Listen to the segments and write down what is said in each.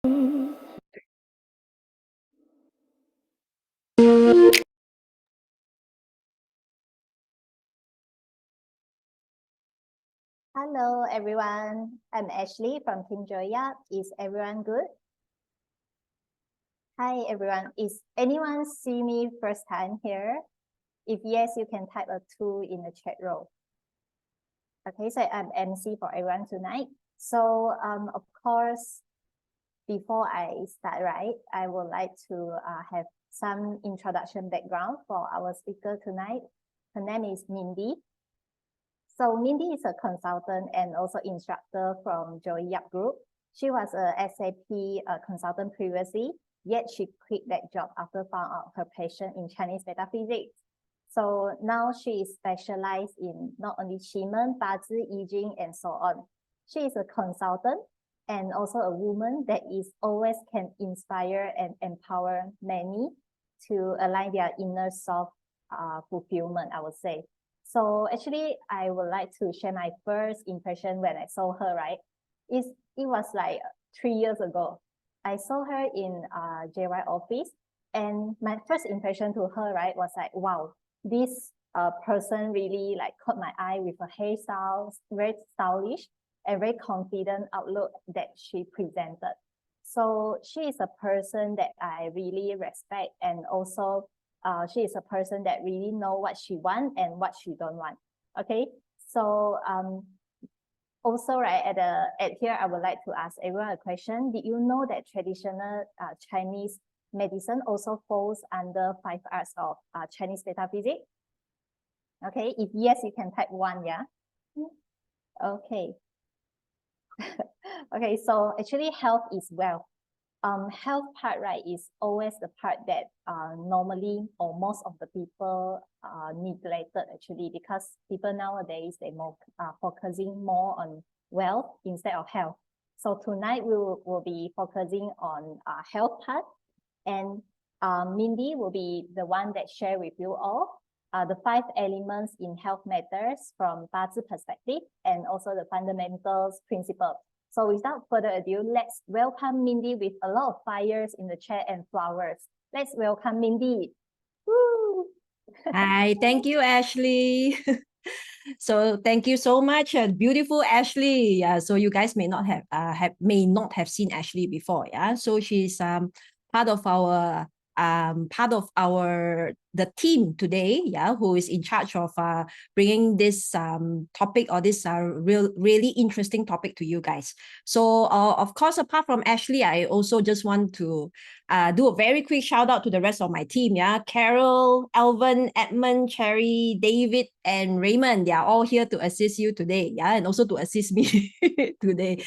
Hello, everyone. I'm Ashley from Team Joya. Is everyone good? Hi, everyone. Is anyone see me first time here? If yes, you can type a 2 in the chat row. Okay, so I'm MC for everyone tonight. So, of course, before I start, right, I would like to have some introduction background for our speaker tonight. Her name is Mindy. So Mindy is a consultant and also instructor from Joy Yap Group. She was a SAP consultant previously, yet she quit that job after found out her passion in Chinese metaphysics. So now she is specialized in not only Qigong, BaZi, I Ching, and so on. She is a consultant and also a woman that is always can inspire and empower many to align their inner self fulfillment, I would say. So actually, I would like to share my first impression when I saw her, right? It was like 3 years ago. I saw her in JY office, and my first impression to her, right, was like, wow, this person really like caught my eye with her hairstyle, very stylish and very confident outlook that she presented. So she is a person that I really respect, and also she is a person that really know what she want and what she don't want. Okay, so also right at here, I would like to ask everyone a question. Did you know that traditional Chinese medicine also falls under 5 arts of Chinese metaphysics? Okay, if yes, you can type 1, yeah? Okay. Okay, so actually health is wealth. Health part, right, is always the part that normally or most of the people neglected actually, because people nowadays, they more focusing more on wealth instead of health. So tonight we will be focusing on health part, and Mindy will be the one that share with you all the 5 elements in health matters from BaZi perspective, and also the fundamentals principle. So without further ado, let's welcome Mindy with a lot of fires in the chat and flowers. Let's welcome Mindy. Woo! Hi, thank you, Ashley. So thank you so much, beautiful Ashley. So you guys may not have seen Ashley before. Yeah, so she's part of the team today. Yeah, who is in charge of bringing this topic, or this really interesting topic to you guys. So of course, apart from Ashley, I also just want to do a very quick shout out to the rest of my team. Yeah, Carol, Alvin, Edmund, Cherry, David, and Raymond. They are all here to assist you today. Yeah, and also to assist me today.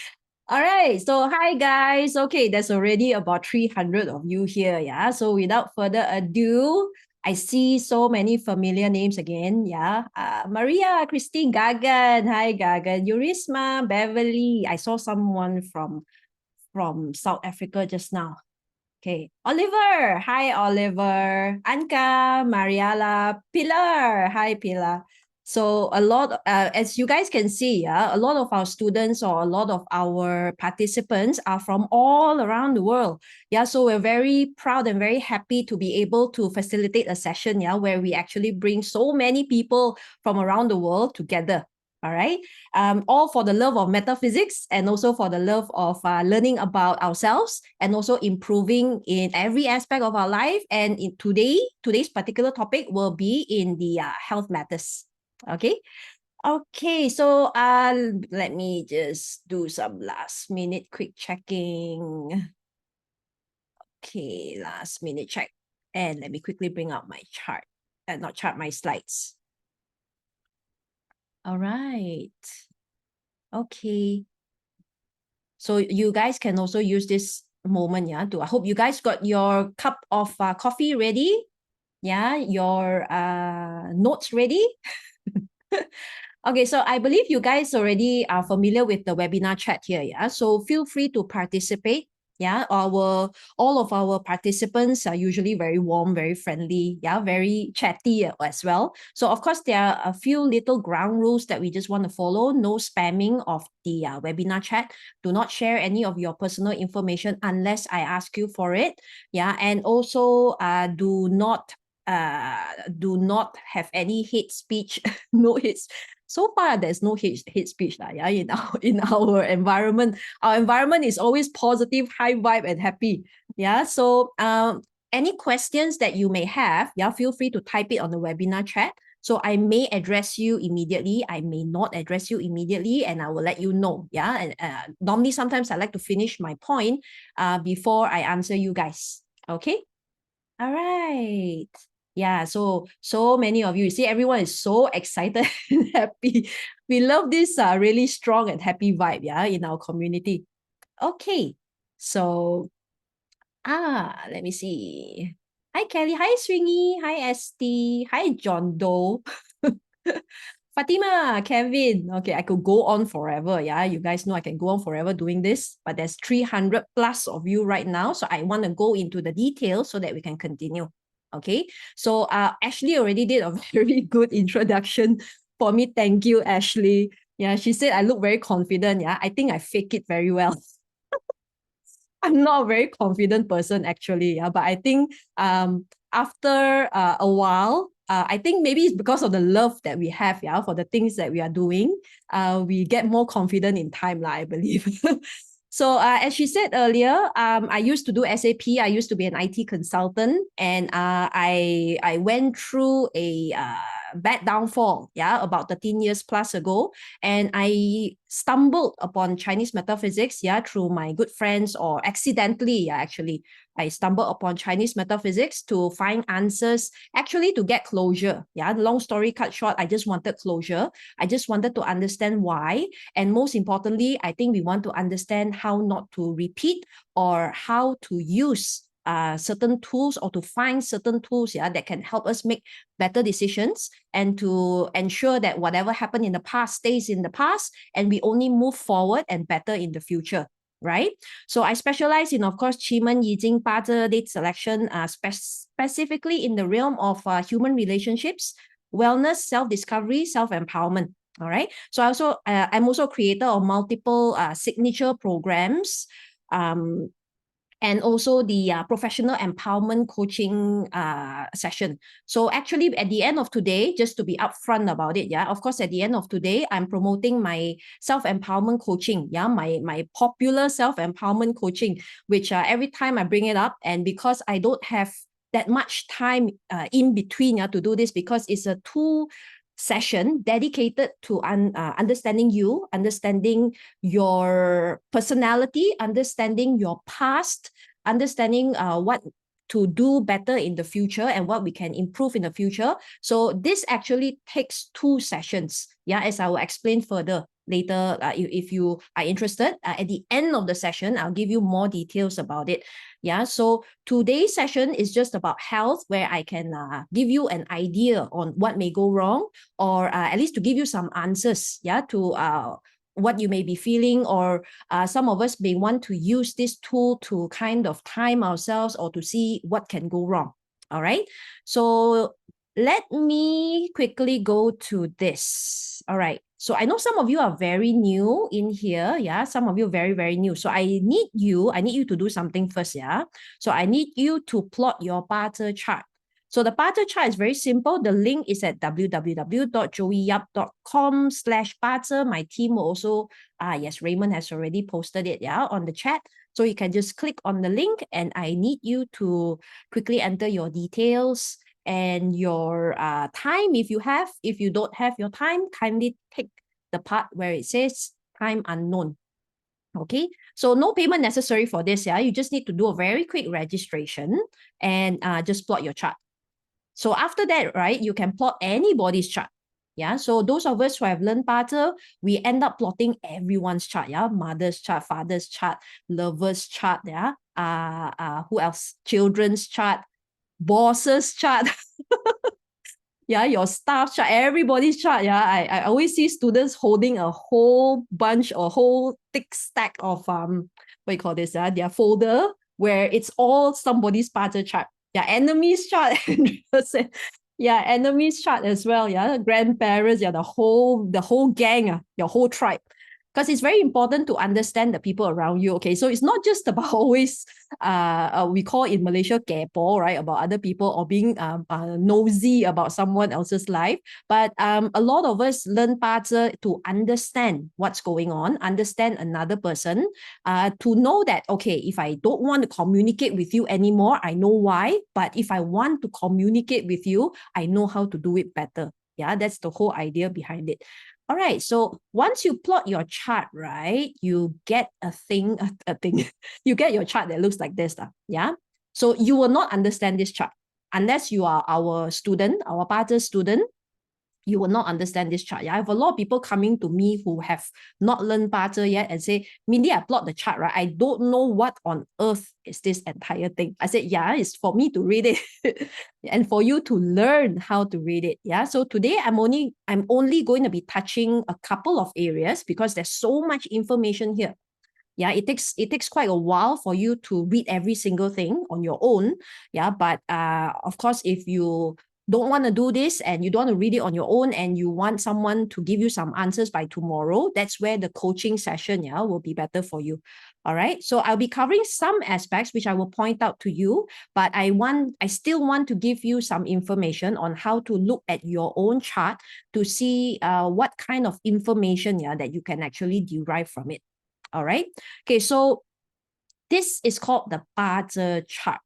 All right, so hi guys. Okay, there's already about 300 of you here. Yeah, so without further ado, I see so many familiar names again. Yeah, Maria, Christine, Gagan. Hi, Gagan. Yurisma, Beverly. I saw someone from South Africa just now. Okay, Oliver. Hi, Oliver. Anka, Mariala, Pilar. Hi, Pilar. So a lot, as you guys can see, a lot of our students or a lot of our participants are from all around the world. Yeah, so we're very proud and very happy to be able to facilitate a session, where we actually bring so many people from around the world together. All right, all for the love of metaphysics, and also for the love of learning about ourselves, and also improving in every aspect of our life. And in today's particular topic will be in the health matters. Okay, so let me just do some last minute quick checking. Okay, last minute check, and let me quickly bring out my chart, not chart, my slides. All right. Okay. So you guys can also use this moment, I hope you guys got your cup of coffee ready. Yeah, your notes ready. Okay, so I believe you guys already are familiar with the webinar chat here. Yeah, so feel free to participate. Yeah, all of our participants are usually very warm, very friendly, yeah, very chatty as well. So of course, there are a few little ground rules that we just want to follow. No spamming of the webinar chat. Do not share any of your personal information unless I ask you for it. Yeah, and also do not have any hate speech. No hate. So far, there's no hate speech yeah, in our environment. Our environment is always positive, high vibe, and happy. Yeah. So any questions that you may have, yeah, feel free to type it on the webinar chat. So I may address you immediately. I may not address you immediately, and I will let you know. Yeah. And normally, sometimes I like to finish my point before I answer you guys. Okay. All right. Yeah, so many of you see, everyone is so excited and happy. We love this really strong and happy vibe, yeah, in our community. Okay, so let me see. Hi Kelly, hi Swingy, hi Esty, hi John Doe. Fatima, Kevin. Okay, I could go on forever. Yeah, you guys know I can go on forever doing this, but there's 300 plus of you right now. So I want to go into the details so that we can continue. Okay, so Ashley already did a very good introduction for me. Thank you, Ashley. Yeah, she said I look very confident. Yeah, I think I fake it very well. I'm not a very confident person actually, yeah, but I think after a while, I think maybe it's because of the love that we have, yeah, for the things that we are doing. We get more confident in time, I believe. So as she said earlier, I used to do SAP. I used to be an IT consultant, and I went through a bad downfall, yeah, about 13 years plus ago, and I stumbled upon Chinese metaphysics, yeah, through my good friends, or accidentally, yeah, actually. I stumbled upon Chinese metaphysics to find answers, actually to get closure. Yeah, long story cut short, I just wanted closure. I just wanted to understand why. And most importantly, I think we want to understand how not to repeat or how to use certain tools, or to find certain tools, yeah, that can help us make better decisions, and to ensure that whatever happened in the past stays in the past, and we only move forward and better in the future. Right? So I specialize in, of course, Qi-Men, Yi-Jing, Ba-Zi, date selection, specifically in the realm of human relationships, wellness, self-discovery, self-empowerment. All right. So I'm also creator of multiple signature programs, and also the professional empowerment coaching session. So actually, at the end of today, just to be upfront about it, yeah, of course, at the end of today, I'm promoting my self-empowerment coaching, yeah, my popular self-empowerment coaching, which every time I bring it up, and because I don't have that much time in between, yeah, to do this, because it's a session dedicated to understanding you, understanding your personality, understanding your past, understanding what to do better in the future and what we can improve in the future. So this actually takes 2 sessions. Yeah, as I will explain further later, if you are interested. At the end of the session, I'll give you more details about it. Yeah, so today's session is just about health, where I can give you an idea on what may go wrong, or at least to give you some answers, yeah, to what you may be feeling, or some of us may want to use this tool to kind of time ourselves, or to see what can go wrong. All right, so let me quickly go to this. All right, so I know some of you are very new in here. Yeah, some of you very, very new. So I need you to do something first. Yeah, so I need you to plot your BaZi chart. So the BaZi chart is very simple. The link is at www.joeyyap.com/BaZi. My team will also, yes, Raymond has already posted it, yeah, on the chat. So you can just click on the link, and I need you to quickly enter your details and your time if you have. If you don't have your time, kindly take the part where it says time unknown. Okay, so no payment necessary for this. Yeah, you just need to do a very quick registration and just plot your chart. So after that, right, you can plot anybody's chart. Yeah, so those of us who have learned BaZi, we end up plotting everyone's chart. Yeah, mother's chart, father's chart, lover's chart. Yeah, who else? Children's chart, boss's chart. Yeah, your staff chart, everybody's chart. Yeah, I always see students holding a whole bunch or whole thick stack of what you call this, their folder where it's all somebody's parter chart. Yeah, enemies chart, yeah, enemies chart as well. Yeah, grandparents, yeah, the whole gang, your whole tribe. Because it's very important to understand the people around you. Okay, so it's not just about always we call in Malaysia kepo, right, about other people, or being nosy about someone else's life. But a lot of us learn parter to understand what's going on, understand another person, to know that, okay, if I don't want to communicate with you anymore, I know why. But if I want to communicate with you, I know how to do it better. Yeah, that's the whole idea behind it. All right, so once you plot your chart, right, you get a thing, you get your chart that looks like this, yeah? So you will not understand this chart unless you are our student, our parter student. You will not understand this chart. Yeah? I have a lot of people coming to me who have not learned parter yet and say, Mindy, I plot the chart, right? I don't know what on earth is this entire thing. I said, yeah, it's for me to read it and for you to learn how to read it. Yeah. So today I'm only going to be touching a couple of areas because there's so much information here. Yeah, it takes quite a while for you to read every single thing on your own. Yeah, but of course, if you don't want to do this and you don't want to read it on your own and you want someone to give you some answers by tomorrow, that's where the coaching session, yeah, will be better for you. All right. So I'll be covering some aspects which I will point out to you, but I still want to give you some information on how to look at your own chart to see what kind of information, yeah, that you can actually derive from it. All right. Okay, so this is called the BaZi chart.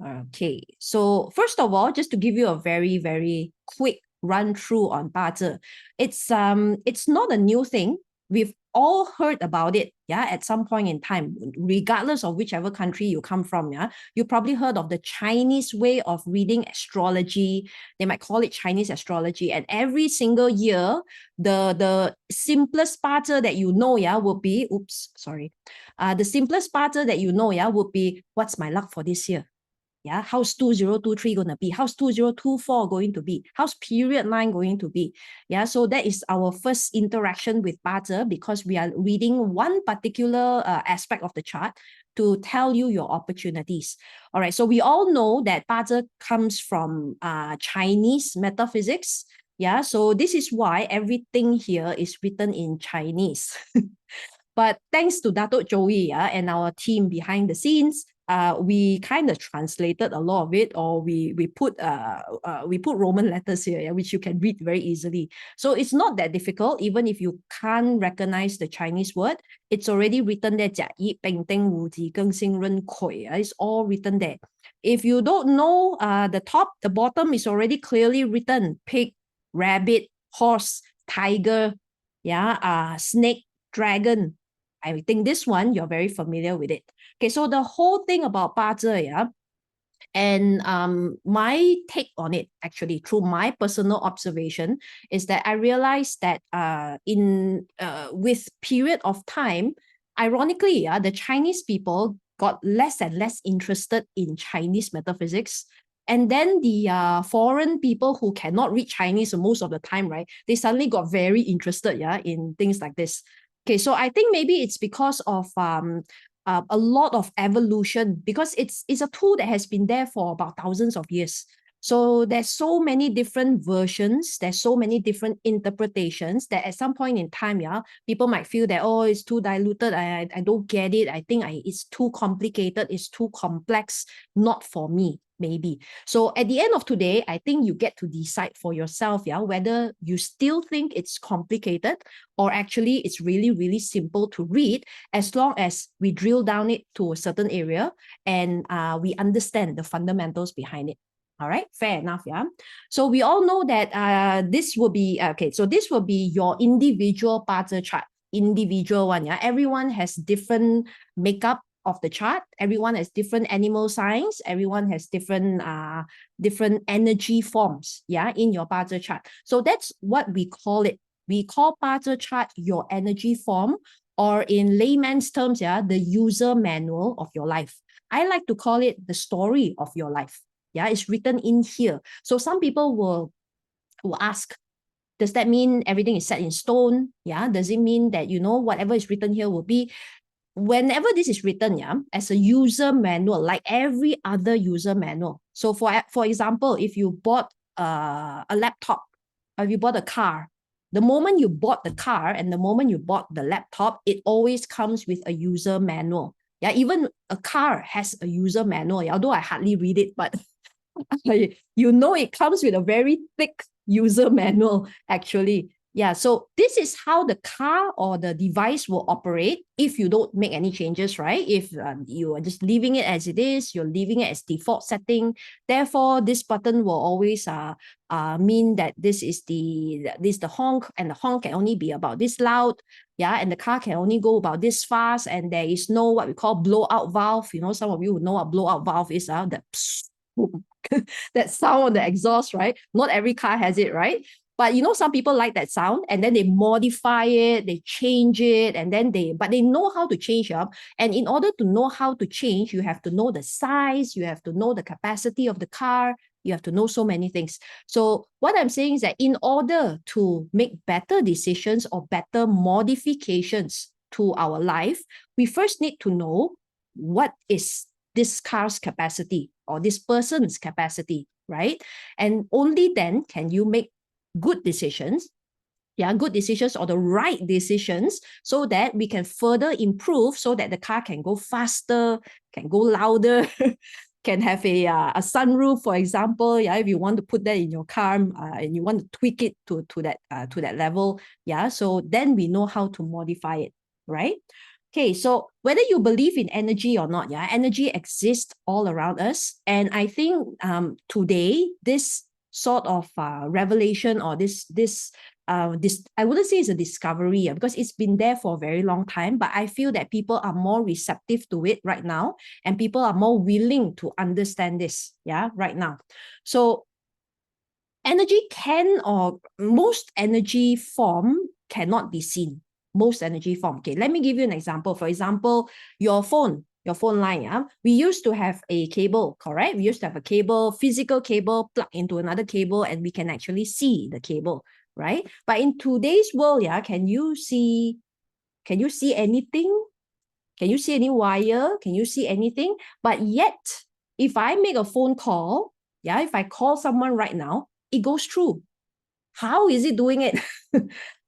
Okay, so first of all, just to give you a very, very quick run through on BaZi, it's not a new thing. We've all heard about it, yeah, at some point in time, regardless of whichever country you come from, yeah. You probably heard of the Chinese way of reading astrology. They might call it Chinese astrology. And every single year, the simplest BaZi that you know, yeah, would be, the simplest BaZi that you know, yeah, would be, what's my luck for this year? Yeah, how's 2023 going to be? How's 2024 going to be? How's period 9 going to be? Yeah, so that is our first interaction with BaZi because we are reading one particular aspect of the chart to tell you your opportunities. All right, so we all know that BaZi comes from Chinese metaphysics. Yeah, so this is why everything here is written in Chinese. But thanks to Dato Joey and our team behind the scenes, we kind of translated a lot of it, or we put Roman letters here, which you can read very easily. So it's not that difficult, even if you can't recognize the Chinese word. It's already written there. It's all written there. If you don't know the top, the bottom is already clearly written: pig, rabbit, horse, tiger, snake, dragon. I think this one, you're very familiar with it. Okay, so the whole thing about BaZi, yeah, and my take on it, actually, through my personal observation, is that I realized that with period of time, ironically, the Chinese people got less and less interested in Chinese metaphysics. And then the foreign people who cannot read Chinese most of the time, right, they suddenly got very interested, in things like this. Okay, so I think maybe it's because of a lot of evolution, because it's a tool that has been there for about thousands of years. So there's so many different versions, there's so many different interpretations that at some point in time, people might feel that, oh, it's too diluted, I don't get it, I think it's too complicated, it's too complex, not for me. Maybe. So at the end of today, I think you get to decide for yourself, whether you still think it's complicated or actually it's really, really simple to read, as long as we drill down it to a certain area and we understand the fundamentals behind it. All right, fair enough, So we all know that this will be, so this will be your individual BaZi chart, individual one, Everyone has different makeup of the chart. Everyone has different animal signs. Everyone has different energy forms, in your BaZi chart. So that's what we call it. We call BaZi chart your energy form, or in layman's terms, the user manual of your life. I like to call it the story of your life. It's written in here. So some people will ask, does that mean everything is set in stone? Does it mean that, whatever is written here will be? whenever this is written, yeah, as a user manual, like every other user manual. So for example, if you bought a laptop, or if you bought a car, the moment you bought the car and the moment you bought the laptop, it always comes with a user manual. Yeah, even a car has a user manual, although I hardly read it, but you know it comes with a very thick user manual, actually. Yeah, so this is how the car or the device will operate if you don't make any changes, right? If you are just leaving it as it is, you're leaving it as default setting. Therefore, this button will always mean that this is the honk, and the honk can only be about this loud. Yeah, and the car can only go about this fast, and there is no what we call blowout valve. You know, some of you would know what blowout valve is. The that sound on the exhaust, right? Not every car has it, right? But you know, some people like that sound, and then they modify it, they change it, and then but they know how to change up. And in order to know how to change, you have to know the size, you have to know the capacity of the car, you have to know so many things. So what I'm saying is that in order to make better decisions or better modifications to our life, we first need to know what is this car's capacity or this person's capacity, right? And only then can you make good decisions, good decisions or the right decisions, so that we can further improve, so that the car can go faster, can go louder, can have a sunroof, for example. Yeah, if you want to put that in your car and you want to tweak it to that level, yeah. So then we know how to modify it, right? Okay, so whether you believe in energy or not, yeah, energy exists all around us. And I think today, this sort of revelation or this I wouldn't say it's a discovery, because it's been there for a very long time, but I feel that people are more receptive to it right now, and people are more willing to understand this, yeah, right now. So energy or most energy form cannot be seen. Most energy form. Okay, let me give you an example. For example, your phone line. Yeah, we used to have a cable, correct? We used to have a cable, physical cable plugged into another cable, and we can actually see the cable, right? But in today's world, yeah, can you see anything? Can you see any wire? Can you see anything? But yet, if I make a phone call, yeah, if I call someone right now, it goes through. How is it doing it?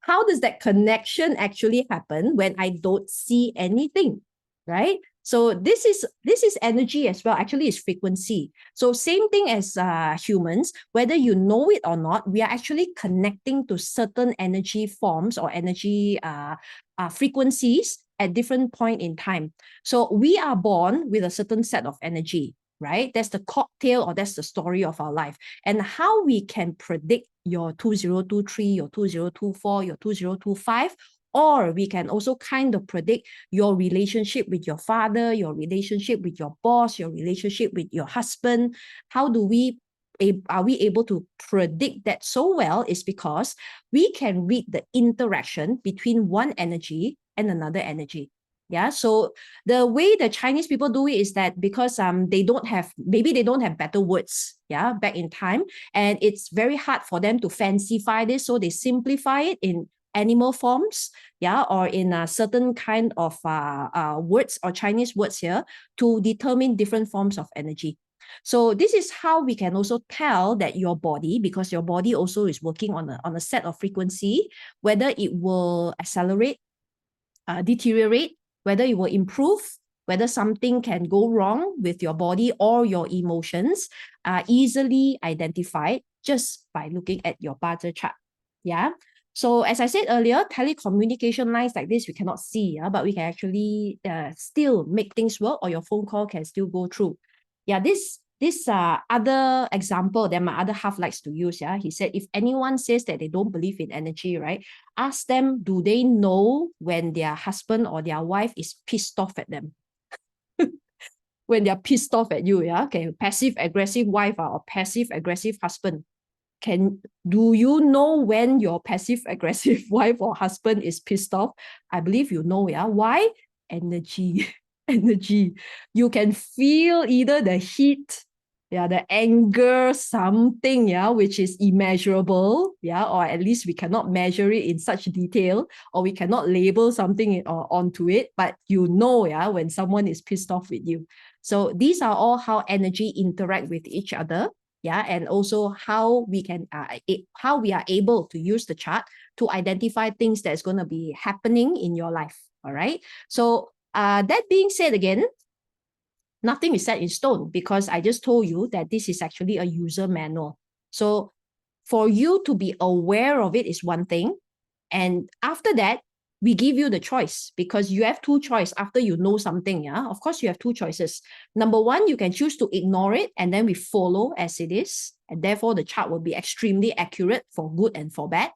How does that connection actually happen when I don't see anything, right? So this is energy as well. Actually, it's frequency. So same thing as humans, whether you know it or not, we are actually connecting to certain energy forms or energy frequencies at different point in time. So we are born with a certain set of energy, right? That's the cocktail, or that's the story of our life. And how we can predict your 2023, your 2024, your 2025, or we can also kind of predict your relationship with your father, your relationship with your boss, your relationship with your husband. How are we able to predict that so well? Is because we can read the interaction between one energy and another energy. Yeah, so the way the Chinese people do it is that because they don't have better words, yeah, back in time, and it's very hard for them to fancify this, so they simplify it in animal forms, yeah, or in a certain kind of words or Chinese words here to determine different forms of energy. So this is how we can also tell that your body, because your body also is working on a set of frequency, whether it will accelerate, deteriorate, whether it will improve, whether something can go wrong with your body or your emotions, are easily identified just by looking at your BaZi chart. Yeah. So as I said earlier, telecommunication lines like this, we cannot see, but we can actually still make things work, or your phone call can still go through. Yeah, this other example that my other half likes to use, yeah, he said, if anyone says that they don't believe in energy, right, ask them, do they know when their husband or their wife is pissed off at them? When they're pissed off at you, yeah, okay, passive-aggressive wife or passive-aggressive husband. Do you know when your passive-aggressive wife or husband is pissed off? I believe you know, yeah. Why? Energy. Energy. You can feel either the heat yeah, the anger, something, yeah, which is immeasurable, yeah, or at least we cannot measure it in such detail, or we cannot label something onto it, but you know, yeah, when someone is pissed off with you. So these are all how energy interact with each other, yeah, and also how we can, how we are able to use the chart to identify things that's going to be happening in your life, all right? So that being said again, nothing is set in stone because I just told you that this is actually a user manual. So for you to be aware of it is one thing. And after that, we give you the choice because you have two choices after you know something. Yeah, of course, you have two choices. Number one, you can choose to ignore it and then we follow as it is. And therefore, the chart will be extremely accurate for good and for bad.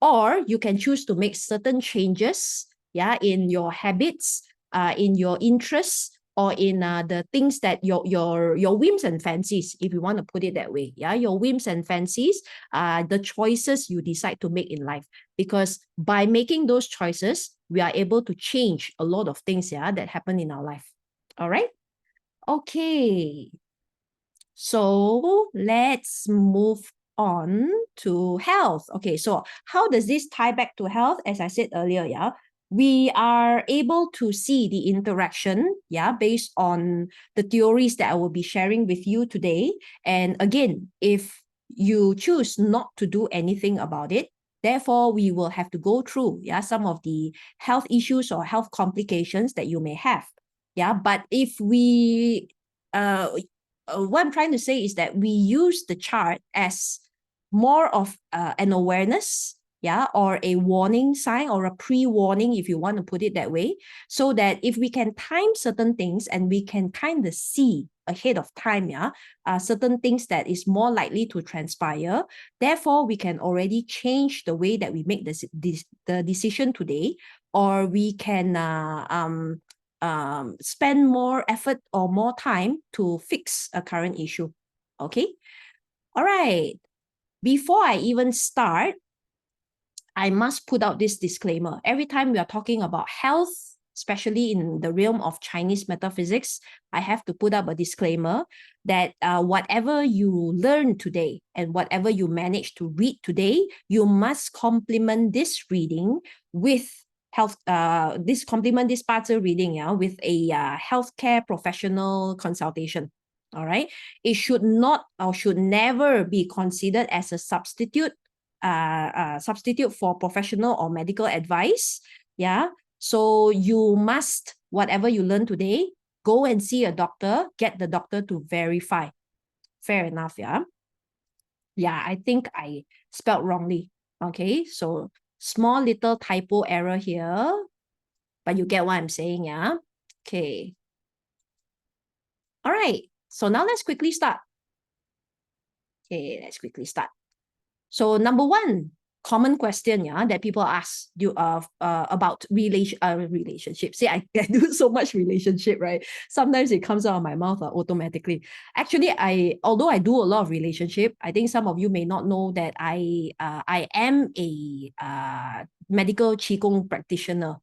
Or you can choose to make certain changes, yeah, in your habits, in your interests, or in the things that your whims and fancies, if you want to put it that way, yeah, your whims and fancies, the choices you decide to make in life. Because by making those choices, we are able to change a lot of things, yeah, that happen in our life. All right. Okay. So let's move on to health. Okay, so how does this tie back to health? As I said earlier, yeah, we are able to see the interaction, yeah, based on the theories that I will be sharing with you today. And again, if you choose not to do anything about it, therefore we will have to go through, yeah, some of the health issues or health complications that you may have. Yeah, but if we what I'm trying to say is that we use the chart as more of an awareness, yeah, or a warning sign or a pre-warning, if you want to put it that way, so that if we can time certain things and we can kind of see ahead of time, yeah, certain things that is more likely to transpire, therefore we can already change the way that we make the decision today, or we can spend more effort or more time to fix a current issue. Okay. All right. Before I even start, I must put out this disclaimer. Every time we are talking about health, especially in the realm of Chinese metaphysics, I have to put up a disclaimer that whatever you learn today and whatever you manage to read today, you must complement this reading with complement this BaZi reading, yeah, with a healthcare professional consultation. All right. It should not or should never be considered as a substitute for professional or medical advice. Yeah. So you must, whatever you learn today, go and see a doctor, get the doctor to verify. Fair enough, yeah? Yeah, I think I spelled wrongly. Okay, so small little typo error here, but you get what I'm saying, yeah? Okay. All right, so now let's quickly start. Okay, let's quickly start. So number one, common question, yeah, that people ask you about relationship. See, I do so much relationship, right? Sometimes it comes out of my mouth automatically. Actually, although I do a lot of relationship, I think some of you may not know that I am a medical qigong practitioner.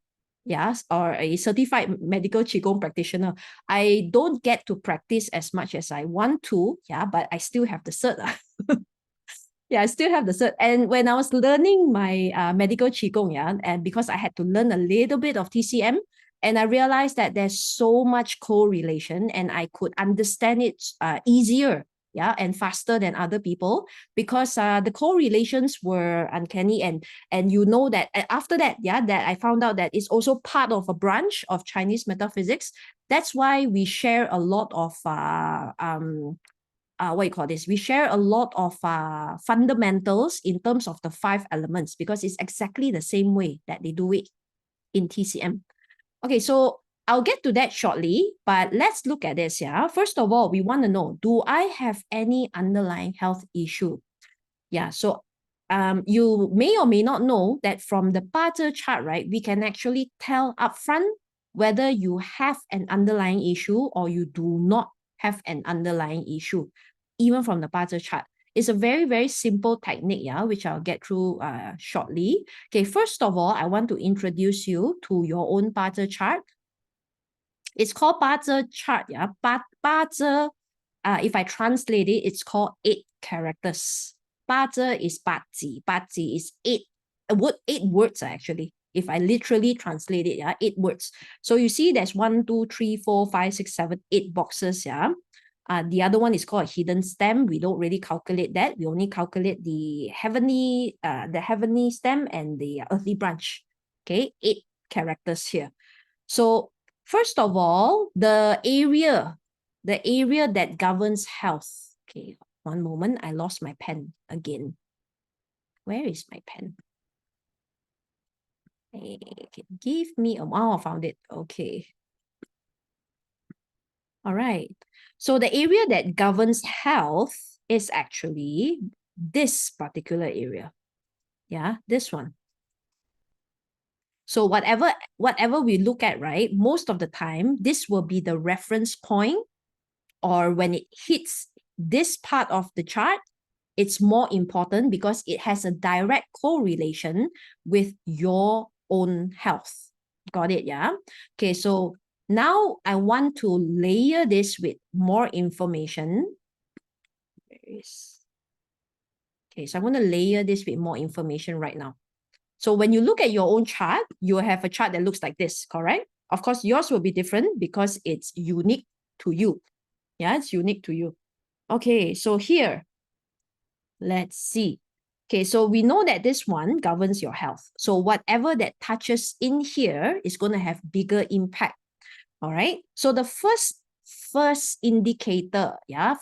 Yes, or a certified medical qigong practitioner. I don't get to practice as much as I want to, yeah, but I still have the cert. Yeah, I still have the cert. And when I was learning my medical qigong, yeah, and because I had to learn a little bit of TCM, and I realized that there's so much correlation, and I could understand it easier, yeah, and faster than other people because the correlations were uncanny, and you know that after that, yeah, that I found out that it's also part of a branch of Chinese metaphysics. That's why we share a lot of what you call this? We share a lot of fundamentals in terms of the 5 elements because it's exactly the same way that they do it in TCM. Okay, so I'll get to that shortly, but let's look at this. Yeah, first of all, we want to know: do I have any underlying health issue? Yeah, so you may or may not know that from the BaZi chart, right, we can actually tell upfront whether you have an underlying issue or you do not have an underlying issue, even from the BaZi chart. It's a very, very simple technique, yeah, which I'll get through shortly. Okay, first of all, I want to introduce you to your own BaZi chart. It's called BaZi chart, yeah, BaZi if I translate it, it's called 8 characters. 8 is BaZi. BaZi is 8 words actually. If I literally translate it, 8 words. So you see there's 1, 2, 3, 4, 5, 6, 7, 8 boxes. The other one is called a hidden stem. We don't really calculate that. We only calculate the heavenly stem and the earthly branch. Okay, 8 characters here. So first of all, the area that governs health. Okay, one moment. I lost my pen again. Where is my pen? Hey, give me a while. I found it. Okay. All right. So the area that governs health is actually this particular area. Yeah, this one. So whatever we look at, right, most of the time, this will be the reference point, or when it hits this part of the chart, it's more important because it has a direct correlation with your own health. Got it, yeah? Okay, so now I want to layer this with more information. Okay, so I'm going to layer this with more information right now. So when you look at your own chart, you have a chart that looks like this, correct? Of course, yours will be different because it's unique to you. Yeah, it's unique to you. Okay, so here, let's see. Okay, so we know that this one governs your health. So whatever that touches in here is going to have bigger impact. All right. So the first indicator,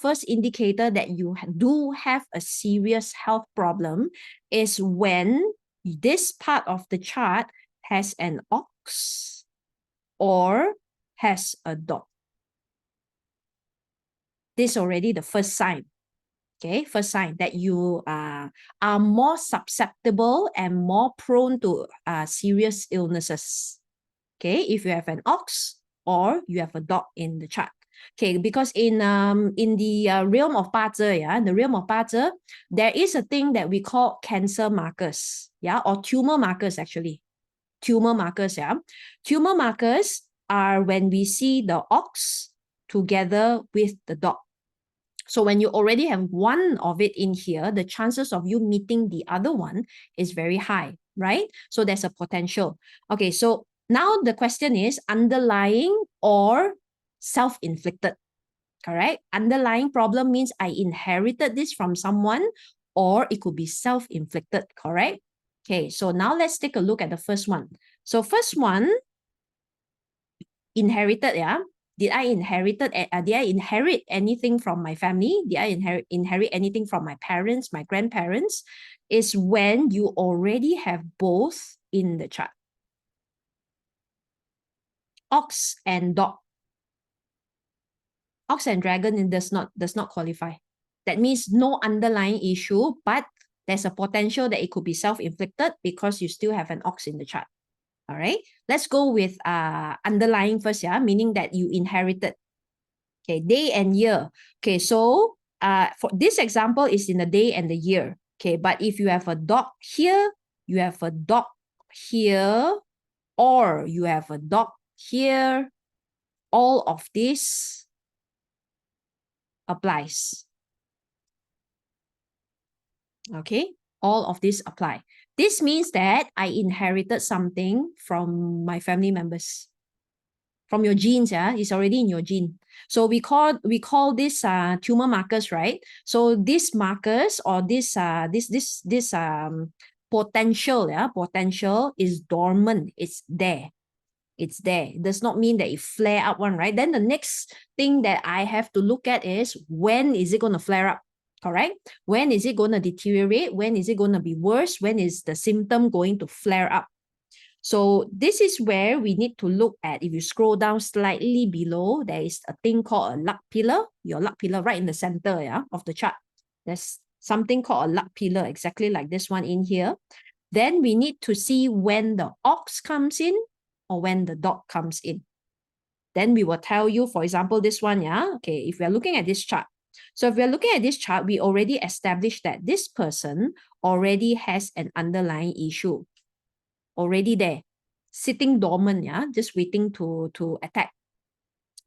first indicator that you do have a serious health problem is when this part of the chart has an ox or has a dog. This is already the first sign. Okay, first sign that you are more susceptible and more prone to serious illnesses. Okay, if you have an ox or you have a dog in the chart. Okay, because in the realm of BaZi, in the realm of BaZi, there is a thing that we call cancer markers, or tumor markers actually. Tumor markers, Tumor markers are when we see the ox together with the dog. So when you already have one of it in here, the chances of you meeting the other one is very high, right? So there's a potential. Okay, so now the question is underlying or self-inflicted, correct? Underlying problem means I inherited this from someone, or it could be self-inflicted, correct? Okay, so now let's take a look at the first one. So first one, inherited, Did I inherit anything from my family? Did I inherit anything from my parents, my grandparents? Is when you already have both in the chart. Ox and dog. Ox and dragon does not qualify. That means no underlying issue, but there's a potential that it could be self-inflicted because you still have an ox in the chart. All right, let's go with underlying first, meaning that you inherited. Okay, day and year. Okay, so for this example is in the day and the year. Okay, but if you have a dog here, you have a dog here, or you have a dog here, all of this applies. Okay, all of this apply. This means that I inherited something from my family members. From your genes, it's already in your gene. So we call this tumor markers, right? So these markers or this potential is dormant. It's there. It's there. It does not mean that it flare up one, right? Then the next thing that I have to look at is when is it going to flare up? Correct? When is it going to deteriorate? When is it going to be worse? When is the symptom going to flare up? So this is where we need to look at. If you scroll down slightly below, there is a thing called a luck pillar. Your luck pillar right in the center of the chart. There's something called a luck pillar, exactly like this one in here. Then we need to see when the ox comes in or when the dog comes in. Then we will tell you, for example, this one, okay, if we are looking at this chart. So if we are looking at this chart, we already established that this person already has an underlying issue. Already there, sitting dormant, just waiting to attack.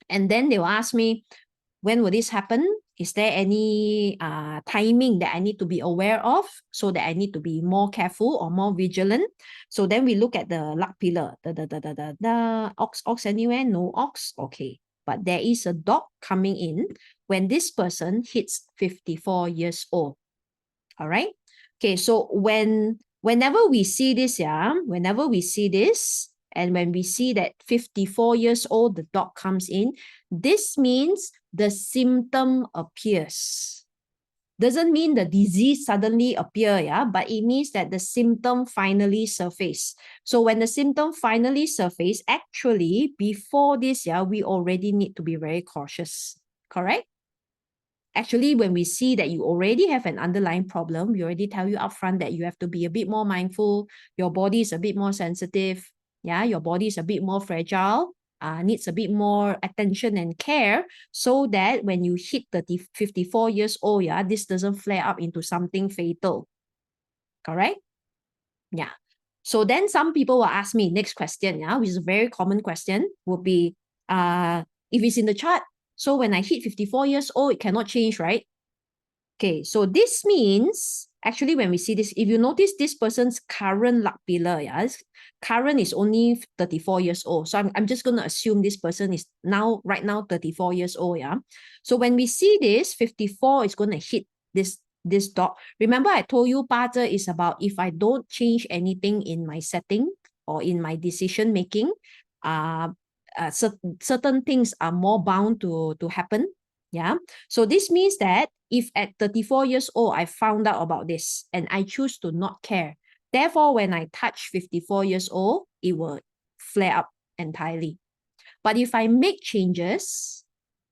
And then they will ask me, when will this happen? Is there any timing that I need to be aware of so that I need to be more careful or more vigilant? So then we look at the luck pillar. The ox anywhere? No ox. Okay. But there is a dog coming in when this person hits 54 years old. All right. Okay. So whenever we see this, whenever we see this, and when we see that 54 years old, the dog comes in, this means the symptom appears. Doesn't mean the disease suddenly appear, but it means that the symptom finally surface. So when the symptom finally surface, actually before this, we already need to be very cautious, correct? Actually, when we see that you already have an underlying problem, we already tell you upfront that you have to be a bit more mindful, your body is a bit more sensitive, your body is a bit more fragile, needs a bit more attention and care, so that when you hit 54 years old, this doesn't flare up into something fatal. Correct? Yeah. So then some people will ask me, next question, which is a very common question, would be, if it's in the chart, so when I hit 54 years old, it cannot change, right? Okay, so this means, actually when we see this, if you notice this person's current luck pillar, current is only 34 years old. So I'm just going to assume this person is right now 34 years old, So when we see this, 54 is going to hit this dot. Remember I told you BaZi is about if I don't change anything in my setting or in my decision making, certain things are more bound to happen. So this means that if at 34 years old, I found out about this and I choose to not care, therefore, when I touch 54 years old, it will flare up entirely. But if I make changes,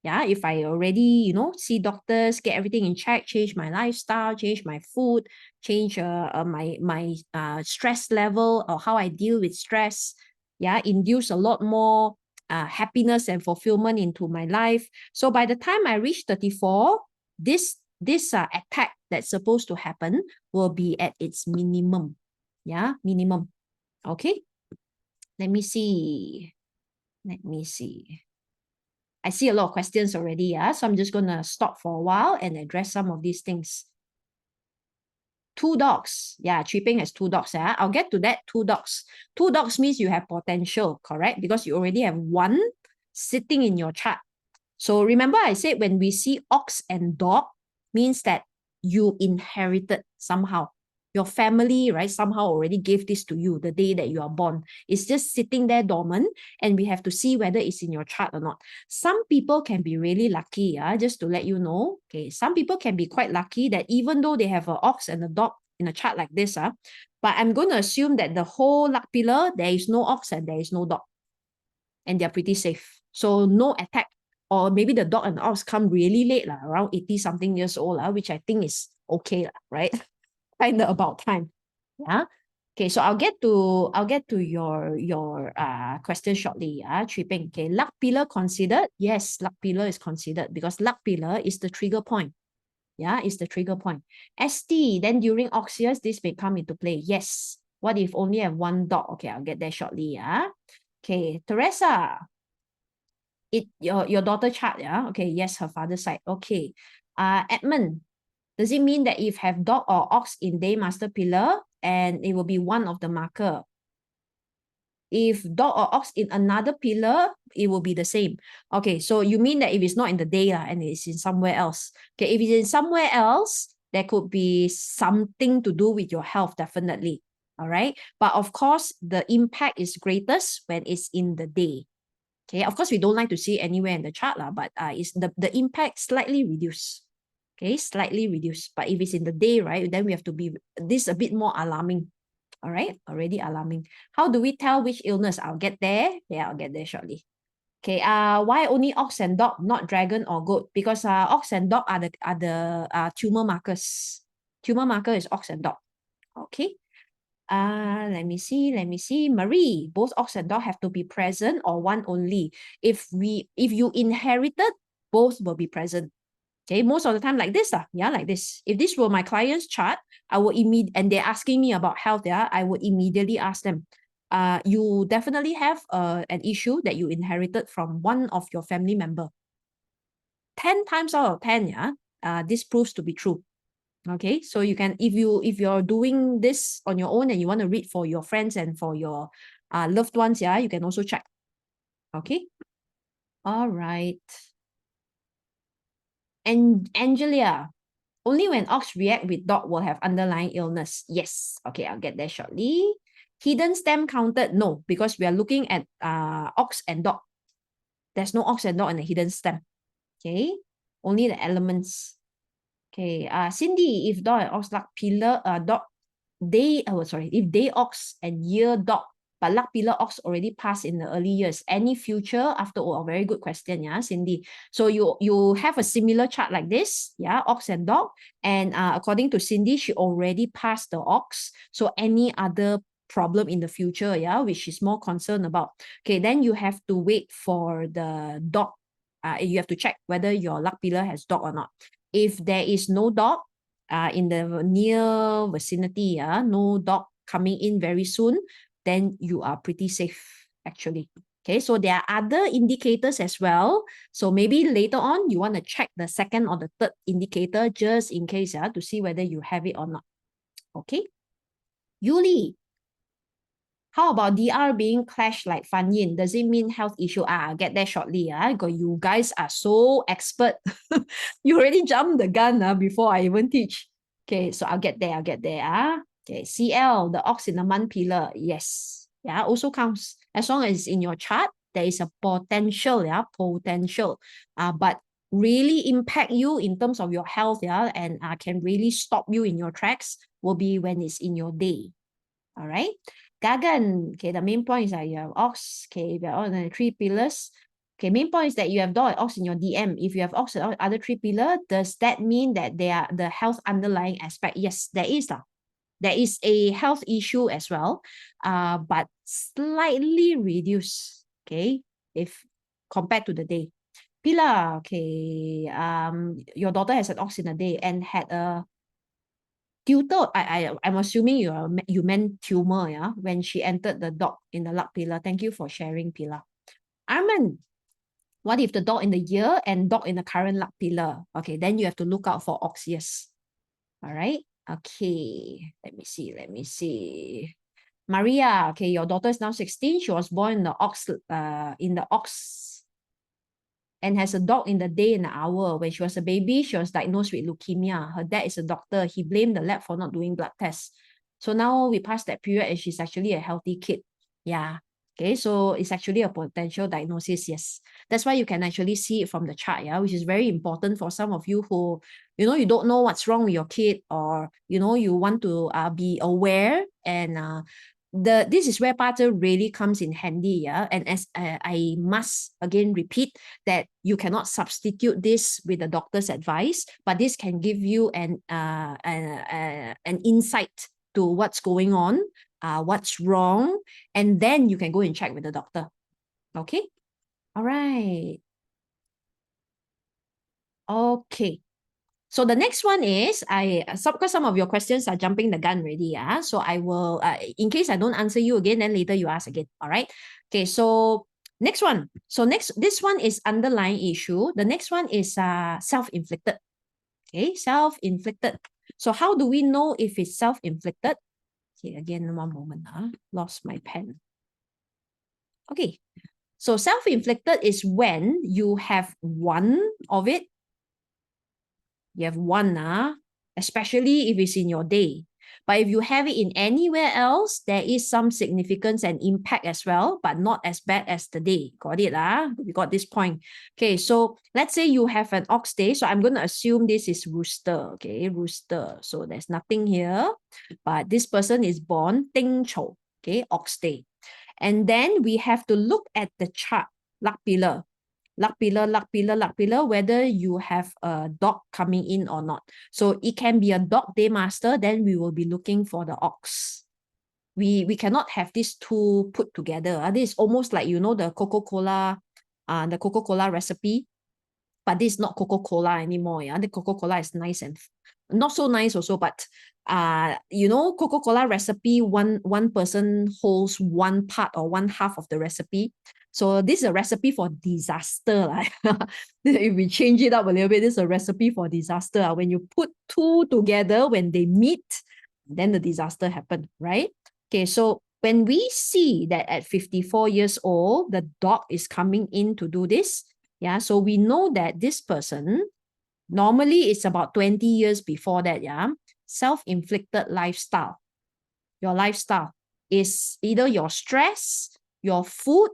if I already, see doctors, get everything in check, change my lifestyle, change my food, change my stress level or how I deal with stress, induce a lot more happiness and fulfillment into my life. So by the time I reach 34, this attack that's supposed to happen will be at its minimum. Minimum. Okay. Let me see. I see a lot of questions already, so I'm just going to stop for a while and address some of these things. 2 dogs. Chipping has 2 dogs. I'll get to that. 2 dogs. 2 dogs means you have potential, correct? Because you already have 1 sitting in your chart. So remember I said when we see ox and dog, means that you inherited somehow. Your family, right, somehow already gave this to you the day that you are born. It's just sitting there dormant, and we have to see whether it's in your chart or not. Some people can be really lucky, just to let you know. Okay, some people can be quite lucky that even though they have an ox and a dog in a chart like this, but I'm going to assume that the whole luck pillar, there is no ox and there is no dog. And they're pretty safe. So no attack. Or maybe the dog and the ox come really late, around 80-something years old, which I think is okay, right? Kind of about time. Okay, so I'll get to your question shortly. Tripping. Okay, luck pillar considered? Yes, luck pillar is considered because luck pillar is the trigger point. It's the trigger point. ST, then during ox years, this may come into play. Yes. What if only have 1 dog? Okay, I'll get there shortly. Okay, Teresa. Your daughter chart, Okay, yes, her father's side. Okay. Edmund, does it mean that if have dog or ox in day master pillar and it will be one of the marker? If dog or ox in another pillar, it will be the same. Okay, so you mean that if it's not in the day and it's in somewhere else. Okay, if it's in somewhere else, there could be something to do with your health, definitely. All right. But of course, the impact is greatest when it's in the day. Okay, of course, we don't like to see anywhere in the chart, but it's the impact slightly reduced. Okay, slightly reduced. But if it's in the day, right, then we have to be this a bit more alarming. All right, already alarming. How do we tell which illness? I'll get there. Yeah, I'll get there shortly. Okay, why only ox and dog, not dragon or goat? Because ox and dog are the tumor markers. Tumor marker is ox and dog. Okay. Let me see. Marie, both ox and dog have to be present or one only. If you inherited, both will be present. Okay, most of the time like this, like this. If this were my client's chart, I will and they're asking me about health, I would immediately ask them, you definitely have an issue that you inherited from one of your family member. 10 times out of 10, yeah, this proves to be true. Okay, so you can, if you're doing this on your own and you want to read for your friends and for your loved ones, yeah, you can also check. Okay. All right. And Angelia, only when ox react with dog will have underlying illness. Yes. Okay, I'll get there shortly. Hidden stem counted? No, because we are looking at ox and dog. There's no ox and dog in the hidden stem. Okay, only the elements. Okay, Cindy, if dog and ox luck pillar, dog, if they ox and year dog, but luck pillar ox already passed in the early years. Any future after all? A very good question, yeah, Cindy. So you have a similar chart like this, yeah, ox and dog, and according to Cindy, she already passed the ox. So any other problem in the future, yeah, which she's more concerned about. Okay, then you have to wait for the dog. You have to check whether your luck pillar has dog or not. If there is no dog in the near vicinity, no dog coming in very soon, then you are pretty safe, actually. Okay, so there are other indicators as well. So maybe later on, you want to check the second or the third indicator just in case, to see whether you have it or not. Okay. Yuli, how about DR being clashed like Fan Yin? Does it mean health issue? I'll get there shortly. You guys are so expert. You already jumped the gun before I even teach. Okay, so I'll get there. Okay, CL, the ox in the month pillar. Yes. Yeah, also counts. As long as it's in your chart, there is a potential, potential. But really impact you in terms of your health, and can really stop you in your tracks will be when it's in your day. All right. Gagan, okay, the main point is that you have ox, okay, we are all the 3 pillars. Okay, main point is that you have dog and ox in your DM. If you have ox and other 3 pillars, does that mean that they are the health underlying aspect? Yes, there is. There is a health issue as well, but slightly reduced, okay, if compared to the day. Pila, okay, your daughter has an ox in a day and had a tutor, I'm assuming you meant tumor, yeah, when she entered the dog in the luck pillar. Thank you for sharing, Pila. Arman, what if the dog in the year and dog in the current luck pillar? Okay, then you have to look out for ox, yes. All right. Okay, let me see. Maria, okay, your daughter is now 16. She was born in the ox, and has a dog in the day and the hour. When she was a baby, she was diagnosed with leukemia. Her dad is a doctor. He blamed the lab for not doing blood tests. So now we passed that period and she's actually a healthy kid. Yeah. Okay, so it's actually a potential diagnosis, yes. That's why you can actually see it from the chart, which is very important for some of you who, you don't know what's wrong with your kid, or, you want to be aware, and this is where Pata really comes in handy, and as I must again repeat that you cannot substitute this with the doctor's advice, but this can give you an insight to what's going on, what's wrong, and then you can go and check with the doctor. Okay. All right. Okay. So the next one is, because some of your questions are jumping the gun already, so I will, in case I don't answer you again, then later you ask again, all right? Okay, so next one. So this one is underlying issue. The next one is self-inflicted. Okay, self-inflicted. So how do we know if it's self-inflicted? Okay, again, one moment, lost my pen. Okay, so self-inflicted is when you have one of it. You have one, especially if it's in your day. But if you have it in anywhere else, there is some significance and impact as well, but not as bad as the day. Got it? We got this point. Okay, so let's say you have an ox day. So I'm going to assume this is rooster. Okay, rooster. So there's nothing here, but this person is born Ting Chou. Okay, ox day. And then we have to look at the chart, luck pillar. Luck pillar, whether you have a dog coming in or not. So it can be a dog day master, then we will be looking for the ox. We cannot have these two put together. This is almost like, the Coca-Cola recipe, but this is not Coca-Cola anymore. The Coca-Cola is nice and not so nice also, but Coca-Cola recipe, one person holds one part or one half of the recipe. So this is a recipe for disaster. If we change it up a little bit, this is a recipe for disaster. When you put two together, when they meet, then the disaster happened, right? Okay, so when we see that at 54 years old, the dog is coming in to do this, yeah, so we know that this person, normally it's about 20 years before that, yeah, self-inflicted lifestyle. Your lifestyle is either your stress, your food,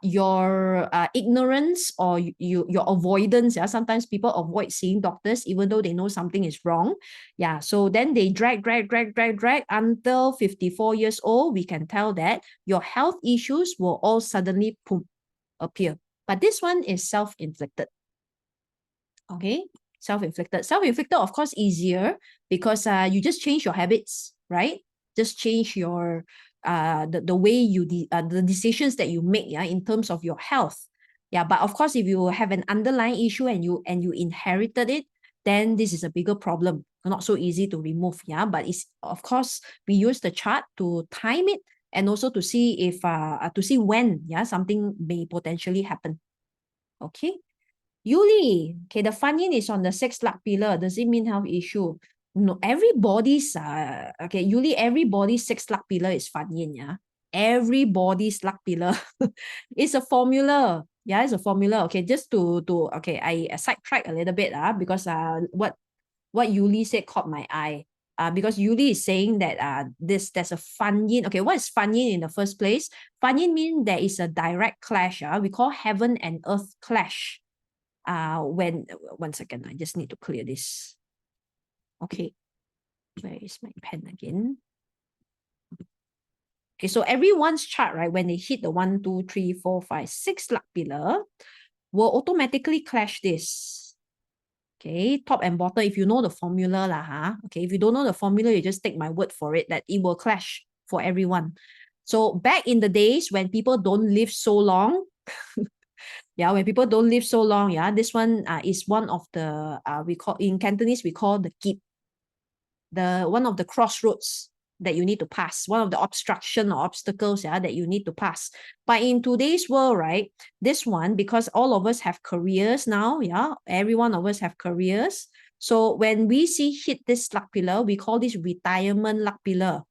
your ignorance, or your avoidance. Yeah, sometimes people avoid seeing doctors even though they know something is wrong. Yeah, so then they drag until 54 years old. We can tell that your health issues will all suddenly appear. But this one is self-inflicted. Okay, self-inflicted. Self-inflicted, of course, easier because you just change your habits, right? Just change your the way you the decisions that you make, yeah, in terms of your health. Yeah, but of course, if you have an underlying issue and you inherited it, then this is a bigger problem. Not so easy to remove, yeah. But it's, of course, we use the chart to time it and also to see if to see when, yeah, something may potentially happen. Okay. Yuli, okay, the fan yin is on the 6th luck pillar. Does it mean health issue? No, everybody's okay, Yuli, everybody's 6th luck pillar is fan yin, yeah. Everybody's luck pillar. It's a formula. Yeah, it's a formula. Okay, just to okay, I sidetrack a little bit because what Yuli said caught my eye. Because Yuli is saying that there's a fan yin. Okay, what is fan yin in the first place? Fan yin means there is a direct clash. We call heaven and earth clash. When, one second, I just need to clear this. Okay, where is my pen again? Okay, so everyone's chart, right, when they hit the 1, 2, 3, 4, 5, 6 luck pillar, will automatically clash this. Okay, top and bottom, if you know the formula lah, okay, if you don't know the formula, you just take my word for it that it will clash for everyone. So back in the days when people don't live so long, yeah, when people don't live so long, yeah, this one is one of the we call in Cantonese, we call the kip, one of the crossroads that you need to pass, one of the obstruction or obstacles, yeah, that you need to pass. But in today's world, right, this one, because all of us have careers now, yeah, every one of us have careers. So when we see hit this luck pillar, we call this retirement luck pillar.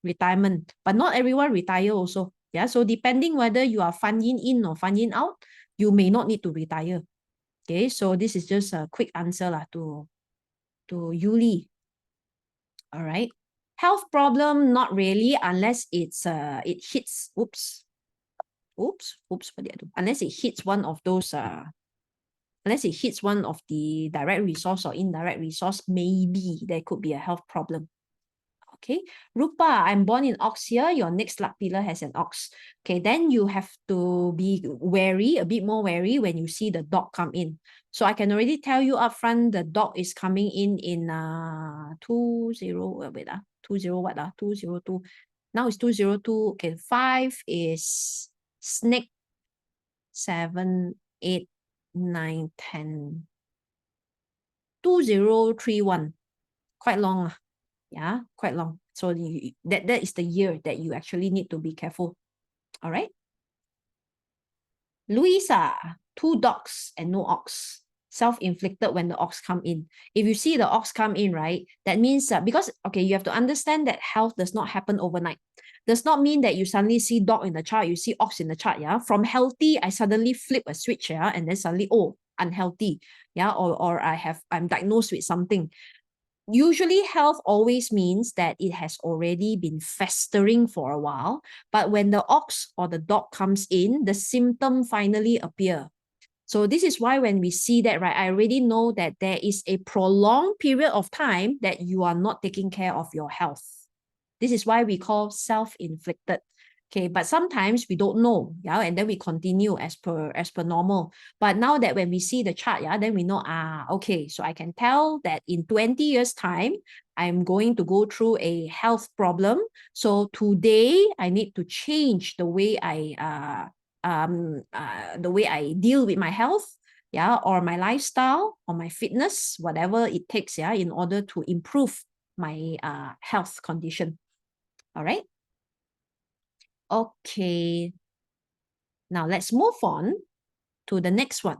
Retirement, but not everyone retire also. Yeah, so depending whether you are fan yin in or fan yin out, you may not need to retire. Okay, so this is just a quick answer lah to Yuli. All right. Health problem, not really, unless it's it hits, oops, what did I do? Unless it hits one of those unless it hits one of the direct resource or indirect resource, maybe there could be a health problem. Okay, Rupa, I'm born in ox here. Your next luck pillar has an ox. Okay, then you have to be wary, a bit more wary when you see the dog come in. So I can already tell you upfront the dog is coming in 20, wait, 20 what 202. Now it's 202. Okay, 5 is snake, 7, 8, 9, 10. 2031. Quite long. Yeah, quite long. So that is the year that you actually need to be careful. All right. Louisa, 2 dogs and no ox. Self-inflicted when the ox come in. If you see the ox come in, right, that means because, okay, you have to understand that health does not happen overnight. Does not mean that you suddenly see dog in the chart, you see ox in the chart, yeah. From healthy, I suddenly flip a switch, yeah, and then suddenly, oh, unhealthy, yeah, or I'm diagnosed with something. Usually health always means that it has already been festering for a while, but when the ox or the dog comes in, the symptom finally appear. So this is why when we see that, right, I already know that there is a prolonged period of time that you are not taking care of your health. This is why we call self-inflicted. Okay, but sometimes we don't know, yeah, and then we continue as per normal. But now that when we see the chart, yeah, then we know, okay, so I can tell that in 20 years' time, I'm going to go through a health problem. So today I need to change the way I deal with my health, yeah, or my lifestyle, or my fitness, whatever it takes, yeah, in order to improve my health condition. All right. Okay. Now let's move on to the next one.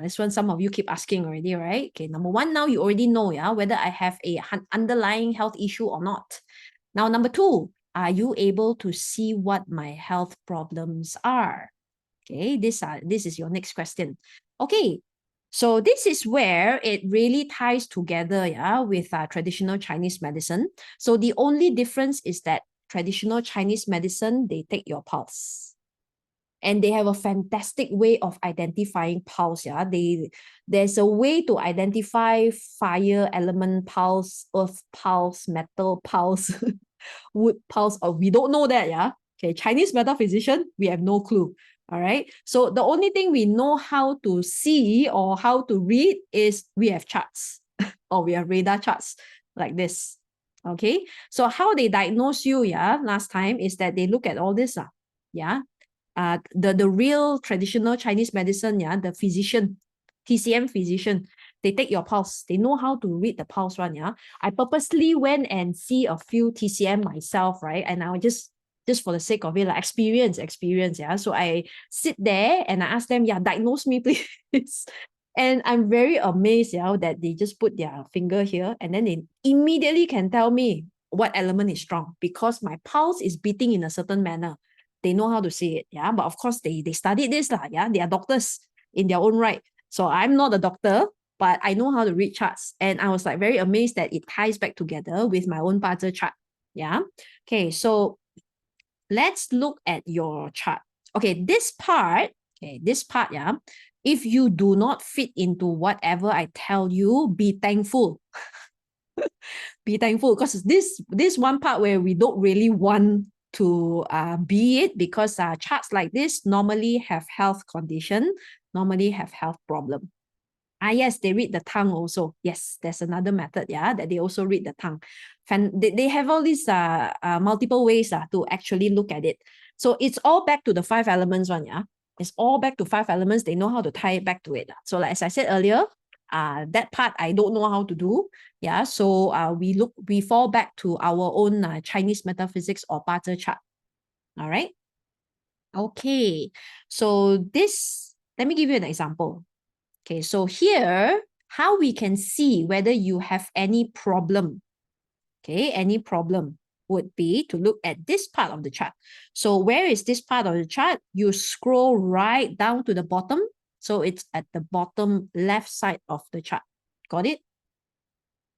This one, some of you keep asking already, right? Okay, number one, now you already know, yeah, whether I have a underlying health issue or not. Now, number two, are you able to see what my health problems are? Okay, this is your next question. Okay, so this is where it really ties together, yeah, with traditional Chinese medicine. So the only difference is that traditional Chinese medicine, they take your pulse. And they have a fantastic way of identifying pulse. Yeah, there's a way to identify fire element pulse, earth pulse, metal pulse, wood pulse. Or we don't know that. Yeah. Okay. Chinese metaphysician, we have no clue. All right. So the only thing we know how to see or how to read is we have charts or we have radar charts like this. Okay. So how they diagnose you, yeah, last time is that they look at all this. Yeah. The real traditional Chinese medicine, yeah, the physician, TCM physician, they take your pulse. They know how to read the pulse one, yeah. I purposely went and see a few TCM myself, right? And I just for the sake of it, like experience, yeah. So I sit there and I ask them, yeah, diagnose me, please. And I'm very amazed, yeah, that they just put their finger here and then they immediately can tell me what element is strong because my pulse is beating in a certain manner. They know how to say it, yeah. But of course, they studied this, yeah. They are doctors in their own right. So I'm not a doctor, but I know how to read charts. And I was like very amazed that it ties back together with my own BaZi chart, yeah. Okay, so let's look at your chart. Okay, this part, yeah. If you do not fit into whatever I tell you, be thankful. Be thankful because this one part where we don't really want to be it because charts like this normally have health condition, normally have health problem. Yes, they read the tongue also. Yes, there's another method, yeah, that they also read the tongue. They have all these multiple ways to actually look at it. So it's all back to the 5 elements one, yeah. It's all back to 5 elements. They know how to tie it back to it. So like, as I said earlier, that part I don't know how to do. Yeah, so we fall back to our own Chinese metaphysics or BaZi chart. All right. Okay, so this, let me give you an example. Okay, so here, how we can see whether you have any problem. Okay, any problem would be to look at this part of the chart. So where is this part of the chart? You scroll right down to the bottom. So it's at the bottom left side of the chart. Got it?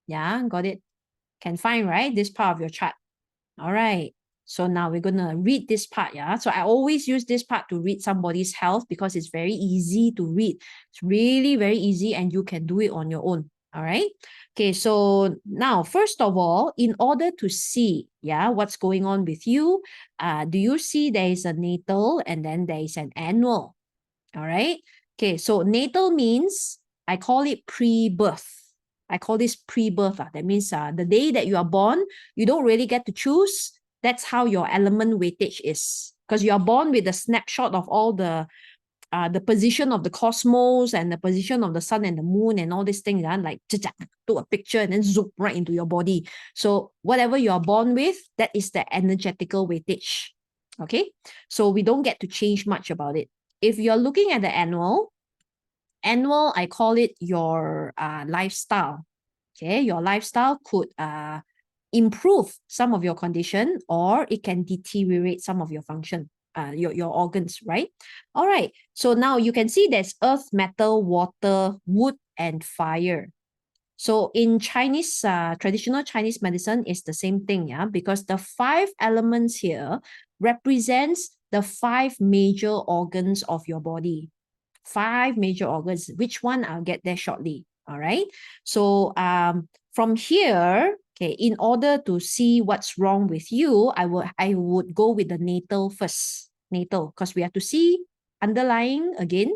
Yeah, got it. Can find, right? This part of your chart. All right. So now we're going to read this part, yeah? So I always use this part to read somebody's health because it's very easy to read. It's really very easy and you can do it on your own, all right? Okay, so now, first of all, in order to see, yeah, what's going on with you, do you see there is a natal and then there is an annual, all right? Okay, so natal means, I call it pre-birth. I call this pre-birth. That means the day that you are born, you don't really get to choose. That's how your element weightage is. Because you are born with a snapshot of all the position of the cosmos and the position of the sun and the moon and all these things, like do a picture and then zoom right into your body. So whatever you are born with, that is the energetical weightage. Okay, so we don't get to change much about it. If you're looking at the annual, I call it your lifestyle. Okay, your lifestyle could improve some of your condition or it can deteriorate some of your function, your organs, right? All right, so now you can see there's earth, metal, water, wood, and fire. So in Chinese, traditional Chinese medicine is the same thing, yeah, because the 5 elements here represents the 5 major organs of your body. 5 major organs. Which one? I'll get there shortly. All right. So from here, okay, in order to see what's wrong with you, I would go with the natal first. Natal, because we have to see underlying again.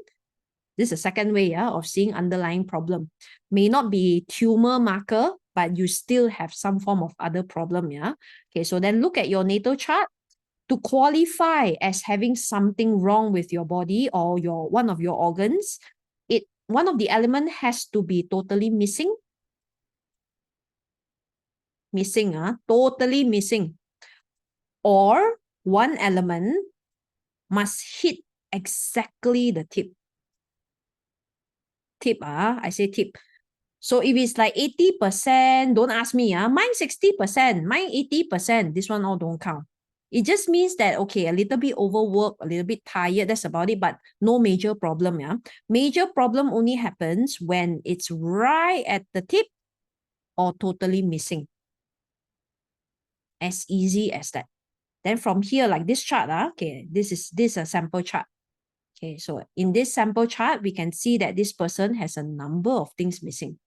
This is the second way, yeah, of seeing underlying problem. May not be tumor marker, but you still have some form of other problem, yeah. Okay, so then look at your natal chart. To qualify as having something wrong with your body or one of your organs, one of the element has to be totally missing. Totally missing. Or one element must hit exactly the tip. Tip, I say tip. So if it's like 80%, don't ask me, mine 60%, mine 80%, this one all don't count. It just means that, okay, a little bit overworked, a little bit tired, that's about it, but no major problem, yeah. Major problem only happens when it's right at the tip or totally missing. As easy as that. Then from here, like this chart, okay, this is a sample chart. Okay, so in this sample chart, we can see that this person has a number of things missing.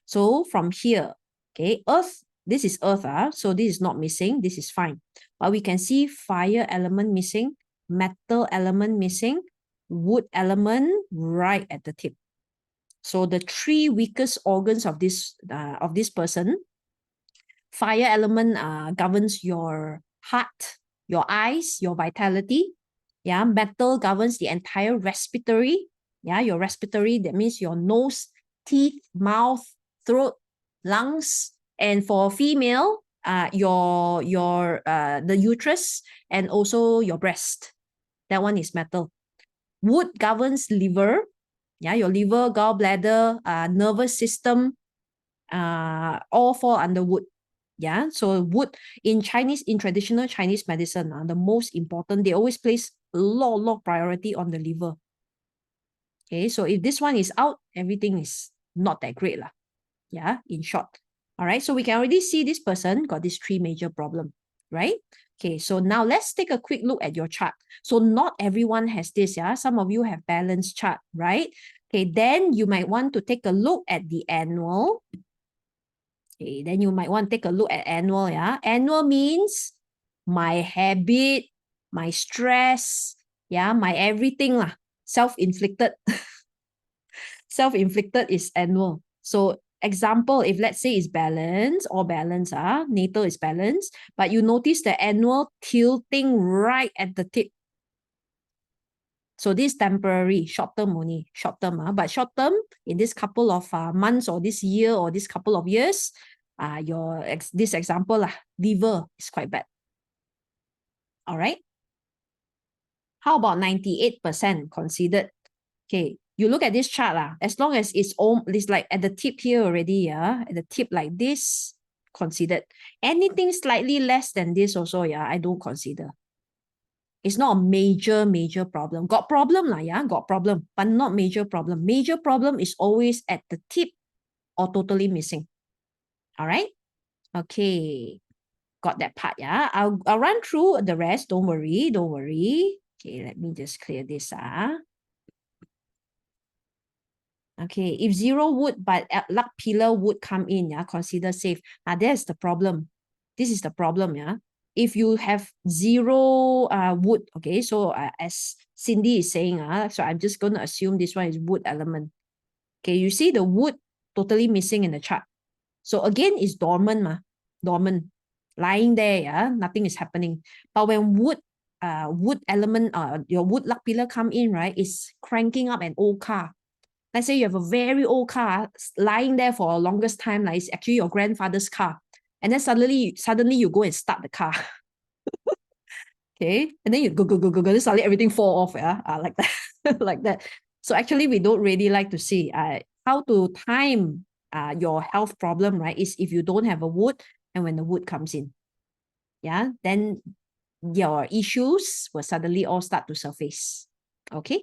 So from here, okay, earth, this is earth, so this is not missing, this is fine. But we can see fire element missing, metal element missing, wood element right at the tip. So the three weakest organs of this person, fire element governs your heart, your eyes, your vitality. Yeah, metal governs the entire respiratory. Yeah, your respiratory, that means your nose, teeth, mouth, throat, lungs. And for female, the uterus and also your breast. That one is metal. Wood governs liver. Yeah, your liver, gallbladder, nervous system, all fall under wood. Yeah, so wood in traditional Chinese medicine, the most important, they always place a lot priority on the liver. Okay, so if this one is out, everything is not that great lah. Yeah, in short. All right, so we can already see this person got these three major problems, right? Okay, so now let's take a quick look at your chart. So not everyone has this, yeah. Some of you have balanced chart, right? Okay, then you might want to take a look at the annual. Okay, then you might want to take a look at annual, yeah. Annual means my habit, my stress, yeah, my everything lah. Self-inflicted. Self-inflicted is annual. So example, if let's say it's balance or balance, natal is balance, but you notice the annual tilting right at the tip. So this is temporary, short term only, short term. But short term, in this couple of months or this year or this couple of years, this example, liver is quite bad. All right. How about 98% considered? Okay, you look at this chart, as long as it's like at the tip here already, at the tip like this, considered. Anything slightly less than this also, I don't consider. It's not a major problem. Got problem lah, got problem, but not major problem. Major problem is always at the tip or totally missing. All right? Okay. Got that part, I'll run through the rest. Don't worry. Okay, let me just clear this. Okay, if zero wood but luck pillar would come in, consider safe. There's the problem. This is the problem, If you have zero wood, okay, so as Cindy is saying, so I'm just going to assume this one is wood element. Okay, you see the wood totally missing in the chart. So again, it's dormant, dormant, lying there, nothing is happening. But when wood element, your wood luck pillar come in, right, it's cranking up an old car. Let's say you have a very old car lying there for a longest time, like it's actually your grandfather's car. And then suddenly you go and start the car. Okay. And then you go, then suddenly everything fall off, like that. Like that. So actually, we don't really like to see how to time your health problem, right? Is if you don't have a wood and when the wood comes in. Yeah, then your issues will suddenly all start to surface. Okay.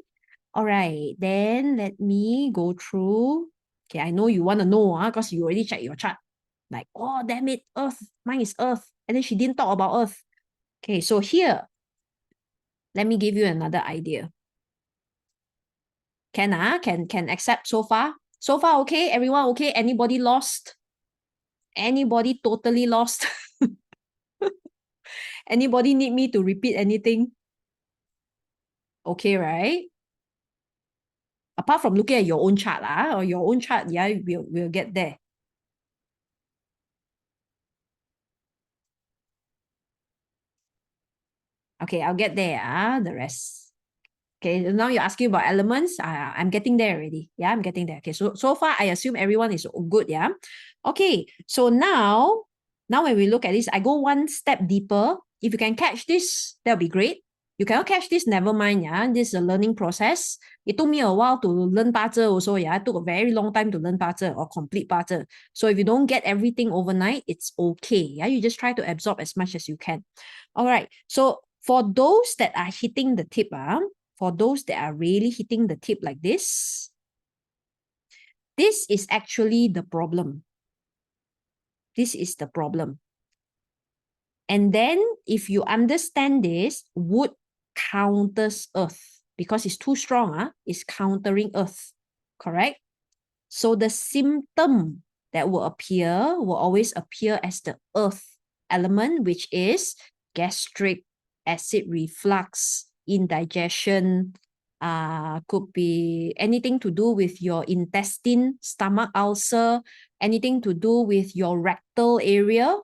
All right, then let me go through. Okay, I know you want to know, because you already checked your chart. Like, oh, damn it, Earth. Mine is Earth. And then she didn't talk about Earth. Okay, so here, let me give you another idea. Can accept so far? So far, okay? Everyone okay? Anybody lost? Anybody totally lost? Anybody need me to repeat anything? Okay, right? Apart from looking at your own chart, or your own chart, we'll get there. Okay, I'll get there, the rest. Okay, now you're asking about elements. I'm getting there already. Yeah, I'm getting there. Okay, so far, I assume everyone is good, yeah? Okay, so now when we look at this, I go one step deeper. If you can catch this, that'll be great. You cannot catch this, never mind, yeah. This is a learning process. It took me a while to learn BaZi also, yeah. It took a very long time to learn BaZi or complete BaZi. So if you don't get everything overnight, it's okay, yeah. You just try to absorb as much as you can. All right. So for those that are hitting the tip, for those that are really hitting the tip like this is actually the problem. This is the problem. And then if you understand this, wood counters earth because it's too strong, it's countering earth, correct? So the symptom that will appear will always appear as the earth element, which is gastric, acid reflux, indigestion, could be anything to do with your intestine, stomach ulcer, anything to do with your rectal area,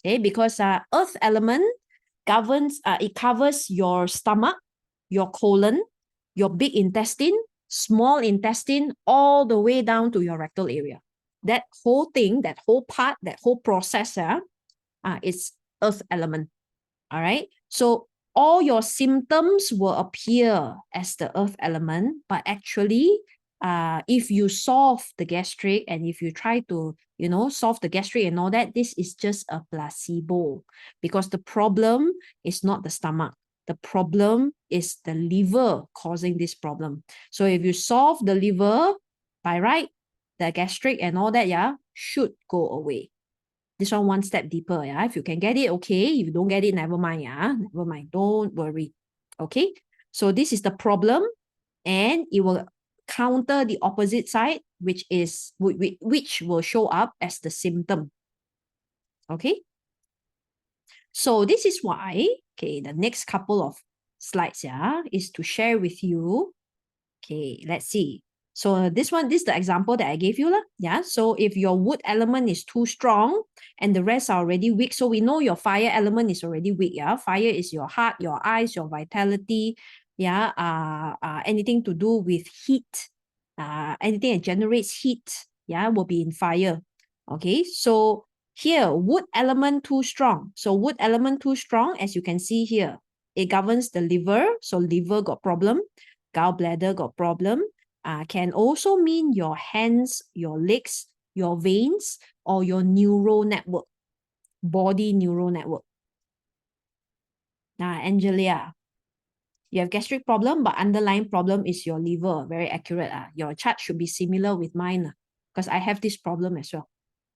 okay? Because earth element governs, it covers your stomach, your colon, your big intestine, small intestine, all the way down to your rectal area. That whole thing, that whole part, that whole process, is earth element. All right. So all your symptoms will appear as the earth element, but actually, if you solve the gastric and if you try to, solve the gastric and all that, this is just a placebo because the problem is not the stomach. The problem is the liver causing this problem. So if you solve the liver by right, the gastric and all that, should go away. This one step deeper, yeah. If you can get it, okay. If you don't get it, never mind, yeah. Never mind, don't worry. Okay. So this is the problem, and it will counter the opposite side, which will show up as the symptom. Okay. So this is why, okay, the next couple of slides, is to share with you. Okay, let's see. So this is the example that I gave you, yeah. So if your wood element is too strong and the rest are already weak, so we know your fire element is already weak, yeah. Fire is your heart, your eyes, your vitality, yeah. Anything to do with heat, anything that generates heat, yeah, will be in fire. Okay, so here wood element too strong. So wood element too strong, as you can see here, it governs the liver. So liver got problem. Gallbladder got problem, can also mean your hands, your legs, your veins, or your neural network, body neural network. Angelia, you have gastric problem, but underlying problem is your liver. Very accurate. Your chart should be similar with mine because I have this problem as well.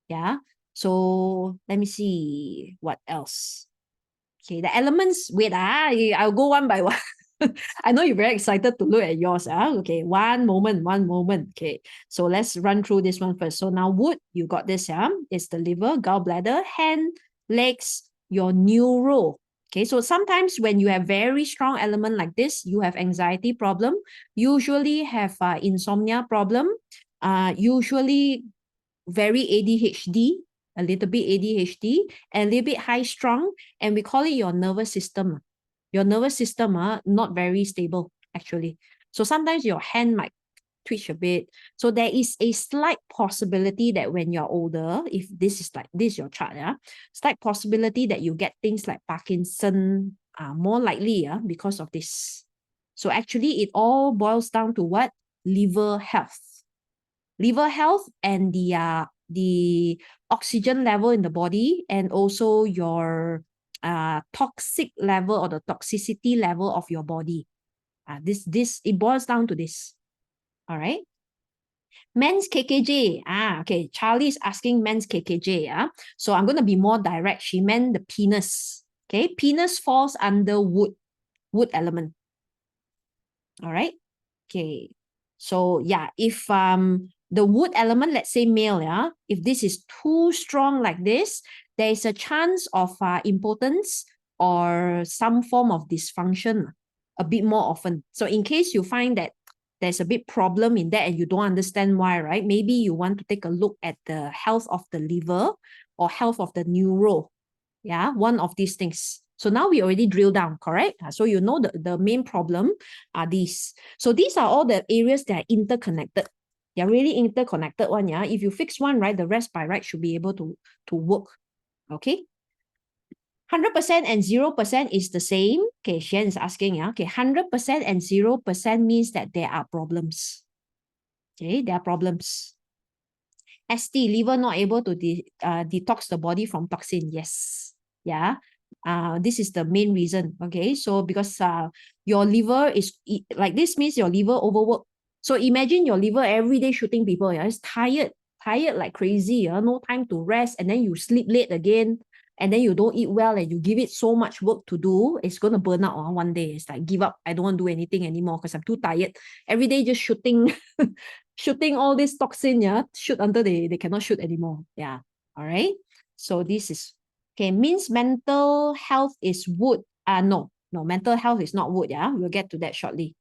Yeah. So let me see what else. Okay, the elements, wait, I'll go one by one. I know you're very excited to look at yours. Okay, one moment. Okay, so let's run through this one first. So now wood, you got this, it's the liver, gallbladder, hand, legs, your neuro. Okay, so sometimes when you have very strong element like this, you have anxiety problem, usually have insomnia problem, usually very ADHD, a little bit ADHD, and a little bit high strung, and we call it your nervous system. Your nervous system not very stable, actually. So sometimes your hand might twitch a bit. So there is a slight possibility that when you're older, if this is your chart, slight possibility that you get things like Parkinson, more likely, because of this. So actually, it all boils down to what? Liver health. Liver health and the oxygen level in the body, and also your toxic level or the toxicity level of your body. It boils down to this. All right. Men's KKJ. Okay. Charlie is asking men's KKJ. So I'm going to be more direct. She meant the penis. Okay. Penis falls under wood element. All right. Okay. So yeah, if the wood element, let's say male, if this is too strong like this, there is a chance of impotence or some form of dysfunction a bit more often. So in case you find that there's a big problem in that and you don't understand why, right? Maybe you want to take a look at the health of the liver or health of the neuro. Yeah, one of these things. So now we already drill down, correct? So you know the main problem are these. So these are all the areas that are interconnected. They're really interconnected one, yeah. If you fix one, right, the rest by right should be able to work. Okay. 100% and 0% is the same. Okay, Shen is asking, yeah. Okay, 100% and 0% means that there are problems. Okay, there are problems. ST, liver not able to detox the body from toxin. Yes. Yeah. This is the main reason. Okay. So because your liver is like this means your liver overwork. So imagine your liver every day shooting people. Yeah, it's tired like crazy. Yeah, no time to rest, and then you sleep late again, and then you don't eat well, and you give it so much work to do. It's gonna burn out one day. It's like give up. I don't want to do anything anymore because I'm too tired. Every day just shooting. Shooting all this toxin, yeah, shoot until they cannot shoot anymore. Yeah. All right. So this is okay, means mental health is wood. No, mental health is not wood. Yeah. We'll get to that shortly.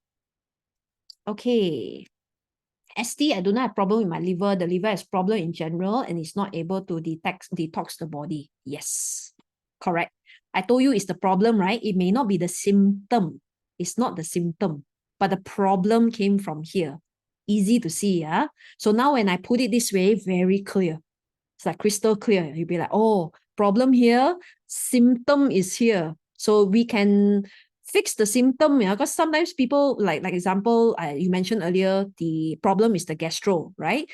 Okay. ST, I do not have problem with my liver. The liver has problem in general and it's not able to detox the body. Yes. Correct. I told you it's the problem, right? It may not be the symptom. It's not the symptom, but the problem came from here. Easy to see, yeah? So now when I put it this way, very clear. It's like crystal clear. You'll be like, oh, problem here, symptom is here. So we can fix the symptom, yeah, because sometimes people, like example, you mentioned earlier, the problem is the gastro, right?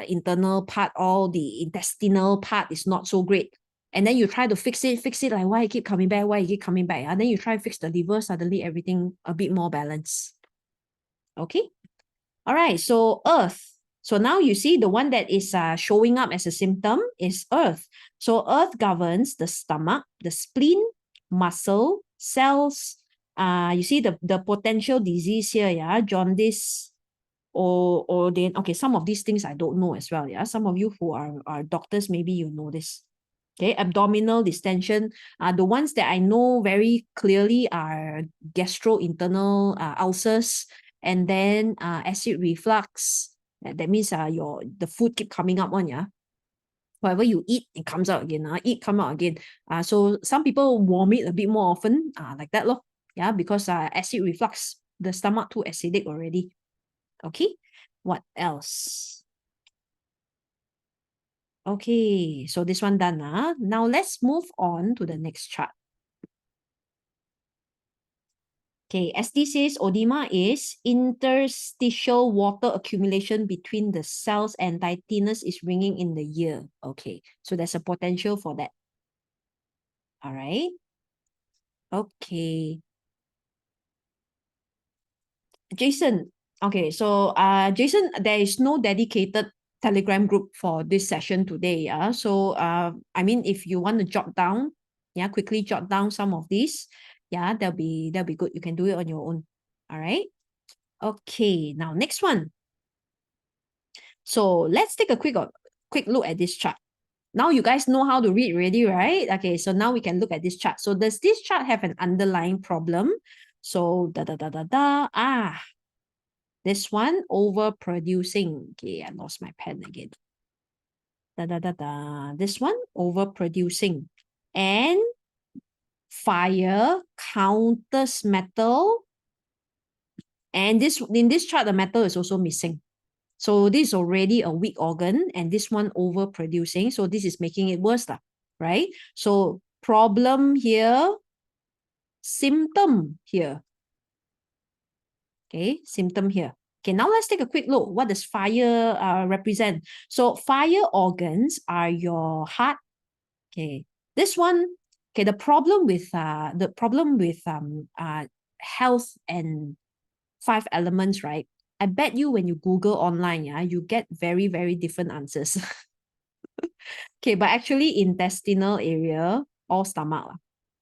Internal part, all the intestinal part is not so great. And then you try to fix it, like why it keep coming back, and then you try to fix the liver, suddenly everything a bit more balanced. Okay. All right. So earth. So now you see the one that is showing up as a symptom is earth. So earth governs the stomach, the spleen, muscle, cells. You see the potential disease here, yeah, jaundice, or then okay, some of these things I don't know as well. Yeah. Some of you who are doctors, maybe you know this. Okay, abdominal distension. The ones that I know very clearly are gastrointestinal ulcers, and then acid reflux. That means the food keep coming up on, yeah. Whatever you eat, it comes out again. Eat, come out again. So some people vomit a bit more often, like that, lor. Yeah, because acid reflux, the stomach too acidic already. Okay, what else? Okay, so this one done. Now let's move on to the next chart. Okay, ST says edema is interstitial water accumulation between the cells and tightness is ringing in the ear. Okay, so there's a potential for that. All right. Okay. Jason. Okay, so Jason, there is no dedicated Telegram group for this session today. So I mean, if you want to jot down, quickly jot down some of these. Yeah, that'll be good. You can do it on your own. All right. Okay, now next one. So let's take a quick look at this chart. Now you guys know how to read already, right? Okay, so now we can look at this chart. So does this chart have an underlying problem? So this one overproducing. Okay, I lost my pen again. This one overproducing. And fire counters metal. And in this chart, the metal is also missing. So this is already a weak organ and this one overproducing. So this is making it worse, right? So problem here, symptom here. Okay, symptom here. Okay, now let's take a quick look. What does fire represent? So fire organs are your heart. Okay, this one. Okay, the problem with health and 5 elements, right? I bet you when you Google online, you get very, very different answers. Okay, but actually intestinal area or stomach,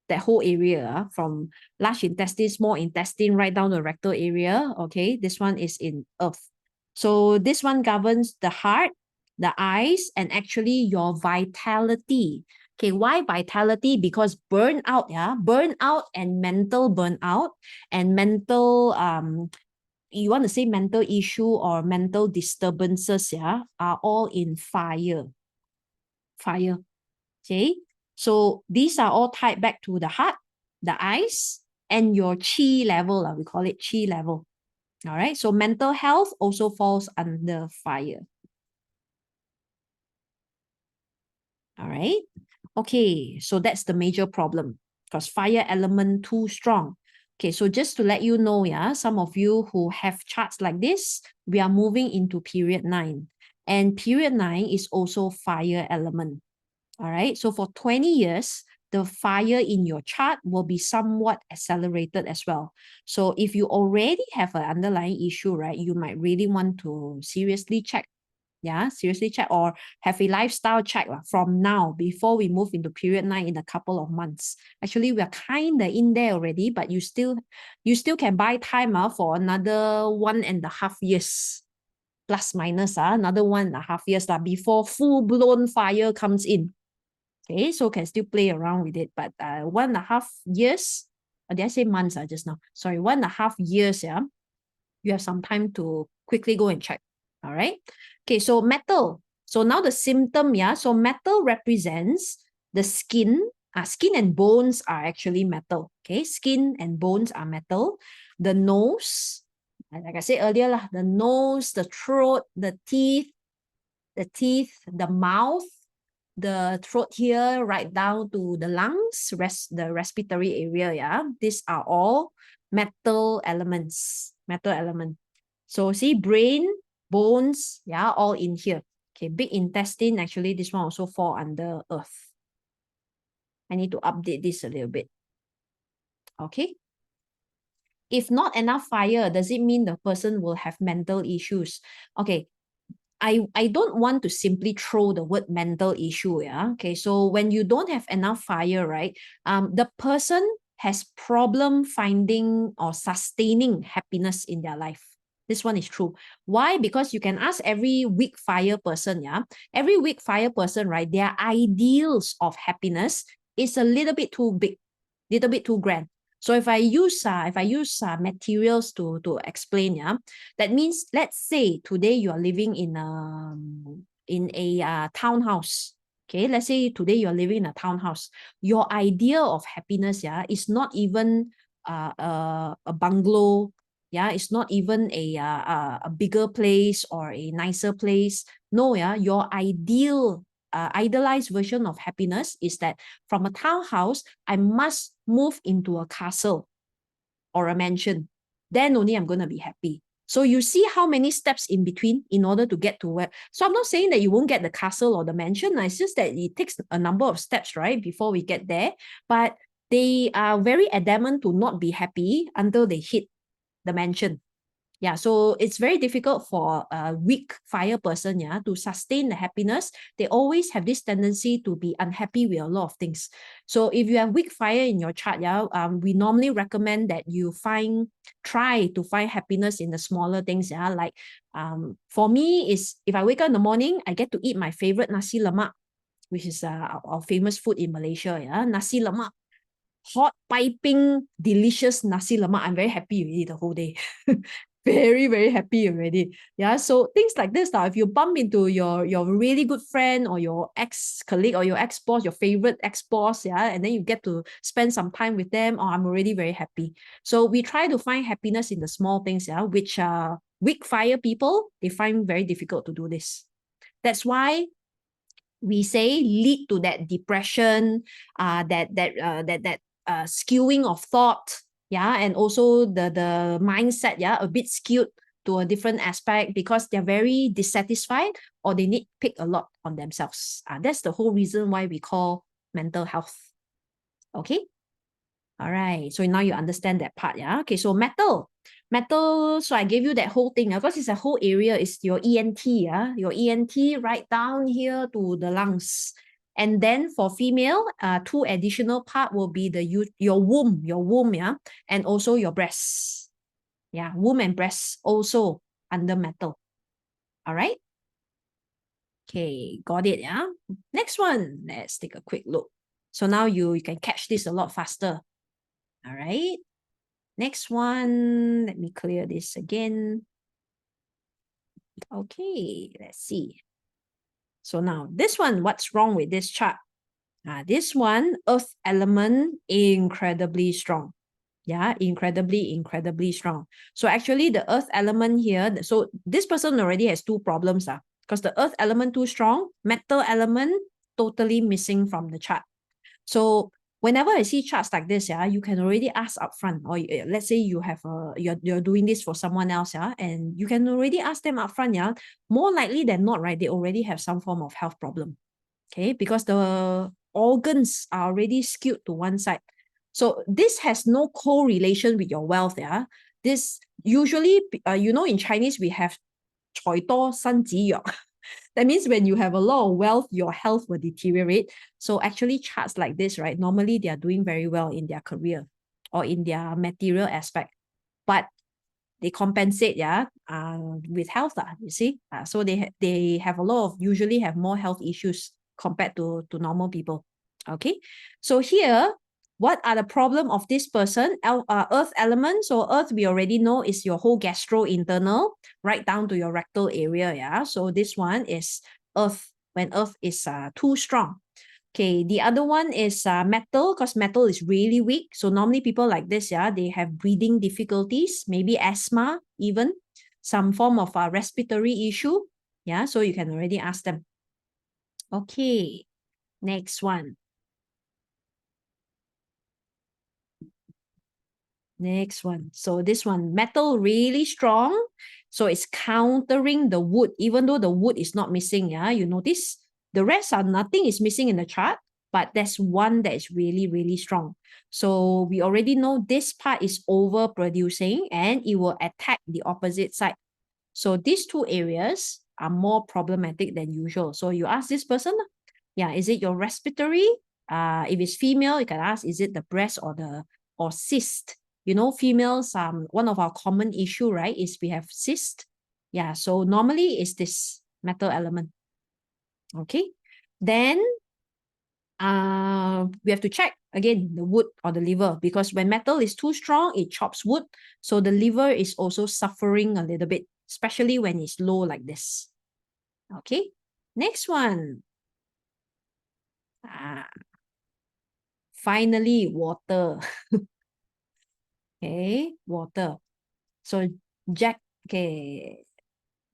that whole area from large intestine, small intestine, right down the rectal area. Okay, this one is in earth. So this one governs the heart, the eyes, and actually your vitality. Okay, why vitality? Because burnout, burnout and mental burnout and mental you want to say mental issue or mental disturbances, are all in fire. Fire. Okay. So these are all tied back to the heart, the eyes, and your chi level. We call it chi level. All right. So mental health also falls under fire. All right. Okay, so that's the major problem because fire element too strong. Okay, so just to let you know, yeah, some of you who have charts like this, we are moving into period 9. And period 9 is also fire element. All right, so for 20 years, the fire in your chart will be somewhat accelerated as well. So if you already have an underlying issue, right, you might really want to seriously check. Yeah, seriously check or have a lifestyle check from now before we move into period 9 in a couple of months. Actually, we are kind of in there already, but you still can buy time for another 1.5 years plus minus another 1.5 years before full-blown fire comes in. Okay, so can still play around with it, but 1.5 years, or did I say months just now? Sorry, 1.5 years, yeah, you have some time to quickly go and check. All right. Okay, so metal. So now the symptom, yeah. So metal represents the skin. Skin and bones are actually metal. Okay, skin and bones are metal. The nose, like I said earlier, the nose, the throat, the teeth, the mouth, the throat here, right down to the lungs, the respiratory area, yeah. These are all metal elements, metal element. So see, brain, bones, yeah, all in here. Okay, big intestine, actually, this one also fall under earth. I need to update this a little bit. Okay. If not enough fire, does it mean the person will have mental issues? Okay, I don't want to simply throw the word mental issue, yeah. Okay, so when you don't have enough fire, right? The person has problem finding or sustaining happiness in their life. This one is true. Why? Because you can ask every weak fire person, yeah. Every weak fire person, right? Their ideals of happiness is a little bit too big, little bit too grand. So if I use materials to explain, yeah, that means let's say today you are living in a townhouse. Okay, let's say today you are living in a townhouse. Your idea of happiness, yeah, is not even a bungalow. Yeah, it's not even a bigger place or a nicer place. No, yeah, your idealized version of happiness is that from a townhouse, I must move into a castle or a mansion. Then only I'm going to be happy. So you see how many steps in between in order to get to where. So I'm not saying that you won't get the castle or the mansion. It's just that it takes a number of steps, right, before we get there. But they are very adamant to not be happy until they hit the mansion. Yeah, so it's very difficult for a weak fire person, yeah, to sustain the happiness. They always have this tendency to be unhappy with a lot of things. So if you have weak fire in your chart, yeah, we normally recommend that you try to find happiness in the smaller things, yeah. Like for me is if I wake up in the morning, I get to eat my favorite nasi lemak, which is our famous food in Malaysia, yeah, nasi lemak. Hot, piping, delicious nasi lemak. I'm very happy with it the whole day. Very, very happy already. Yeah, so things like this, if you bump into your really good friend or your ex-colleague or your ex-boss, your favorite ex-boss, yeah, and then you get to spend some time with them, I'm already very happy. So we try to find happiness in the small things, yeah, which weak fire people, they find very difficult to do this. That's why we say lead to that depression, that skewing of thought, yeah, and also the mindset, yeah, a bit skewed to a different aspect because they're very dissatisfied or they need pick a lot on themselves. That's the whole reason why we call mental health. Okay. All right. So now you understand that part, yeah. Okay. So metal. So I gave you that whole thing because it's a whole area. It's your ENT, yeah, your ENT right down here to the lungs. And then for female, 2 additional part will be your womb, yeah, and also your breasts. Yeah, womb and breasts also under metal. All right. Okay, got it, yeah. Next one, let's take a quick look. So now you can catch this a lot faster. All right. Next one, let me clear this again. Okay, let's see. So now this one, what's wrong with this chart? This one, earth element, incredibly strong. Yeah, incredibly strong. So actually the earth element here, so this person already has 2 problems because the earth element too strong, metal element totally missing from the chart. So whenever I see charts like this, yeah, you can already ask upfront, or let's say you have you're doing this for someone else, yeah, and you can already ask them upfront, yeah. More likely than not, right, they already have some form of health problem, okay, because the organs are already skewed to one side. So this has no correlation with your wealth, yeah. This usually, in Chinese we have 财多身子弱. That means when you have a lot of wealth, your health will deteriorate. So actually charts like this, right, normally they are doing very well in their career or in their material aspect. But they compensate, with health, you see. So they have a lot of, usually have more health issues compared to normal people. Okay. So here, what are the problem of this person? Earth element. So earth, we already know, is your whole gastrointestinal, right down to your rectal area. Yeah. So this one is earth, when earth is too strong. Okay, the other one is metal, because metal is really weak. So normally people like this, yeah, they have breathing difficulties, maybe asthma, even some form of respiratory issue. Yeah, so you can already ask them. Okay, next one. Next one. So this one, metal really strong. So it's countering the wood, even though the wood is not missing. Yeah, you notice the rest are nothing is missing in the chart, but there's one that is really, really strong. So we already know this part is overproducing and it will attack the opposite side. So these two areas are more problematic than usual. So you ask this person, yeah, is it your respiratory? If it's female, you can ask, is it the breast or cyst? Females, one of our common issue, right, is we have cyst. Yeah, so normally it's this metal element. Okay, then we have to check again the wood or the liver, because when metal is too strong, it chops wood. So the liver is also suffering a little bit, especially when it's low like this. Okay, next one. Finally, water. Okay, water. So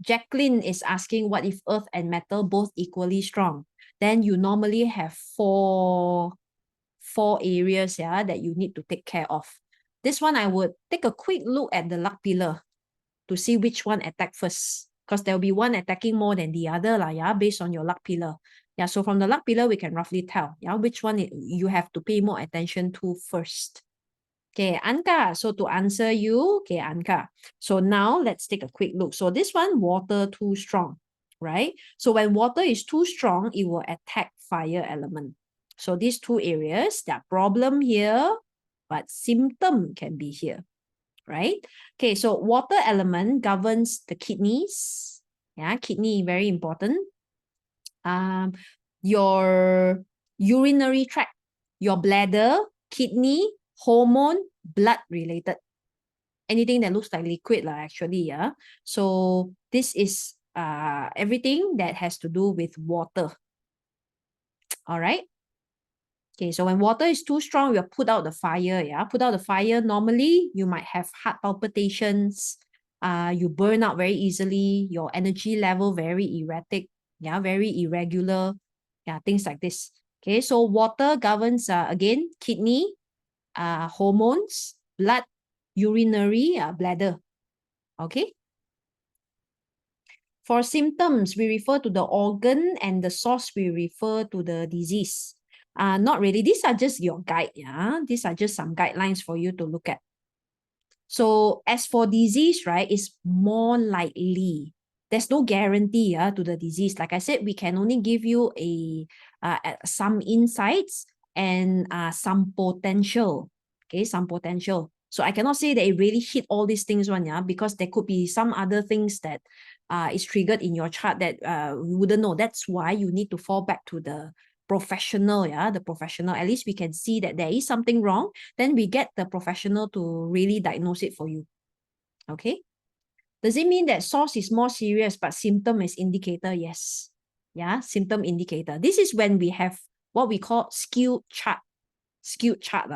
Jacqueline is asking, what if earth and metal both equally strong? Then you normally have four areas, yeah, that you need to take care of. This one, I would take a quick look at the luck pillar to see which one attack first, because there'll be one attacking more than the other, yeah, based on your luck pillar. Yeah, so from the luck pillar, we can roughly tell, yeah, which one you have to pay more attention to first. Okay, Anka, so to answer you, okay, Anka. So now let's take a quick look. So this one, water too strong, right? So when water is too strong, it will attack fire element. So these two areas, there are problem here, but symptom can be here, right? Okay, so water element governs the kidneys. Yeah, kidney, very important. Your urinary tract, your bladder, kidney, hormone, blood related. Anything that looks like liquid actually, yeah. So this is everything that has to do with water. All right. Okay, so when water is too strong, we'll put out the fire, yeah. Put out the fire, normally you might have heart palpitations, you burn out very easily, your energy level very erratic, yeah, very irregular, yeah, things like this. Okay, so water governs, again, kidney, hormones, blood, urinary, bladder. Okay. For symptoms, we refer to the organ, and the source we refer to the disease. Not really. These are just your guide. Yeah, these are just some guidelines for you to look at. So as for disease, right, it's more likely. There's no guarantee to the disease. Like I said, we can only give you some insights and some potential. Okay, some potential. So I cannot say that it really hit all these things because there could be some other things that is triggered in your chart that we wouldn't know. That's why you need to fall back to the professional, the professional. At least we can see that there is something wrong. Then we get the professional to really diagnose it for you. Okay. Does it mean that source is more serious, but symptom is indicator? Yes. Yeah, symptom indicator. This is when we have what we call skewed chart. Skewed chart,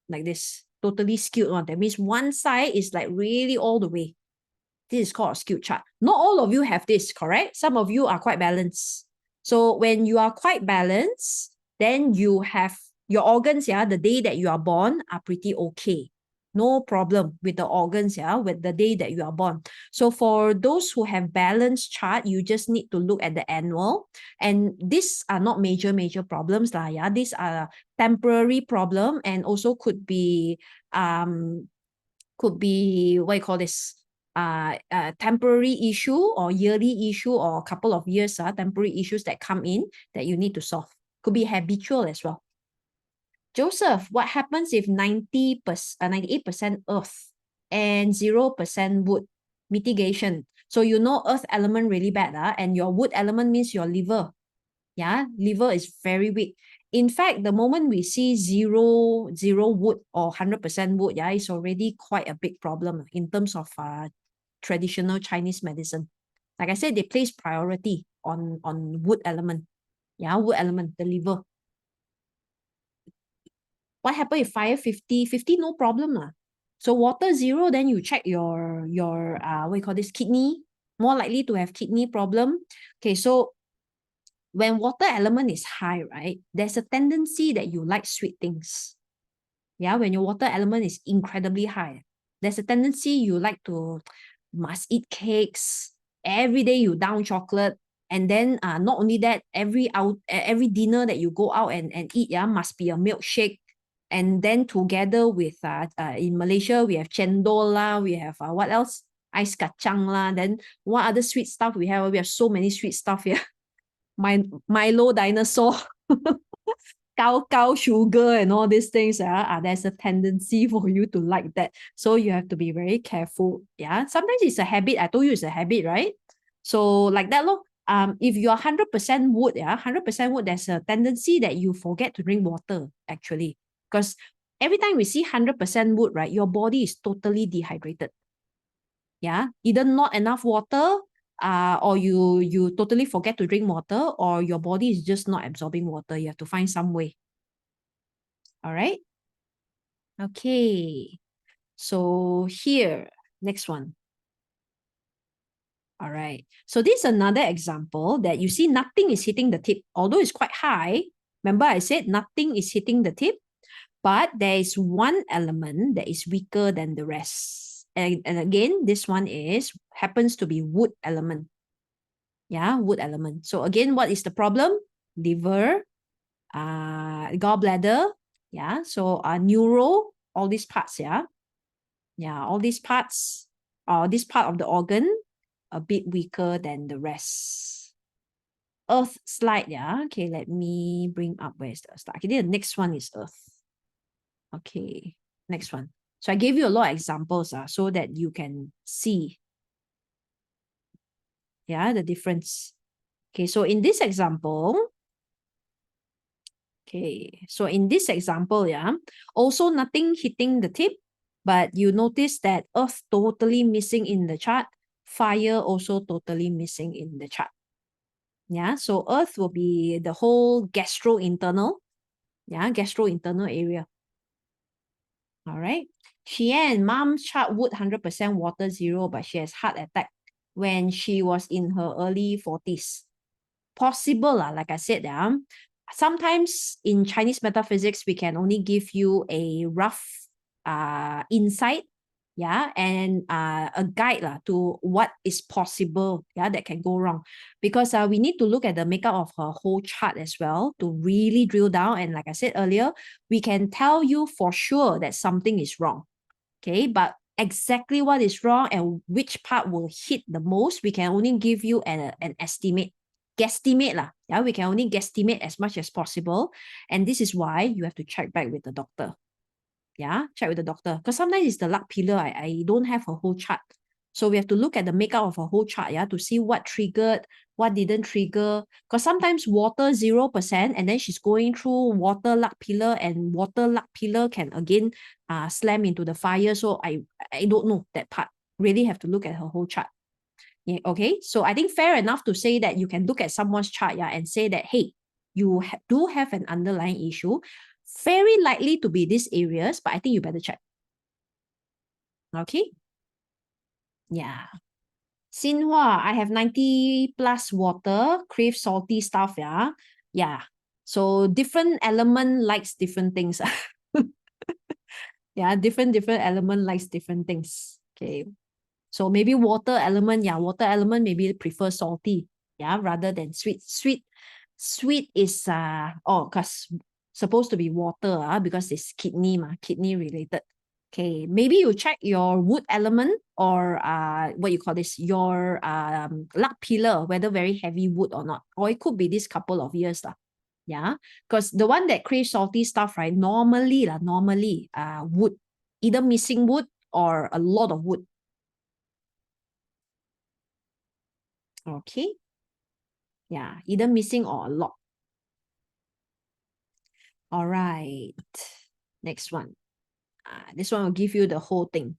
like this. Totally skewed one. That means one side is like really all the way. This is called a skewed chart. Not all of you have this, correct? Some of you are quite balanced. So when you are quite balanced, then you have your organs, yeah, the day that you are born are pretty okay. No problem with the organs, yeah, with the day that you are born. So for those who have balanced chart, you just need to look at the annual. And these are not major problems, lah, yeah. These are temporary problem and also could be what you call this, temporary issue or yearly issue or a couple of years, temporary issues that come in that you need to solve. Could be habitual as well. Joseph, what happens if 98% earth and 0% wood? Mitigation. So you know earth element really bad, and your wood element means your liver. Yeah, liver is very weak. In fact, the moment we see zero wood or 100% wood, yeah, it's already quite a big problem in terms of traditional Chinese medicine. Like I said, they place priority on wood element. Yeah, wood element, the liver. What happened if fire 50? 50, no problem lah. So water 0, then you check your what you call this, kidney, more likely to have kidney problem. Okay, so when water element is high, right, there's a tendency that you like sweet things. Yeah, when your water element is incredibly high, there's a tendency you like to must eat cakes. Every day you down chocolate. And then not only that, every dinner that you go out and eat, yeah, must be a milkshake. And then together with in Malaysia, we have cendol lah, we have what else? Ice kacang lah. Then what other sweet stuff we have? We have so many sweet stuff here. Milo dinosaur, cow sugar and all these things, there's a tendency for you to like that. So you have to be very careful. Yeah, sometimes it's a habit. I told you it's a habit, right? So like that, look. If you're 100% wood, 100% wood, there's a tendency that you forget to drink water, actually. Because every time we see 100% wood, right, your body is totally dehydrated. Yeah, either not enough water, or you totally forget to drink water, or your body is just not absorbing water. You have to find some way. All right. Okay. So here, next one. All right. So this is another example that you see nothing is hitting the tip, although it's quite high. Remember I said nothing is hitting the tip, but there is one element that is weaker than the rest. And again, this one happens to be wood element. Yeah, wood element. So again, what is the problem? Liver, gallbladder, yeah. So neuro, all these parts, yeah. Yeah, all these parts, this part of the organ, a bit weaker than the rest. Earth slide, yeah. Okay, let me bring up where's the start. Okay, the next one is earth. Okay, next one. So I gave you a lot of examples so that you can see, yeah, the difference. Okay, so in this example, yeah, also nothing hitting the tip, but you notice that earth totally missing in the chart, fire also totally missing in the chart. Yeah, so earth will be the whole gastrointestinal, yeah, gastrointestinal area. All right. Xian, mom's chart wood 100% water 0, but she has heart attack when she was in her early 40s. Possible, like I said, sometimes in Chinese metaphysics, we can only give you a rough insight, yeah, and a guide to what is possible, yeah, that can go wrong. Because we need to look at the makeup of her whole chart as well to really drill down. And like I said earlier, we can tell you for sure that something is wrong, okay? But exactly what is wrong and which part will hit the most, we can only give you an estimate. Guesstimate lah. Yeah, we can only guesstimate as much as possible. And this is why you have to check back with the doctor. Yeah, check with the doctor. Because sometimes it's the luck pillar. I don't have a whole chart. So we have to look at the makeup of a whole chart, yeah, to see what triggered, what didn't trigger. Because sometimes water 0%, and then she's going through water luck pillar, and water luck pillar can again slam into the fire. So I don't know that part. Really have to look at her whole chart. Yeah, okay, so I think fair enough to say that you can look at someone's chart, yeah, and say that, hey, you do have an underlying issue, very likely to be these areas, but I think you better check. Okay. Yeah. Xinhua, I have 90 plus water, crave salty stuff, yeah. Yeah. So different element likes different things. Yeah, different element likes different things. Okay. So maybe water element, yeah, water element maybe prefer salty, yeah, rather than sweet. Sweet is cause supposed to be water, because it's kidney related. Okay, maybe you check your wood element or what you call this, your luck pillar, whether very heavy wood or not. Or it could be this couple of years lah. Yeah, because the one that craves salty stuff, right? Normally wood, either missing wood or a lot of wood. Okay. Yeah, either missing or a lot. All right. Next one. This one will give you the whole thing.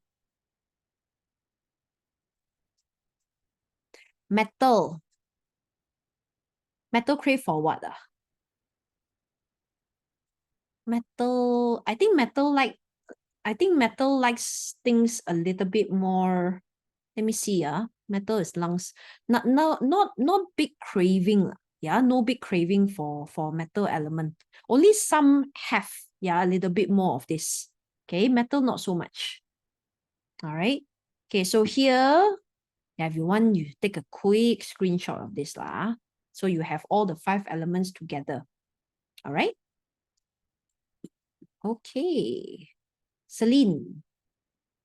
Metal. Metal crave for what? Metal. I think metal likes things a little bit more. Let me see. Metal is lungs. Not big craving. Yeah, no big craving for metal element. Only some have, yeah, a little bit more of this. Okay, metal not so much. All right. Okay, so here, if you want, you take a quick screenshot of this lah. So you have all the 5 elements together. All right. Okay. Celine,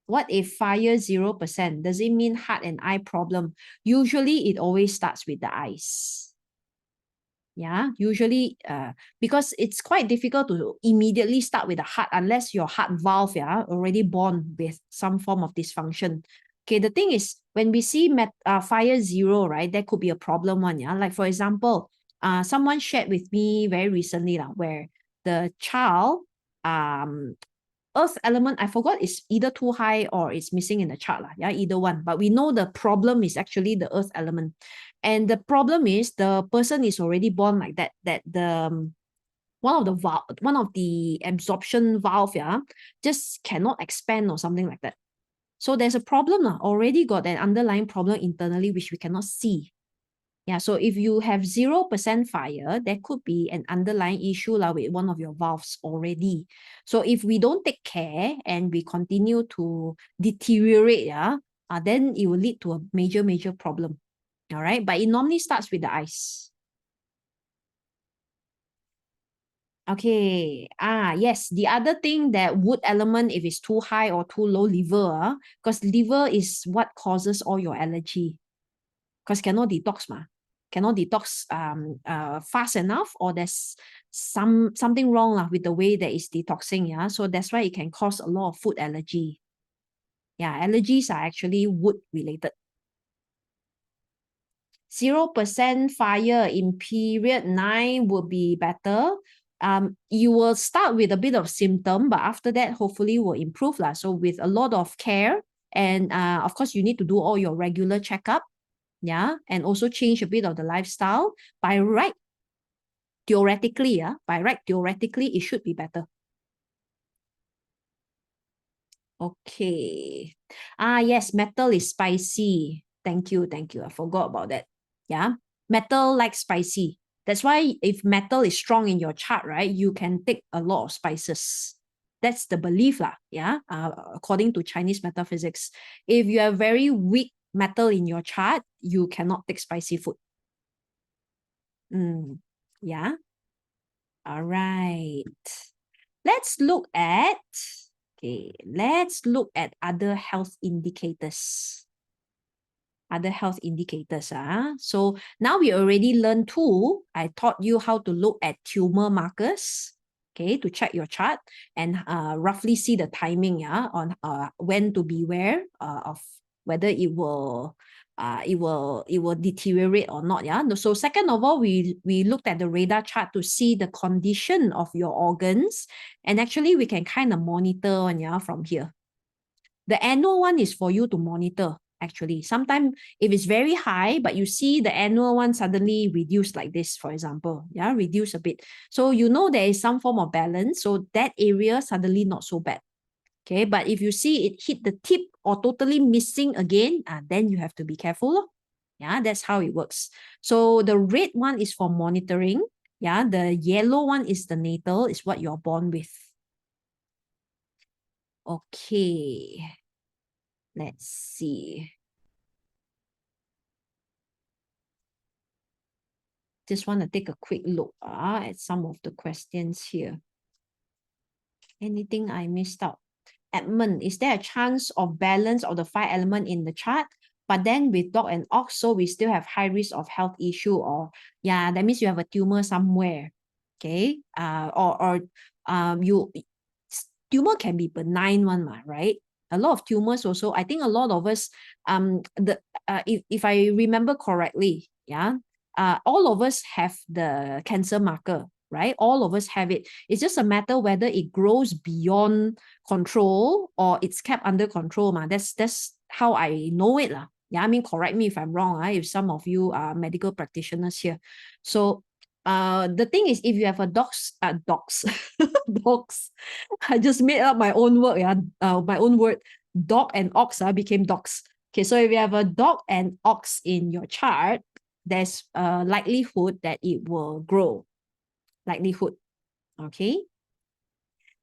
what if fire 0%? Does it mean heart and eye problem? Usually it always starts with the eyes. Yeah, usually because it's quite difficult to immediately start with the heart unless your heart valve, yeah, already born with some form of dysfunction. Okay, the thing is, when we see fire 0, right, there could be a problem one, yeah. Like for example, someone shared with me very recently where the child earth element, I forgot, is either too high or it's missing in the chart. Yeah, either one. But we know the problem is actually the earth element. And the problem is the person is already born like that the one of the absorption valve, yeah, just cannot expand or something like that. So there's a problem, already got an underlying problem internally which we cannot see. Yeah, so if you have 0% fire, there could be an underlying issue with one of your valves already. So if we don't take care and we continue to deteriorate, then it will lead to a major problem. All right, but it normally starts with the eyes. Okay, yes, the other thing that wood element, if it's too high or too low, liver, because liver is what causes all your allergy. Because cannot detox fast enough, or there's something wrong with the way that it's detoxing, yeah. So that's why it can cause a lot of food allergy. Yeah, allergies are actually wood related. 0% fire in period 9 would be better. You will start with a bit of symptom, but after that, hopefully will improve lah. So with a lot of care, and of course, you need to do all your regular checkup. Yeah, and also change a bit of the lifestyle. By right, theoretically, it should be better. Okay. Yes, metal is spicy. Thank you. I forgot about that. Yeah, metal likes spicy. That's why if metal is strong in your chart, right, you can take a lot of spices. That's the belief lah. Yeah, according to Chinese metaphysics. If you have very weak metal in your chart, you cannot take spicy food. Yeah. All right. Let's look at other health indicators. So now we already learned 2. I taught you how to look at tumor markers, okay, to check your chart and roughly see the timing, on when to beware of whether it will deteriorate or not. Yeah. So second of all, we looked at the radar chart to see the condition of your organs, and actually we can kind of monitor from here. The annual one is for you to monitor. Actually, sometimes if it's very high, but you see the annual one suddenly reduce like this, for example, yeah, reduce a bit. So you know there is some form of balance. So that area suddenly not so bad. Okay, but if you see it hit the tip or totally missing again, then you have to be careful. Yeah, that's how it works. So the red one is for monitoring. Yeah, the yellow one is the natal, is what you're born with. Okay, let's see. Just want to take a quick look at some of the questions here. Anything I missed out? Edmund, is there a chance of balance of the 5 element in the chart? But then with dog and ox, so we still have high risk of health issue, or yeah, that means you have a tumor somewhere. Okay. You tumor can be benign one, right? A lot of tumors also. I think a lot of us, if I remember correctly, yeah, all of us have the cancer marker, right? All of us have it. It's just a matter whether it grows beyond control or it's kept under control. That's how I know it. Yeah, I mean, correct me if I'm wrong, if some of you are medical practitioners here. So the thing is, if you have a dogs, dogs, I just made up my own word, my own word, dog and ox became dogs. Okay, so if you have a dog and ox in your chart, there's a likelihood that it will grow. Likelihood. Okay.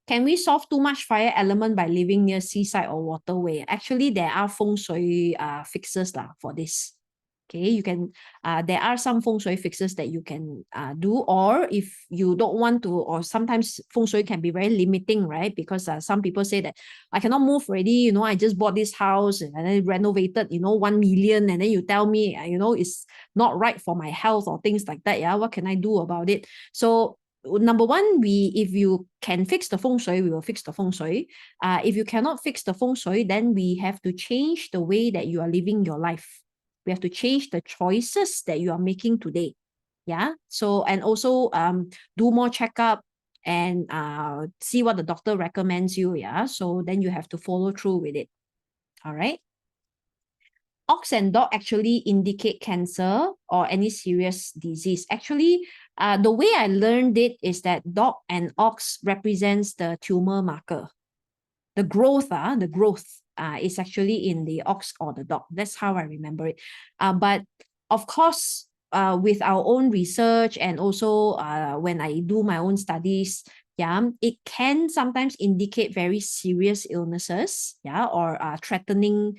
Can we solve too much fire element by living near seaside or waterway? Actually, there are feng shui fixes for this. Okay, you can, there are some feng shui fixes that you can do, or if you don't want to, or sometimes feng shui can be very limiting, right? Because some people say that I cannot move already, I just bought this house and then renovated, 1 million, and then you tell me, it's not right for my health or things like that. Yeah, what can I do about it? So number one, if you can fix the feng shui, we will fix the feng shui. If you cannot fix the feng shui, then we have to change the way that you are living your life. We have to change the choices that you are making today. Yeah. So, and also do more checkup and see what the doctor recommends you. Yeah. So then you have to follow through with it. All right. Ox and dog actually indicate cancer or any serious disease. Actually, the way I learned it is that dog and ox represents the tumor marker. The growth is actually in the ox or the dog. That's how I remember it. But of course, with our own research and also when I do my own studies, it can sometimes indicate very serious illnesses, or threatening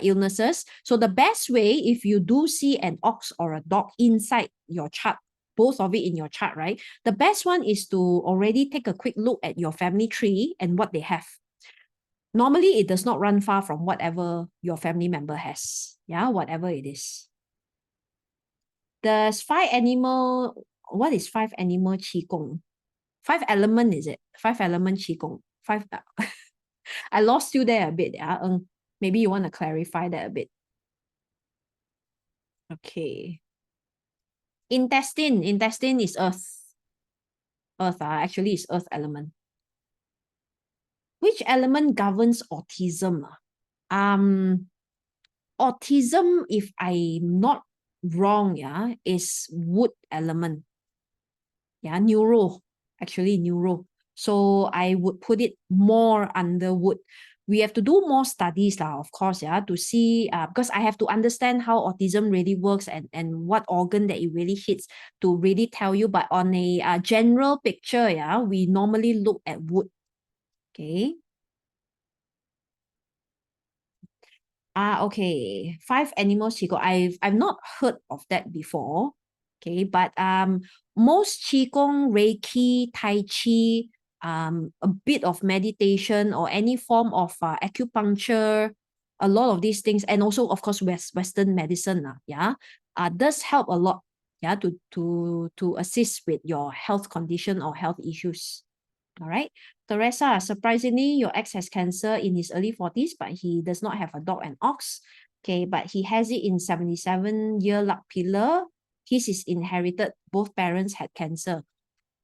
illnesses. So the best way, if you do see an ox or a dog inside your chart, both of it in your chart, right? The best one is to already take a quick look at your family tree and what they have. Normally, it does not run far from whatever your family member has. Yeah, whatever it is. Does 5 animal, what is 5 animal qigong? 5 element, is it? 5 element qigong. 5. I lost you there a bit. Maybe you want to clarify that a bit. Okay. Intestine is earth. Actually is earth element. Which element governs autism? Autism, if I'm not wrong, is wood element. Neuro. So I would put it more under wood. We have to do more studies, of course, to see, because I have to understand how autism really works and what organ that it really hits to really tell you. But on a general picture, we normally look at wood. Okay. Okay. 5 animals qigong. I've not heard of that before. Okay, but most qigong, reiki, tai chi, a bit of meditation or any form of acupuncture, a lot of these things, and also of course Western medicine, does help a lot, to assist with your health condition or health issues. All right. Teresa, surprisingly, your ex has cancer in his early 40s, but he does not have a dog and ox. Okay, but he has it in 77-year luck pillar. His is inherited. Both parents had cancer.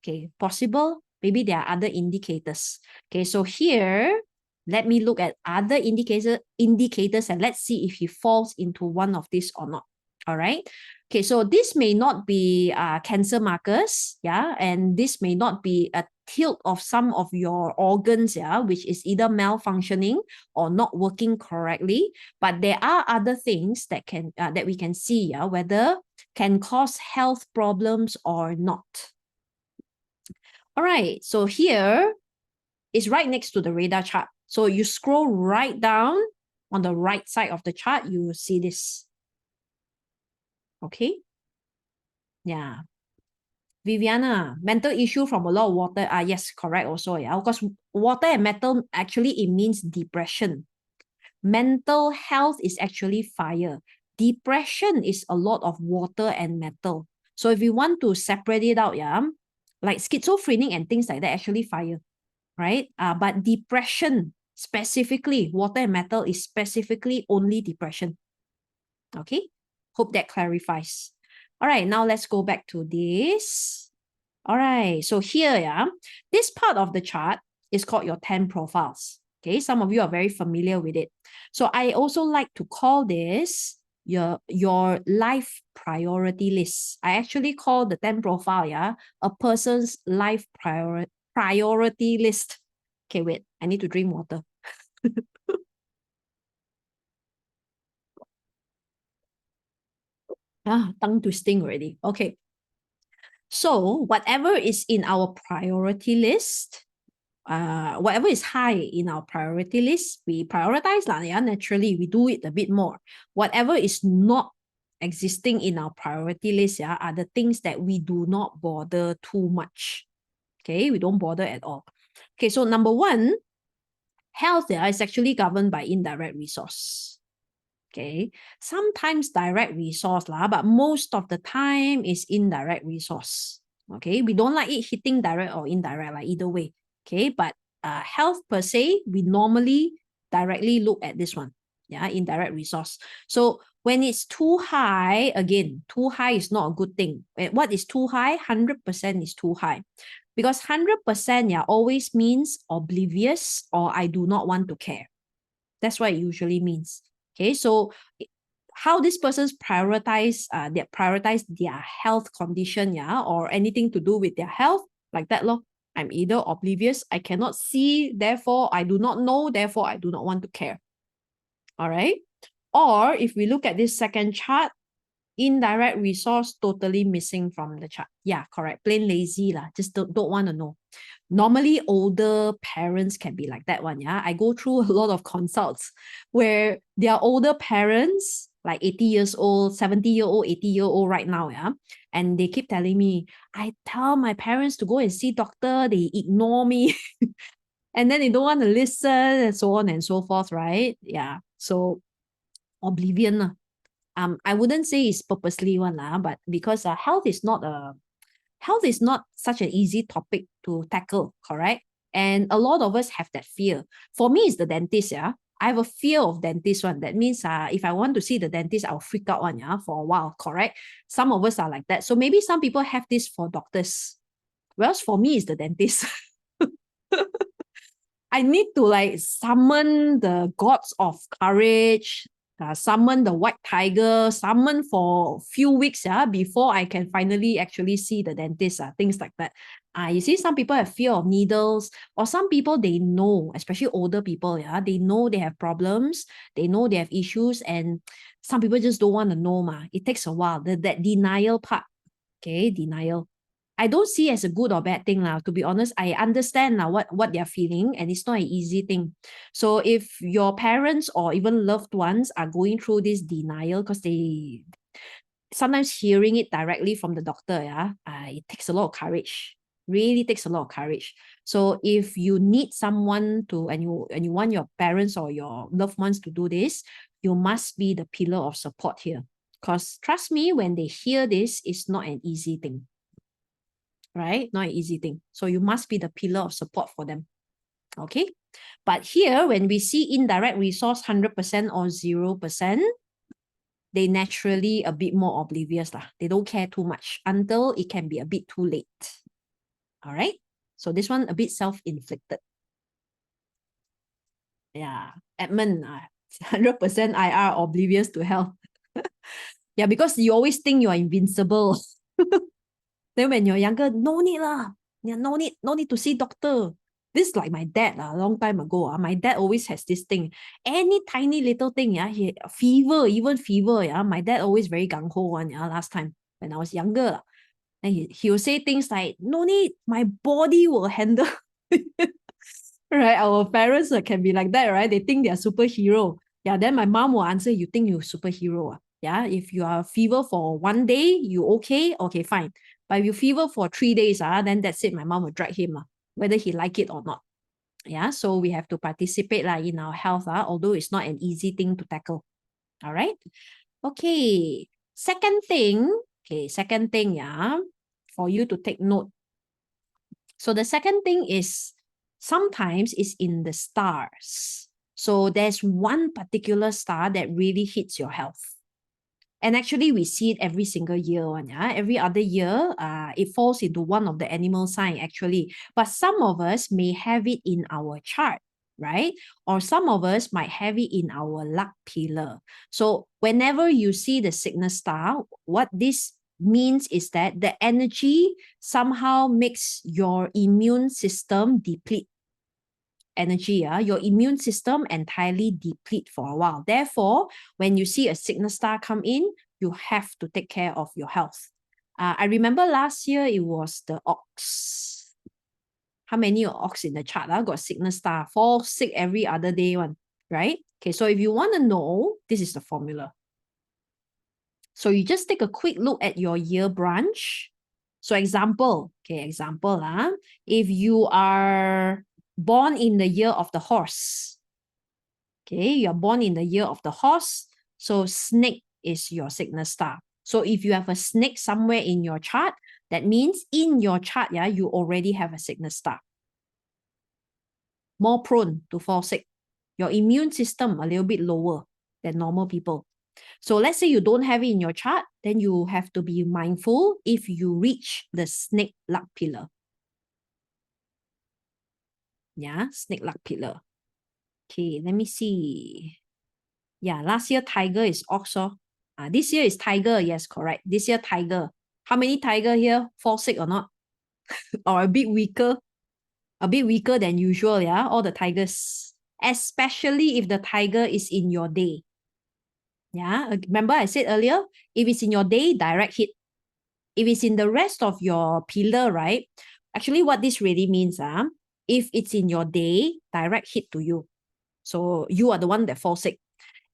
Okay, possible. Maybe there are other indicators. Okay, so here, let me look at other indicators and let's see if he falls into one of these or not. All right. Okay, so this may not be cancer markers, and this may not be a tilt of some of your organs, which is either malfunctioning or not working correctly. But there are other things that we can see, whether can cause health problems or not. All right, so here is right next to the radar chart. So you scroll right down on the right side of the chart, you will see this. Okay. Yeah. Viviana, mental issue from a lot of water. Yes, correct also. Yeah, because water and metal, actually, it means depression. Mental health is actually fire. Depression is a lot of water and metal. So if you want to separate it out, yeah, like schizophrenic and things like that, actually fire, right? But depression, specifically, water and metal is specifically only depression. Okay, hope that clarifies. All right, now let's go back to this. All right, so here, yeah, this part of the chart is called your 10 profiles. Okay, some of you are very familiar with it. So I also like to call this your life priority list. I actually call the 10 profile, yeah, a person's life priority list. Okay, wait, I need to drink water. Tongue twisting already. Okay. So whatever is in our priority list, whatever is high in our priority list, we prioritize lah. Yeah, naturally, we do it a bit more. Whatever is not existing in our priority list, yeah, are the things that we do not bother too much. Okay, we don't bother at all. Okay, so number one, health, yeah, is actually governed by indirect resource. Okay, sometimes direct resource lah, but most of the time is indirect resource. Okay, we don't like it hitting direct or indirect, like either way. Okay, but health per se, we normally directly look at this one. Yeah, indirect resource. So when it's too high, again, too high is not a good thing. What is too high? 100% is too high. Because 100%, yeah, always means oblivious or I do not want to care. That's what it usually means. Okay, so how this person's prioritize their health condition, yeah, or anything to do with their health, like that, lor. I'm either oblivious, I cannot see, therefore I do not know, therefore I do not want to care. All right. Or if we look at this second chart, indirect resource totally missing from the chart. Yeah, correct. Plain lazy lah. Just don't want to know. Normally, older parents can be like that one. Yeah, I go through a lot of consults where their older parents, like 80 years old, 70-year-old, 80-year-old right now, yeah, and they keep telling me, I tell my parents to go and see doctor, they ignore me, and then they don't want to listen, and so on and so forth, right? Yeah, so oblivion. I wouldn't say it's purposely one, but because health is not such an easy topic to tackle, correct? And a lot of us have that fear. For me, it's the dentist, yeah. I have a fear of dentist one. That means if I want to see the dentist, I'll freak out one, yeah, for a while, correct? Some of us are like that. So maybe some people have this for doctors. Whereas for me, it's the dentist. I need to like summon the gods of courage, summon the white tiger, summon for a few weeks before I can finally actually see the dentist, things like that. You see, some people have fear of needles, or some people, they know, especially older people, they know they have problems, they know they have issues, and some people just don't want to know. It takes a while, that denial part, okay, denial. I don't see as a good or bad thing now. To be honest, I understand now what they're feeling, and it's not an easy thing. So if your parents or even loved ones are going through this denial, because they sometimes hearing it directly from the doctor, it takes a lot of courage. Really takes a lot of courage. So if you need someone to, and you want your parents or your loved ones to do this, you must be the pillar of support here. Because trust me, when they hear this, it's not an easy thing. Right? Not an easy thing. So you must be the pillar of support for them. Okay. But here, when we see indirect resource 100% or 0%, they naturally a bit more oblivious lah. They don't care too much until it can be a bit too late. All right. So this one a bit self-inflicted. Yeah. Edmund, 100% IR oblivious to health. Yeah, because you always think you are invincible. Then when you're younger, no need lah. Yeah, no need to see doctor. This is like my dad a long time ago. My dad always has this thing. Any tiny little thing, fever, even fever, my dad always very gung ho one, last time when I was younger. And he will say things like, no need, my body will handle. Right? Our parents can be like that, right? They think they're superhero. Yeah, then my mom will answer, you think you're superhero? Yeah, if you are fever for 1 day, you okay? Okay, fine. But if you fever for 3 days, then that's it. My mom will drag him, whether he like it or not. Yeah, so we have to participate in our health, although it's not an easy thing to tackle. All right. Okay. Second thing, yeah, for you to take note. So the second thing is sometimes it's in the stars. So there's one particular star that really hits your health. And actually, we see it every single year. Every other year, it falls into one of the animal sign, actually. But some of us may have it in our chart, right? Or some of us might have it in our luck pillar. So whenever you see the sickness star, what this means is that the energy somehow makes your immune system deplete energy, your immune system entirely deplete for a while. Therefore, when you see a sickness star come in, you have to take care of your health. I remember last year it was the ox. How many ox in the chart got sickness star? Fall sick every other day one, right? Okay, so if you want to know, this is the formula. So you just take a quick look at your year branch. So example, if you are born in the year of the horse, okay, you're born in the year of the horse, so snake is your sickness star. So if you have a snake somewhere in your chart, that means in your chart, you already have a sickness star. More prone to fall sick. Your immune system a little bit lower than normal people. So let's say you don't have it in your chart, then you have to be mindful if you reach the snake luck pillar. Yeah, snake luck pillar. Okay, let me see. Yeah, last year tiger is ox. This year is tiger. Yes, correct. This year tiger. How many tiger here fall sick or not? Or a bit weaker? A bit weaker than usual, yeah? All the tigers. Especially if the tiger is in your day. Yeah, remember I said earlier, if it's in your day, direct hit. If it's in the rest of your pillar, right? Actually, what this really means, if it's in your day, direct hit to you. So you are the one that falls sick.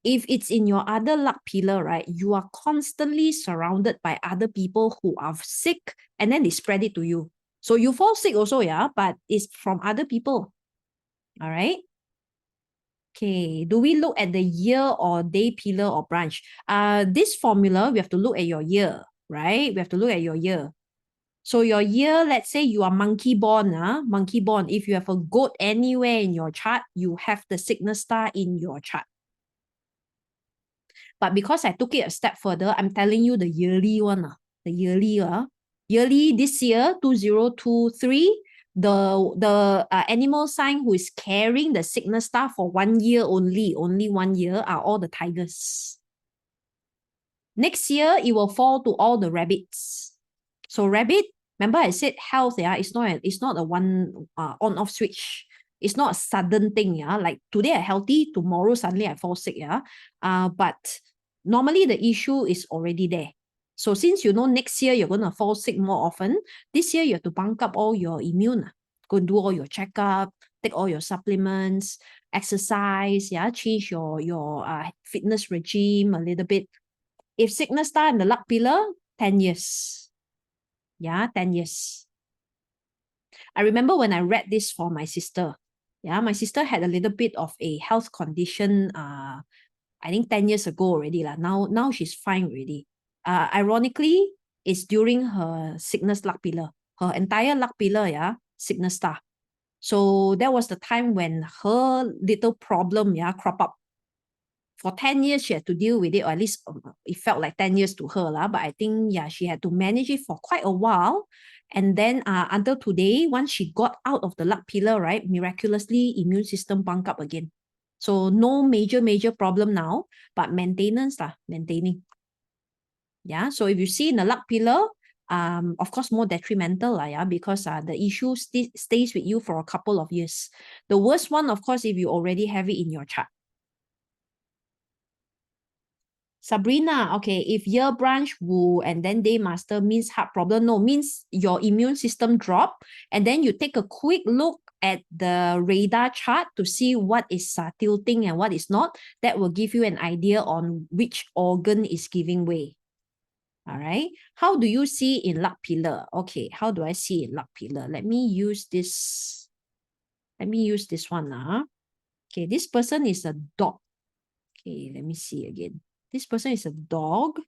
If it's in your other luck pillar, right, you are constantly surrounded by other people who are sick and then they spread it to you. So you fall sick also, yeah, but it's from other people. All right. Okay, do we look at the year or day pillar or branch? This formula, we have to look at your year, right? We have to look at your year. So your year, let's say you are monkey born, monkey born. If you have a goat anywhere in your chart, you have the sickness star in your chart. But because I took it a step further, I'm telling you the yearly one. The yearly this year, 2023, the animal sign who is carrying the sickness star for 1 year only 1 year are all the tigers. Next year, it will fall to all the rabbits. So rabbit, remember I said health, it's not a one on-off switch. It's not a sudden thing, like today I'm healthy, tomorrow suddenly I fall sick, but normally the issue is already there. So since you know next year you're going to fall sick more often, this year you have to bunk up all your immune, go do all your checkup, take all your supplements, exercise, change your fitness regime a little bit. If sickness star in the luck pillar, 10 years. Yeah, 10 years. I remember when I read this for my sister. Yeah, my sister had a little bit of a health condition, I think 10 years ago already. Now she's fine already. Ironically, it's during her sickness luck pillar. Her entire luck pillar, sickness star. So that was the time when her little problem, crop up. For 10 years, she had to deal with it, or at least it felt like 10 years to her. But I think, she had to manage it for quite a while. And then until today, once she got out of the luck pillar, right, miraculously, immune system bunk up again. So no major problem now, but maintenance, maintaining. Yeah, so if you see in the luck pillar, of course, more detrimental, because the issue stays with you for a couple of years. The worst one, of course, if you already have it in your chart. Sabrina, okay, if year branch Wu and then day master means heart problem. No, means your immune system drop. And then you take a quick look at the radar chart to see what is tilting and what is not. That will give you an idea on which organ is giving way. All right. How do you see in luck pillar? Okay, how do I see in luck pillar? Let me use this. Let me use this one. Okay, this person is a dog. Okay, let me see again. This person is a dog.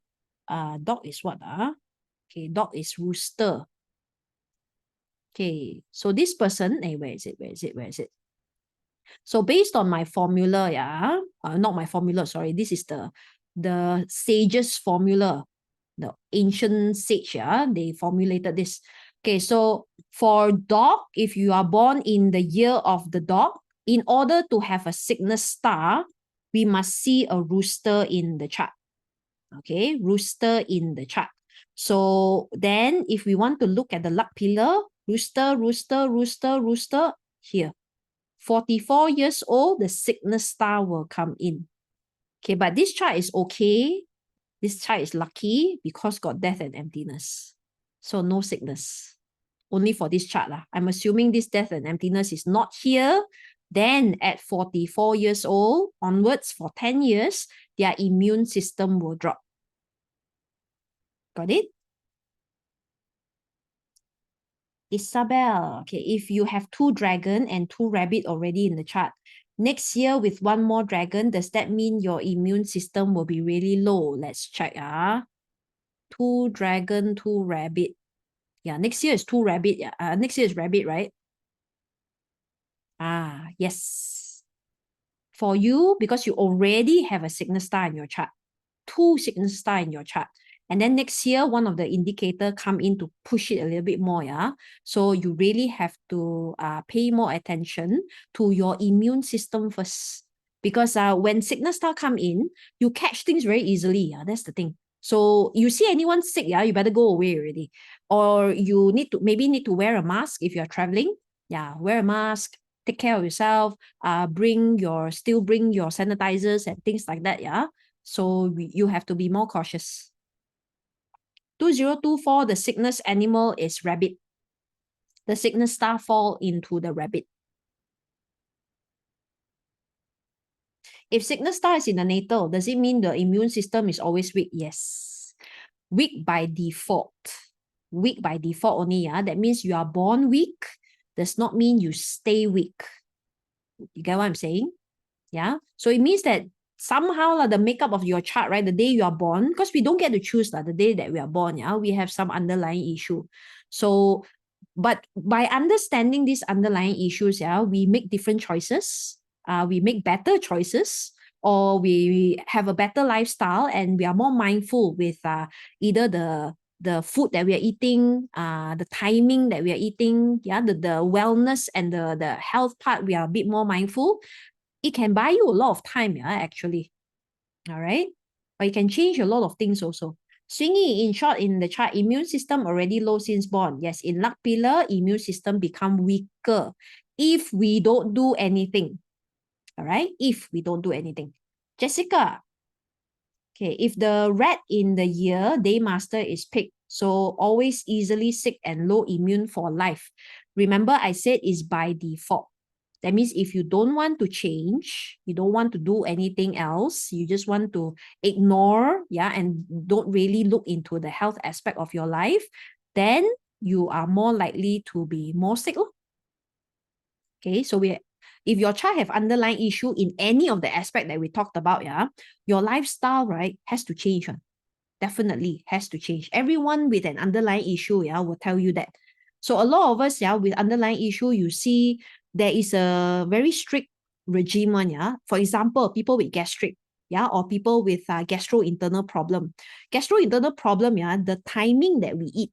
Dog is what? Okay, dog is rooster. Okay, so this person, where is it? So based on my formula, not my formula, sorry, this is the sage's formula, the ancient sage, they formulated this. Okay, so for dog, if you are born in the year of the dog, in order to have a sickness star, we must see a rooster in the chart. Okay, rooster in the chart. So then if we want to look at the luck pillar, rooster, here. 44 years old, the sickness star will come in. Okay, but this chart is okay. This chart is lucky because got death and emptiness. So no sickness. Only for this chart. I'm assuming this death and emptiness is not here. Then at 44 years old onwards for 10 years, their immune system will drop. Got it? Isabel, okay, if you have 2 dragon and 2 rabbit already in the chart, next year with 1 more dragon, does that mean your immune system will be really low? Let's check. 2 dragon, 2 rabbit. Yeah, next year is 2 rabbit. Yeah, next year is rabbit, right? Yes. For you, because you already have a sickness star in your chart, 2 sickness star in your chart. And then next year, one of the indicator come in to push it a little bit more, So you really have to pay more attention to your immune system first. Because when sickness star come in, you catch things very easily, That's the thing. So you see anyone sick, you better go away already. Or you maybe need to wear a mask if you're traveling. Yeah, wear a mask, take care of yourself, still bring your sanitizers and things like that, So you have to be more cautious. 2024, the sickness animal is rabbit. The sickness star fall into the rabbit. If sickness star is in the natal, does it mean the immune system is always weak? Yes. Weak by default. Weak by default only, That means you are born weak. Does not mean you stay weak. You get what I'm saying? Yeah. So it means that somehow the makeup of your chart, right? The day you are born, because we don't get to choose the day that we are born, we have some underlying issue. So, but by understanding these underlying issues, we make different choices. We make better choices, or we have a better lifestyle, and we are more mindful with either the food that we are eating, the timing that we are eating, the wellness and the health part, we are a bit more mindful. It can buy you a lot of time, actually. All right. But it can change a lot of things also. Swingy, in short, in the chart, immune system already low since born. Yes, in luck pillar, immune system become weaker if we don't do anything. All right. If we don't do anything. Jessica. Okay. If the rat in the year, day master is pig. So always easily sick and low immune for life. Remember, I said it's by default. That means if you don't want to change, you don't want to do anything else, you just want to ignore, and don't really look into the health aspect of your life, then you are more likely to be more sick. Okay, so if your child have underlying issue in any of the aspect that we talked about, your lifestyle, right, has to change. Definitely has to change. Everyone with an underlying issue, will tell you that. So a lot of us, with underlying issue, you see there is a very strict regime, For example, people with gastric, or people with gastrointestinal problem. Gastrointestinal problem, the timing that we eat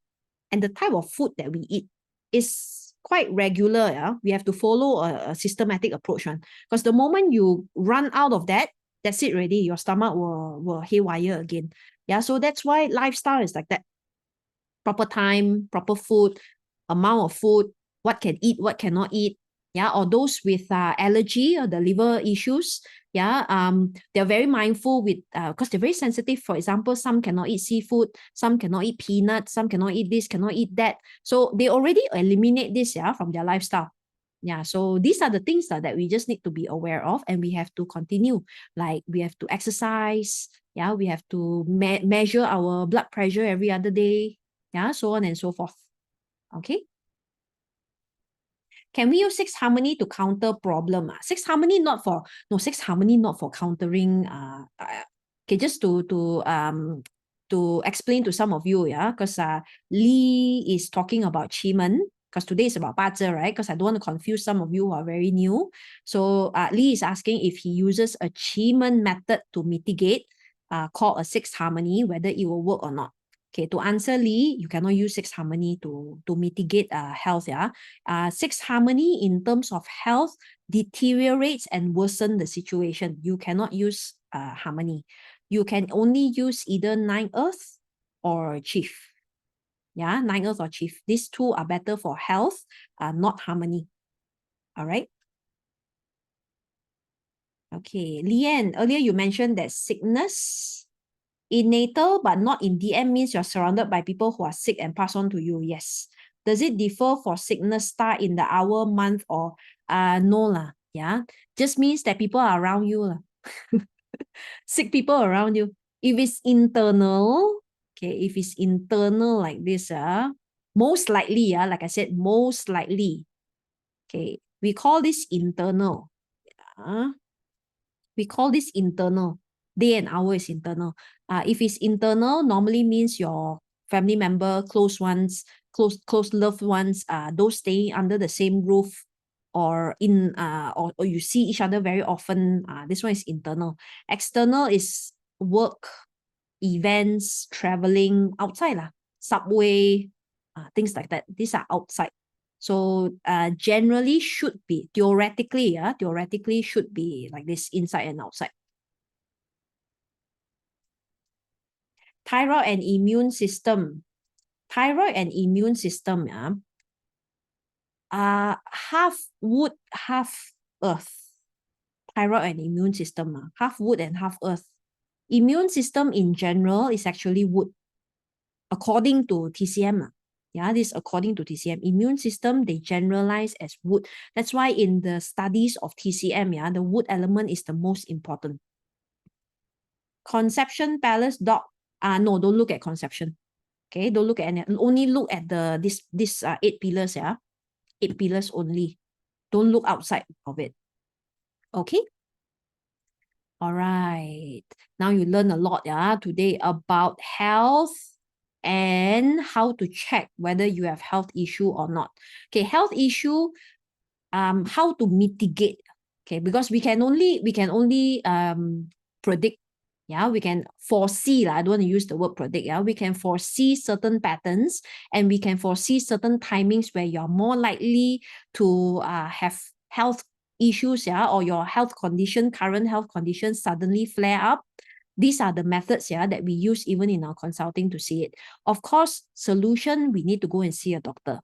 and the type of food that we eat is quite regular, We have to follow a systematic approach, because the moment you run out of that, that's it already. Your stomach will haywire again. So that's why lifestyle is like that. Proper time, proper food, amount of food, what can eat, what cannot eat. yeah, or those with allergy or the liver issues, yeah, they're very mindful with, because they're very sensitive. For example, some cannot eat seafood, some cannot eat peanuts, some cannot eat this, cannot eat that. So they already eliminate this, yeah, from their lifestyle. Yeah, so these are the things that we just need to be aware of, and we have to continue. Like we have to exercise, yeah, we have to measure our blood pressure every other day, yeah, so on and so forth. Okay. Can we use six harmony to counter problem? Six harmony not for countering. Okay, just to explain to some of you, yeah, because Lee is talking about Chimen, because today is about BaZi, right? Because I don't want to confuse some of you who are very new. So Lee is asking if he uses a Chimen method to mitigate, called a six harmony, whether it will work or not. Okay, to answer Lee, you cannot use six harmony to mitigate health, yeah. Six harmony in terms of health deteriorates and worsen the situation. You cannot use harmony. You can only use either nine earth or chief. Yeah, nine earth or chief. These two are better for health, not harmony. All right. Okay, Leanne, earlier you mentioned that sickness in natal but not in DM means you're surrounded by people who are sick and pass on to you. Yes. Does it differ for sickness star in the hour, month, or no lah? Yeah, just means that people are around you lah. Sick people around you. If it's internal, okay, if it's internal like this, most likely, like I said, most likely, okay, we call this internal. We call this internal. Day and hour is internal. If it's internal, normally means your family member, close ones, close loved ones, those staying under the same roof, or in or you see each other very often. This one is internal. External is work, events, traveling outside lah, subway, things like that. These are outside. So generally should be, theoretically should be like this, inside and outside. Thyroid and immune system. Thyroid and immune system, half wood, half earth. Thyroid and immune system, half wood and half earth. Immune system in general is actually wood, according to TCM. Yeah, this according to TCM. Immune system, they generalize as wood. That's why in the studies of TCM, the wood element is the most important. Conception, palace, dog. No, don't look at conception. Okay, don't look at any. Only look at this 8 pillars, 8 pillars only. Don't look outside of it. Okay. All right. Now you learn a lot, today about health and how to check whether you have health issue or not. Okay, health issue, how to mitigate. Okay, because we can only predict. Yeah, we can foresee. I don't want to use the word predict. Yeah, we can foresee certain patterns, and we can foresee certain timings where you're more likely to have health issues, or your health condition, current health condition suddenly flare up. These are the methods, that we use even in our consulting to see it. Of course, solution, we need to go and see a doctor.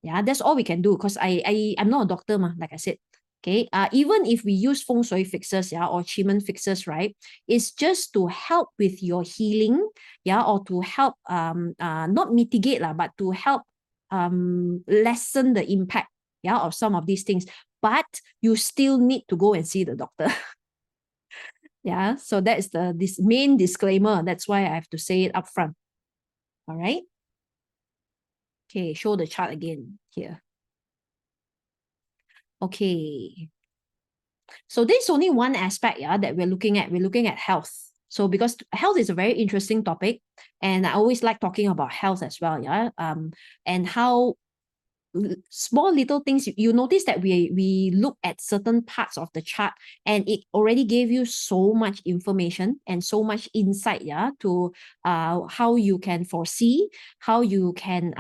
Yeah, that's all we can do, because I'm not a doctor, like I said. Okay, even if we use feng shui fixes, or Chimen fixes, right, it's just to help with your healing, or to help not mitigate but to help lessen the impact, of some of these things. But you still need to go and see the doctor. Yeah, so that is this main disclaimer. That's why I have to say it up front. All right. Okay, show the chart again here. Okay. So this is only one aspect, that we're looking at. We're looking at health. So because health is a very interesting topic, and I always like talking about health as well, and how small little things, you notice that we look at certain parts of the chart, and it already gave you so much information and so much insight, to how you can foresee, how you can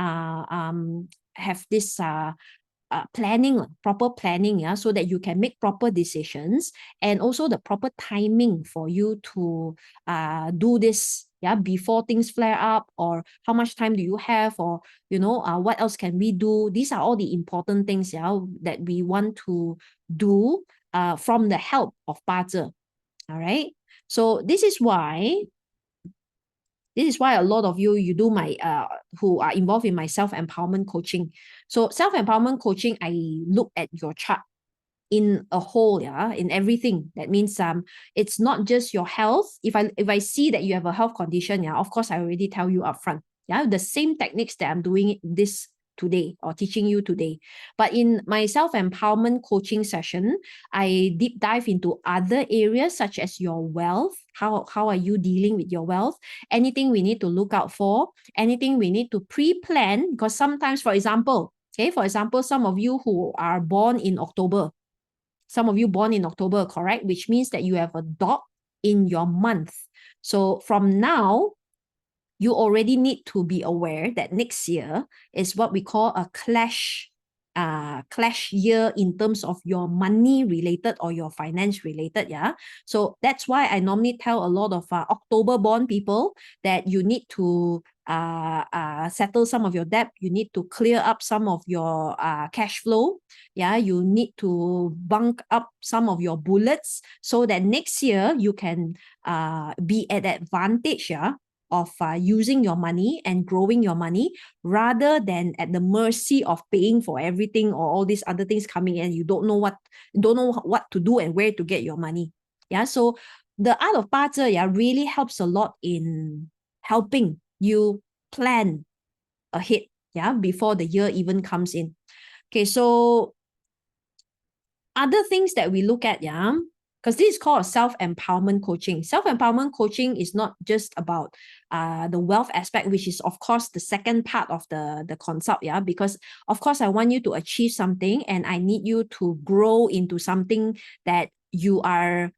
have this planning, proper planning, yeah, so that you can make proper decisions, and also the proper timing for you to do this, yeah, before things flare up, or how much time do you have, or what else can we do. These are all the important things, yeah, that we want to do from the help of BaZi. All right. So this is why a lot of you do my who are involved in my self-empowerment coaching. So self-empowerment coaching, I look at your chart in a whole, yeah, in everything. That means it's not just your health. If I see that you have a health condition, yeah, of course I already tell you upfront. Yeah, the same techniques that I'm doing this today or teaching you today. But in my self-empowerment coaching session, I deep dive into other areas such as your wealth. How are you dealing with your wealth? Anything we need to look out for, anything we need to pre-plan, because sometimes, for example, some of you who are born in October, correct? Which means that you have a dot in your month. So from now, you already need to be aware that next year is what we call a clash year in terms of your money related or your finance related, yeah. So that's why I normally tell a lot of October born people that you need to settle some of your debt. You need to clear up some of your cash flow. Yeah, you need to bunk up some of your bullets so that next year you can be at advantage, yeah, of using your money and growing your money, rather than at the mercy of paying for everything or all these other things coming in. You don't know what to do and where to get your money. Yeah, so the art of BaZi, yeah, really helps a lot in helping you plan ahead, yeah, before the year even comes in. Okay, so other things that we look at, yeah, because this is called self-empowerment coaching. Self-empowerment coaching is not just about the wealth aspect, which is of course the second part of the consult, yeah, because of course I want you to achieve something and I need you to grow into something that you are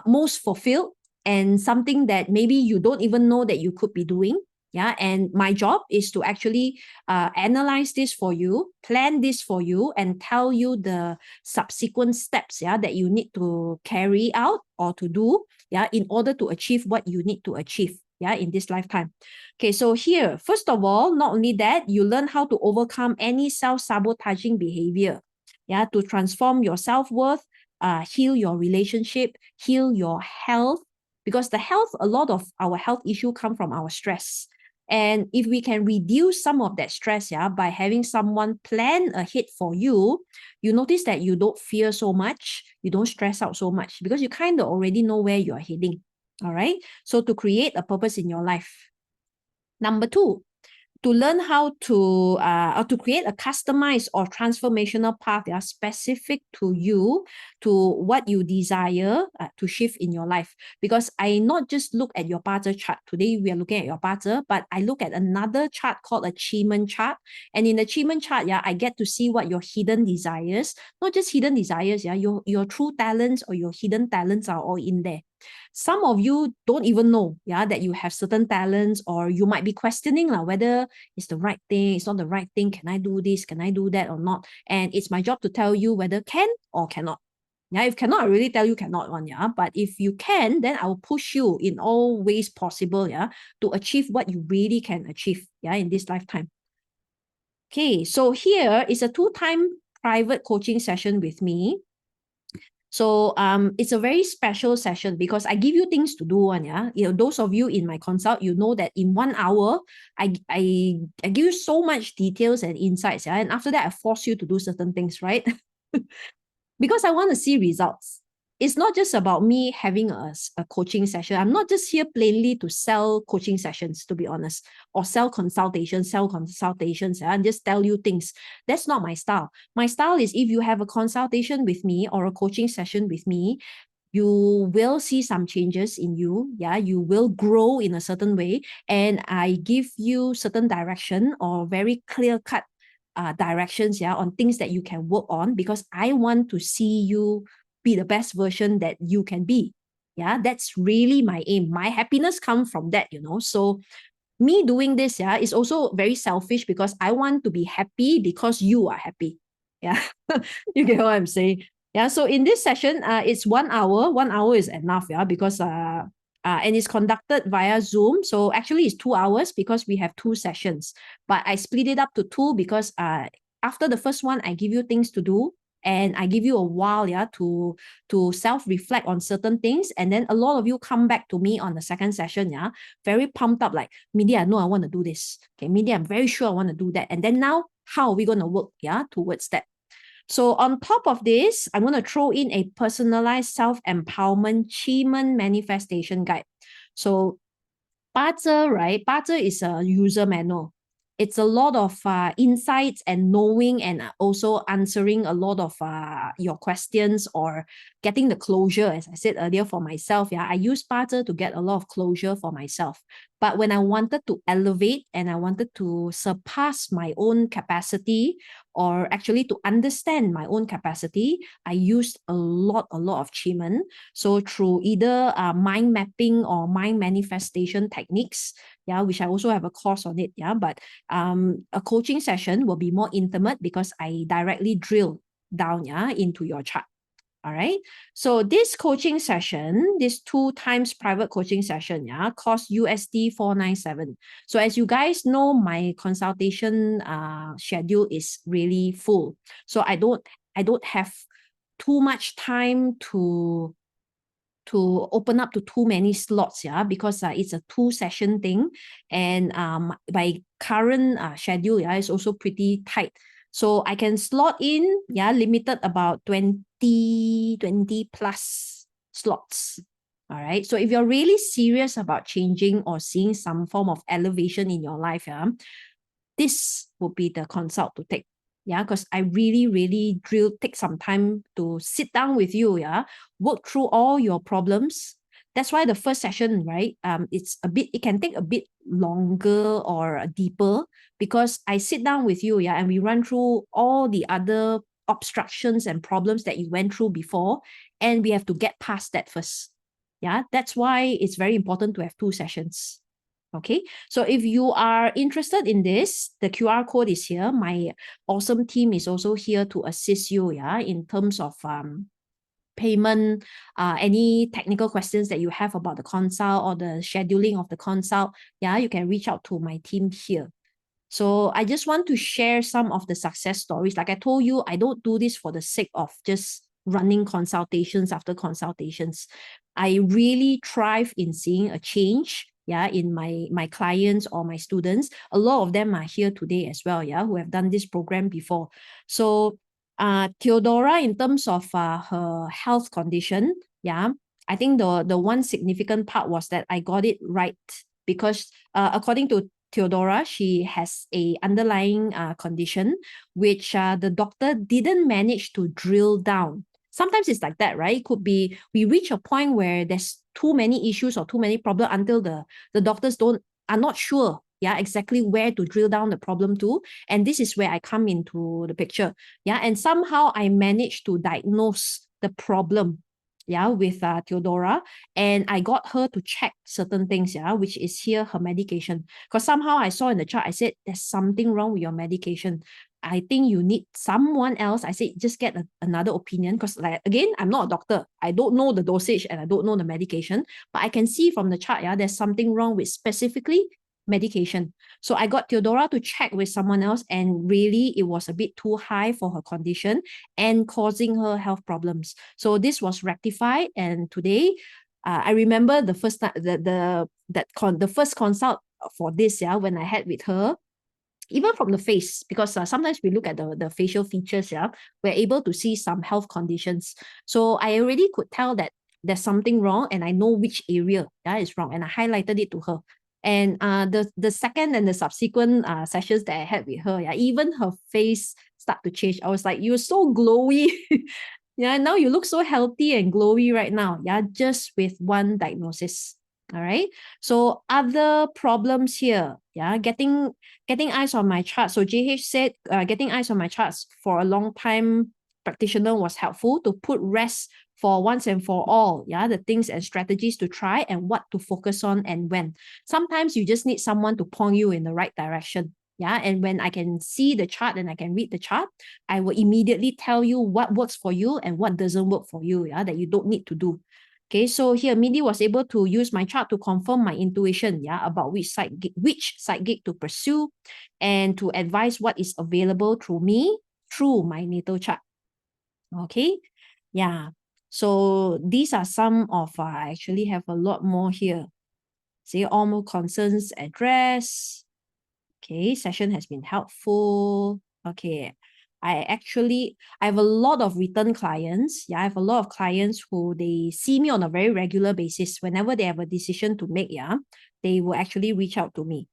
most fulfilled, and something that maybe you don't even know that you could be doing. Yeah, and my job is to actually analyze this for you, plan this for you, and tell you the subsequent steps, yeah, that you need to carry out or to do, yeah, in order to achieve what you need to achieve, yeah, in this lifetime. Okay, so here, first of all, not only that, you learn how to overcome any self-sabotaging behavior, yeah, to transform your self-worth, heal your relationship, heal your health, because a lot of our health issue come from our stress. And if we can reduce some of that stress, yeah, by having someone plan ahead for you, you notice that you don't fear so much, you don't stress out so much, because you kind of already know where you're heading. All right. So to create a purpose in your life. Number two, to learn how to or to create a customized or transformational path that are specific to you, to what you desire to shift in your life. Because I not just look at your BaZi chart. Today we are looking at your BaZi, but I look at another chart called achievement chart. And in the achievement chart, yeah, I get to see what your hidden desires, not just hidden desires, yeah, your true talents or your hidden talents are all in there. Some of you don't even know, yeah, that you have certain talents, or you might be questioning whether it's the right thing, it's not the right thing. Can I do this? Can I do that or not? And it's my job to tell you whether can or cannot. Yeah, if cannot, I really tell you cannot one, yeah. But if you can, then I will push you in all ways possible, yeah, to achieve what you really can achieve, yeah, in this lifetime. Okay, so here is a 2-time private coaching session with me. So it's a very special session because I give you things to do one, yeah. Those of you in my consult, you know that in 1 hour, I give you so much details and insights, yeah. And after that, I force you to do certain things, right? Because I want to see results. It's not just about me having a coaching session. I'm not just here plainly to sell coaching sessions, to be honest, or sell consultations, and just tell you things. That's not my style. My style is, if you have a consultation with me or a coaching session with me, you will see some changes in you. Yeah, you will grow in a certain way. And I give you certain direction or very clear-cut directions, yeah, on things that you can work on, because I want to see you be the best version that you can be. Yeah, that's really my aim. My happiness comes from that, So me doing this, yeah, is also very selfish, because I want to be happy because you are happy. Yeah, you get what I'm saying. Yeah, so in this session, it's 1 hour. 1 hour is enough, yeah, because and it's conducted via Zoom. So actually it's 2 hours because we have 2 sessions. But I split it up to 2 because after the first one, I give you things to do and I give you a while, yeah, to self-reflect on certain things. And then a lot of you come back to me on the second session, yeah, very pumped up, like, Mindy, I know I want to do this. Okay, Mindy, I'm very sure I want to do that. And then now, how are we going to work, yeah, towards that? So on top of this, I'm going to throw in a personalized self-empowerment achievement manifestation guide. So BaZi, right? BaZi is a user manual. It's a lot of insights and knowing and also answering a lot of your questions or getting the closure, as I said earlier, for myself. Yeah, I use BaZi to get a lot of closure for myself. But when I wanted to elevate and I wanted to surpass my own capacity, or actually to understand my own capacity, I used a lot of Qimeng. So through either mind mapping or mind manifestation techniques, yeah, which I also have a course on it, yeah, but a coaching session will be more intimate because I directly drill down, yeah, into your chart. All right. So this coaching session, this 2 times private coaching session, yeah, costs USD 497. So as you guys know, my consultation schedule is really full. So I don't have too much time to open up to too many slots, yeah, because it's a 2-session thing, and my current schedule, yeah, is also pretty tight. So I can slot in, yeah, limited about 20 plus slots. All right. So if you're really serious about changing or seeing some form of elevation in your life, yeah, this would be the consult to take. Yeah, because I really take some time to sit down with you, yeah, work through all your problems. That's why the first session, right, it can take a bit longer or deeper because I sit down with you, yeah, and we run through all the other obstructions and problems that you went through before, and we have to get past that first. Yeah, that's why it's very important to have 2 sessions. Okay, so if you are interested in this, the QR code is here. My awesome team is also here to assist you, yeah, in terms of payment, any technical questions that you have about the consult or the scheduling of the consult, yeah, you can reach out to my team here. So I just want to share some of the success stories. Like I told you, I don't do this for the sake of just running consultations after consultations. I really thrive in seeing a change, yeah, in my clients or my students. A lot of them are here today as well, yeah, who have done this program before. So Theodora, in terms of her health condition, yeah, I think the one significant part was that I got it right because according to Theodora, she has a underlying condition which the doctor didn't manage to drill down. Sometimes it's like that, right? It could be we reach a point where there's too many issues or too many problems until the doctors are not sure, yeah, exactly where to drill down the problem to. And this is where I come into the picture, yeah. And somehow I managed to diagnose the problem, yeah, with Theodora, and I got her to check certain things, yeah, which is here her medication. Because somehow I saw in the chart, I said, there's something wrong with your medication. I think you need someone else. I said, just get another opinion. Because like, again, I'm not a doctor. I don't know the dosage and I don't know the medication. But I can see from the chart, yeah, there's something wrong with specifically medication. So I got Theodora to check with someone else, and really it was a bit too high for her condition and causing her health problems. So this was rectified, and today I remember the first time the first consult for this, yeah, when I had with her, even from the face, because sometimes we look at the facial features, yeah, we're able to see some health conditions. So I already could tell that there's something wrong, and I know which area that is wrong, and I highlighted it to her. And the second and the subsequent sessions that I had with her, yeah, even her face start to change. I was like, you're so glowy. Yeah, now you look so healthy and glowy right now. Yeah, just with one diagnosis. All right. So other problems here, yeah, getting eyes on my chart. So JH said getting eyes on my charts for a long time practitioner was helpful to put rest for once and for all, yeah, the things and strategies to try and what to focus on and when. Sometimes you just need someone to point you in the right direction. Yeah, and when I can see the chart and I can read the chart, I will immediately tell you what works for you and what doesn't work for you, yeah, that you don't need to do. Okay, so here Mindy was able to use my chart to confirm my intuition, yeah, about which side gig to pursue, and to advise what is available through me through my natal chart. Okay, yeah. So these are some of, I actually have a lot more here. See, all more concerns addressed. Okay, session has been helpful. Okay, I have a lot of return clients. Yeah, I have a lot of clients who they see me on a very regular basis. Whenever they have a decision to make, yeah, they will actually reach out to me.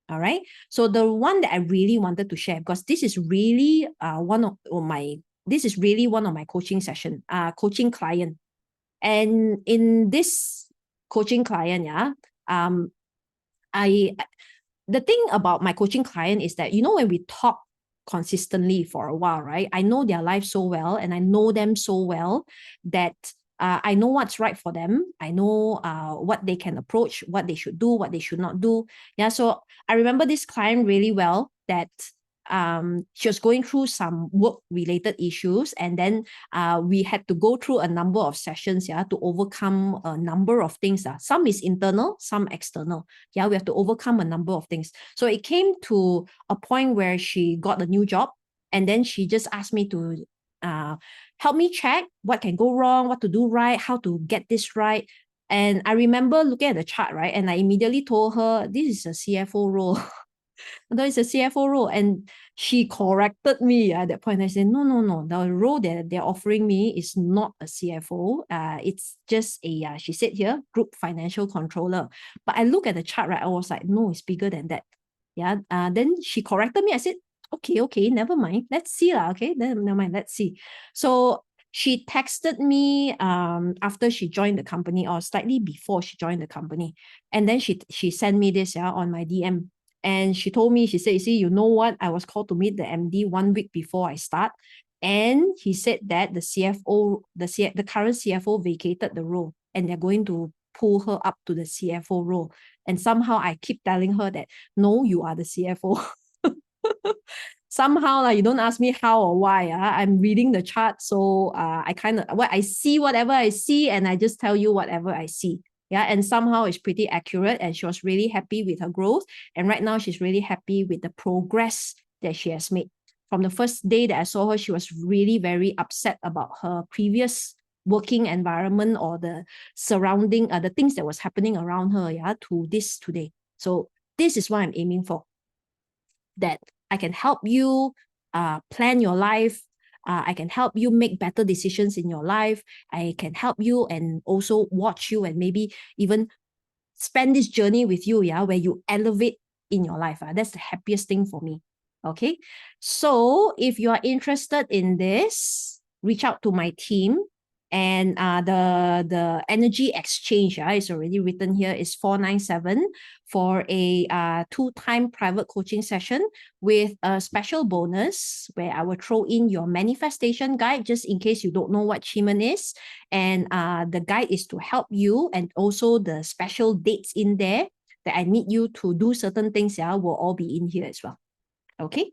All right. So the one that I really wanted to share, because this is really one of my coaching session, coaching client. And in this coaching client, yeah, I the thing about my coaching client is that, you know, when we talk consistently for a while, right? I know their life so well and I know them so well that I know what's right for them. I know what they can approach, what they should do, what they should not do. Yeah, so I remember this client really well that she was going through some work-related issues, and then we had to go through a number of sessions, yeah, to overcome a number of things. Some is internal, some external. Yeah, we have to overcome a number of things. So it came to a point where she got a new job, and then she just asked me to help me check what can go wrong, what to do right, how to get this right. And I remember looking at the chart, right? And I immediately told her, this is a CFO role. No, it's a CFO role. And she corrected me at that point. I said, no. The role that they're offering me is not a CFO. It's just a, she said here, group financial controller. But I look at the chart, right? I was like, no, it's bigger than that. Yeah. Then she corrected me. I said, okay, never mind. Let's see. Okay, then never mind. Let's see. So she texted me after she joined the company, or slightly before she joined the company. And then she sent me this, yeah, on my DM. And she told me, she said, see, you know what? I was called to meet the MD 1 week before I start. And he said that the current CFO vacated the role and they're going to pull her up to the CFO role. And somehow I keep telling her that, no, you are the CFO. Somehow, you don't ask me how or why. I'm reading the chart. So I kind of, I see whatever I see, and I just tell you whatever I see. Yeah, and somehow it's pretty accurate, and she was really happy with her growth. And right now she's really happy with the progress that she has made. From the first day that I saw her, she was really very upset about her previous working environment or the surrounding, the things that was happening around her, yeah, to this today. So this is what I'm aiming for, that I can help you plan your life. I can help you make better decisions in your life. I can help you and also watch you and maybe even spend this journey with you, yeah, where you elevate in your life. That's the happiest thing for me. Okay. So if you are interested in this, reach out to my team. And the energy exchange is already written here is 497 for a 2-time private coaching session with a special bonus where I will throw in your manifestation guide just in case you don't know what Chiman is. And the guide is to help you, and also the special dates in there that I need you to do certain things, will all be in here as well. Okay.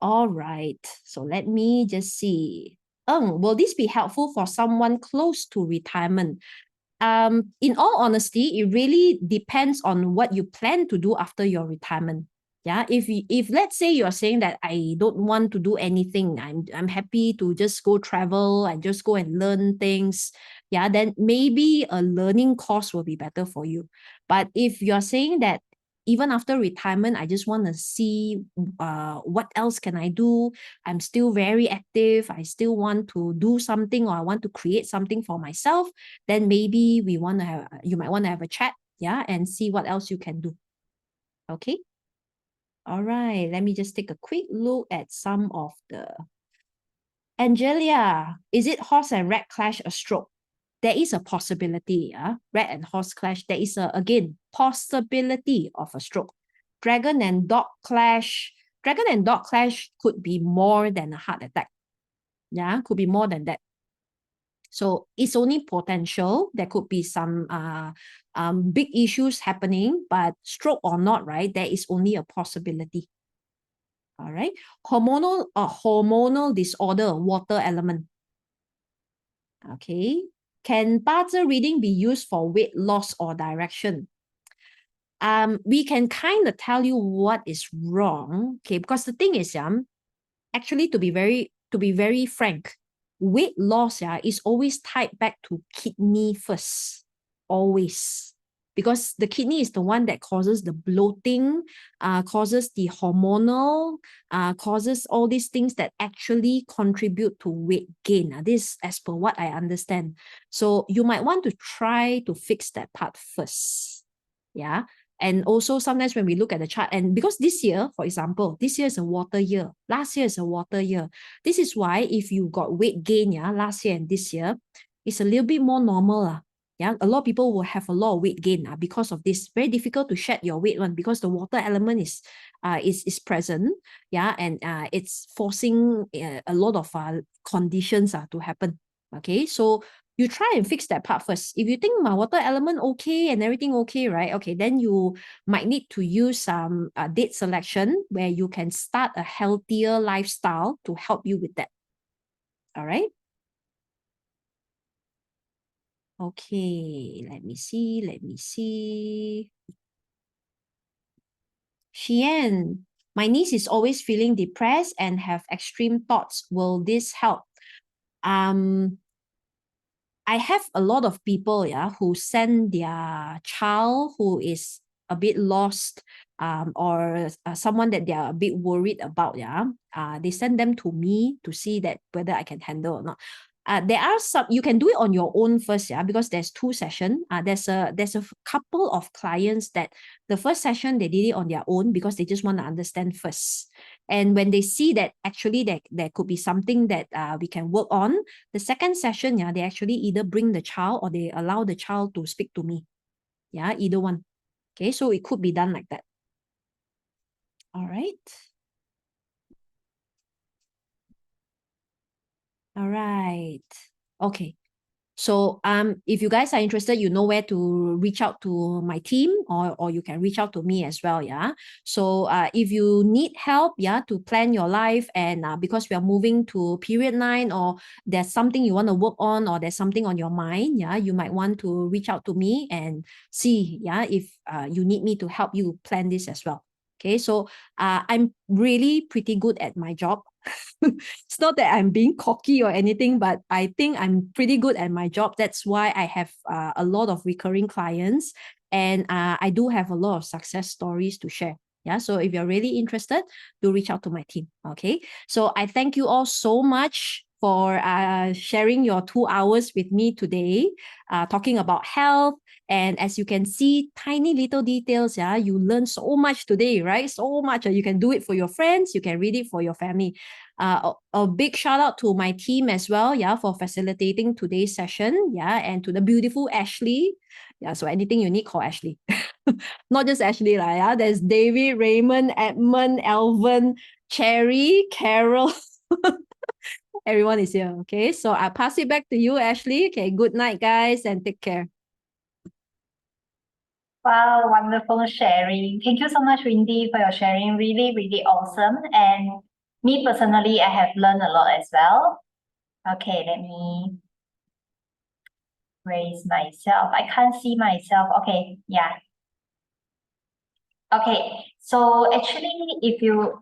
All right. So let me just see. Will this be helpful for someone close to retirement? In all honesty, it really depends on what you plan to do after your retirement. Yeah, if let's say you're saying that I don't want to do anything, I'm happy to just go travel and just go and learn things. Yeah, then maybe a learning course will be better for you. But if you're saying that even after retirement, I just want to see what else can I do. I'm still very active. I still want to do something, or I want to create something for myself. Then maybe you might want to have a chat, yeah, and see what else you can do. Okay. All right. Let me just take a quick look at some of the. Angelia, is it horse and rat clash a stroke? There is a possibility, rat and horse clash. There is again, possibility of a stroke. Dragon and dog clash could be more than a heart attack. Yeah, could be more than that. So it's only potential. There could be some big issues happening, but stroke or not, right? There is only a possibility. All right. Hormonal disorder, water element. Okay. Can BaZi reading be used for weight loss or direction? We can kind of tell you what is wrong. Okay, because the thing is, actually to be very frank, weight loss is always tied back to kidney first. Always. Because the kidney is the one that causes the bloating, causes the hormonal, causes all these things that actually contribute to weight gain. This as per what I understand. So you might want to try to fix that part first. Yeah. And also sometimes when we look at the chart, and because this year, for example, this year is a water year, last year is a water year. This is why if you got weight gain, last year and this year, it's a little bit more normal. Yeah, a lot of people will have a lot of weight gain because of this. Very difficult to shed your weight one because the water element is present. Yeah, and it's forcing a lot of conditions to happen. Okay, so you try and fix that part first. If you think my water element okay and everything okay, right? Okay, then you might need to use some date selection where you can start a healthier lifestyle to help you with that. All right. Okay, let me see. Xian, my niece is always feeling depressed and have extreme thoughts. Will this help? I have a lot of people, who send their child who is a bit lost, or someone that they are a bit worried about, they send them to me to see that whether I can handle or not. There are some, you can do it on your own first, because there's 2 sessions. There's a couple of clients that the first session they did it on their own because they just want to understand first. And when they see that actually there could be something that we can work on, the second session, they actually either bring the child or they allow the child to speak to me. Yeah, either one. Okay, so it could be done like that. All right. All right. Okay. So if you guys are interested, you know where to reach out to my team, or you can reach out to me as well. Yeah. So if you need help, to plan your life, and because we are moving to period 9, or there's something you want to work on, or there's something on your mind, you might want to reach out to me and see, if you need me to help you plan this as well. Okay. So I'm really pretty good at my job. It's not that I'm being cocky or anything, but I think I'm pretty good at my job. That's why I have a lot of recurring clients, and I do have a lot of success stories to share. Yeah, so if you're really interested, do reach out to my team. Okay, so I thank you all so much for sharing your 2 hours with me today, talking about health. And as you can see, tiny little details, you learn so much today, right? So much. You can do it for your friends, you can read it for your family. A big shout out to my team as well, for facilitating today's session, and to the beautiful Ashley. So anything you need, call Ashley. Not just Ashley, there's David, Raymond, Edmund, Alvin, Cherry, Carol. Everyone is here. Okay, so I'll pass it back to you, Ashley. Okay, good night, guys, and take care. Wow, wonderful sharing. Thank you so much, Mindy, for your sharing. Really, really awesome. And me personally, I have learned a lot as well. Okay, let me raise myself. I can't see myself. Okay, yeah. Okay, so actually, if you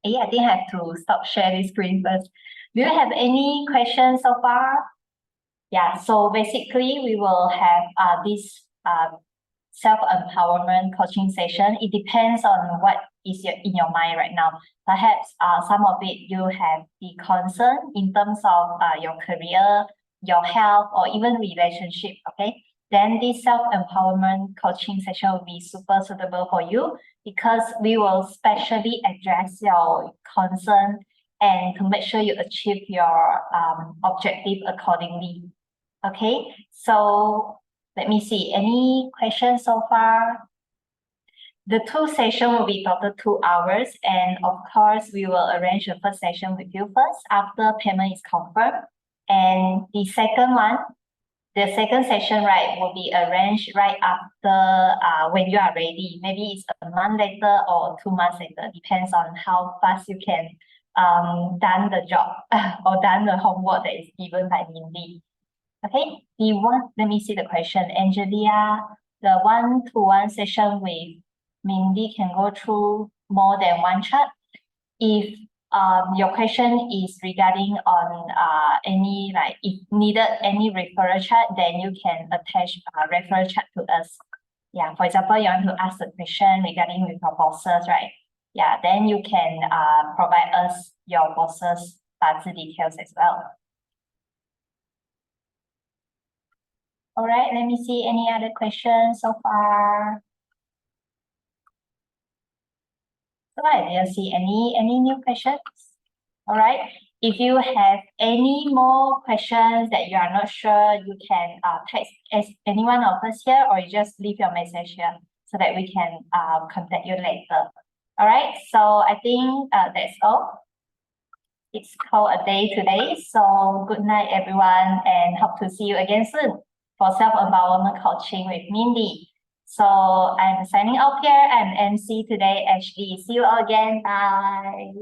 I think I have to stop sharing screen first. Do you have any questions so far? Yeah, so basically we will have this self-empowerment coaching session. It depends on what is in your mind right now. Perhaps some of it you have the concern in terms of your career, your health, or even relationship, okay? Then this self-empowerment coaching session will be super suitable for you because we will specially address your concern and to make sure you achieve your objective accordingly. Okay, so let me see, any questions so far? The 2 sessions will be total 2 hours, and of course, we will arrange the first session with you first after payment is confirmed. And the second one, the second session, right, will be arranged right after when you are ready. Maybe it's a month later or 2 months later, depends on how fast you can done the job or done the homework that is given by Mindy. Okay, let me see the question. Angelia, the one-to-one session with Mindy can go through more than one chart. If your question is regarding on any, like, if needed any referral chart, then you can attach a referral chart to us. Yeah, for example, you want to ask a question regarding with your bosses, right? Yeah, then you can provide us your bosses' BaZi details as well. All right, let me see any other questions so far. So I didn't see any new questions. All right. If you have any more questions that you are not sure, you can text any one of us here, or you just leave your message here so that we can contact you later. All right. So I think that's all. It's called a day today. So good night, everyone, and hope to see you again soon for self-empowerment coaching with Mindy. So I'm signing off here. I'm MC today, Ashley. See you all again. Bye.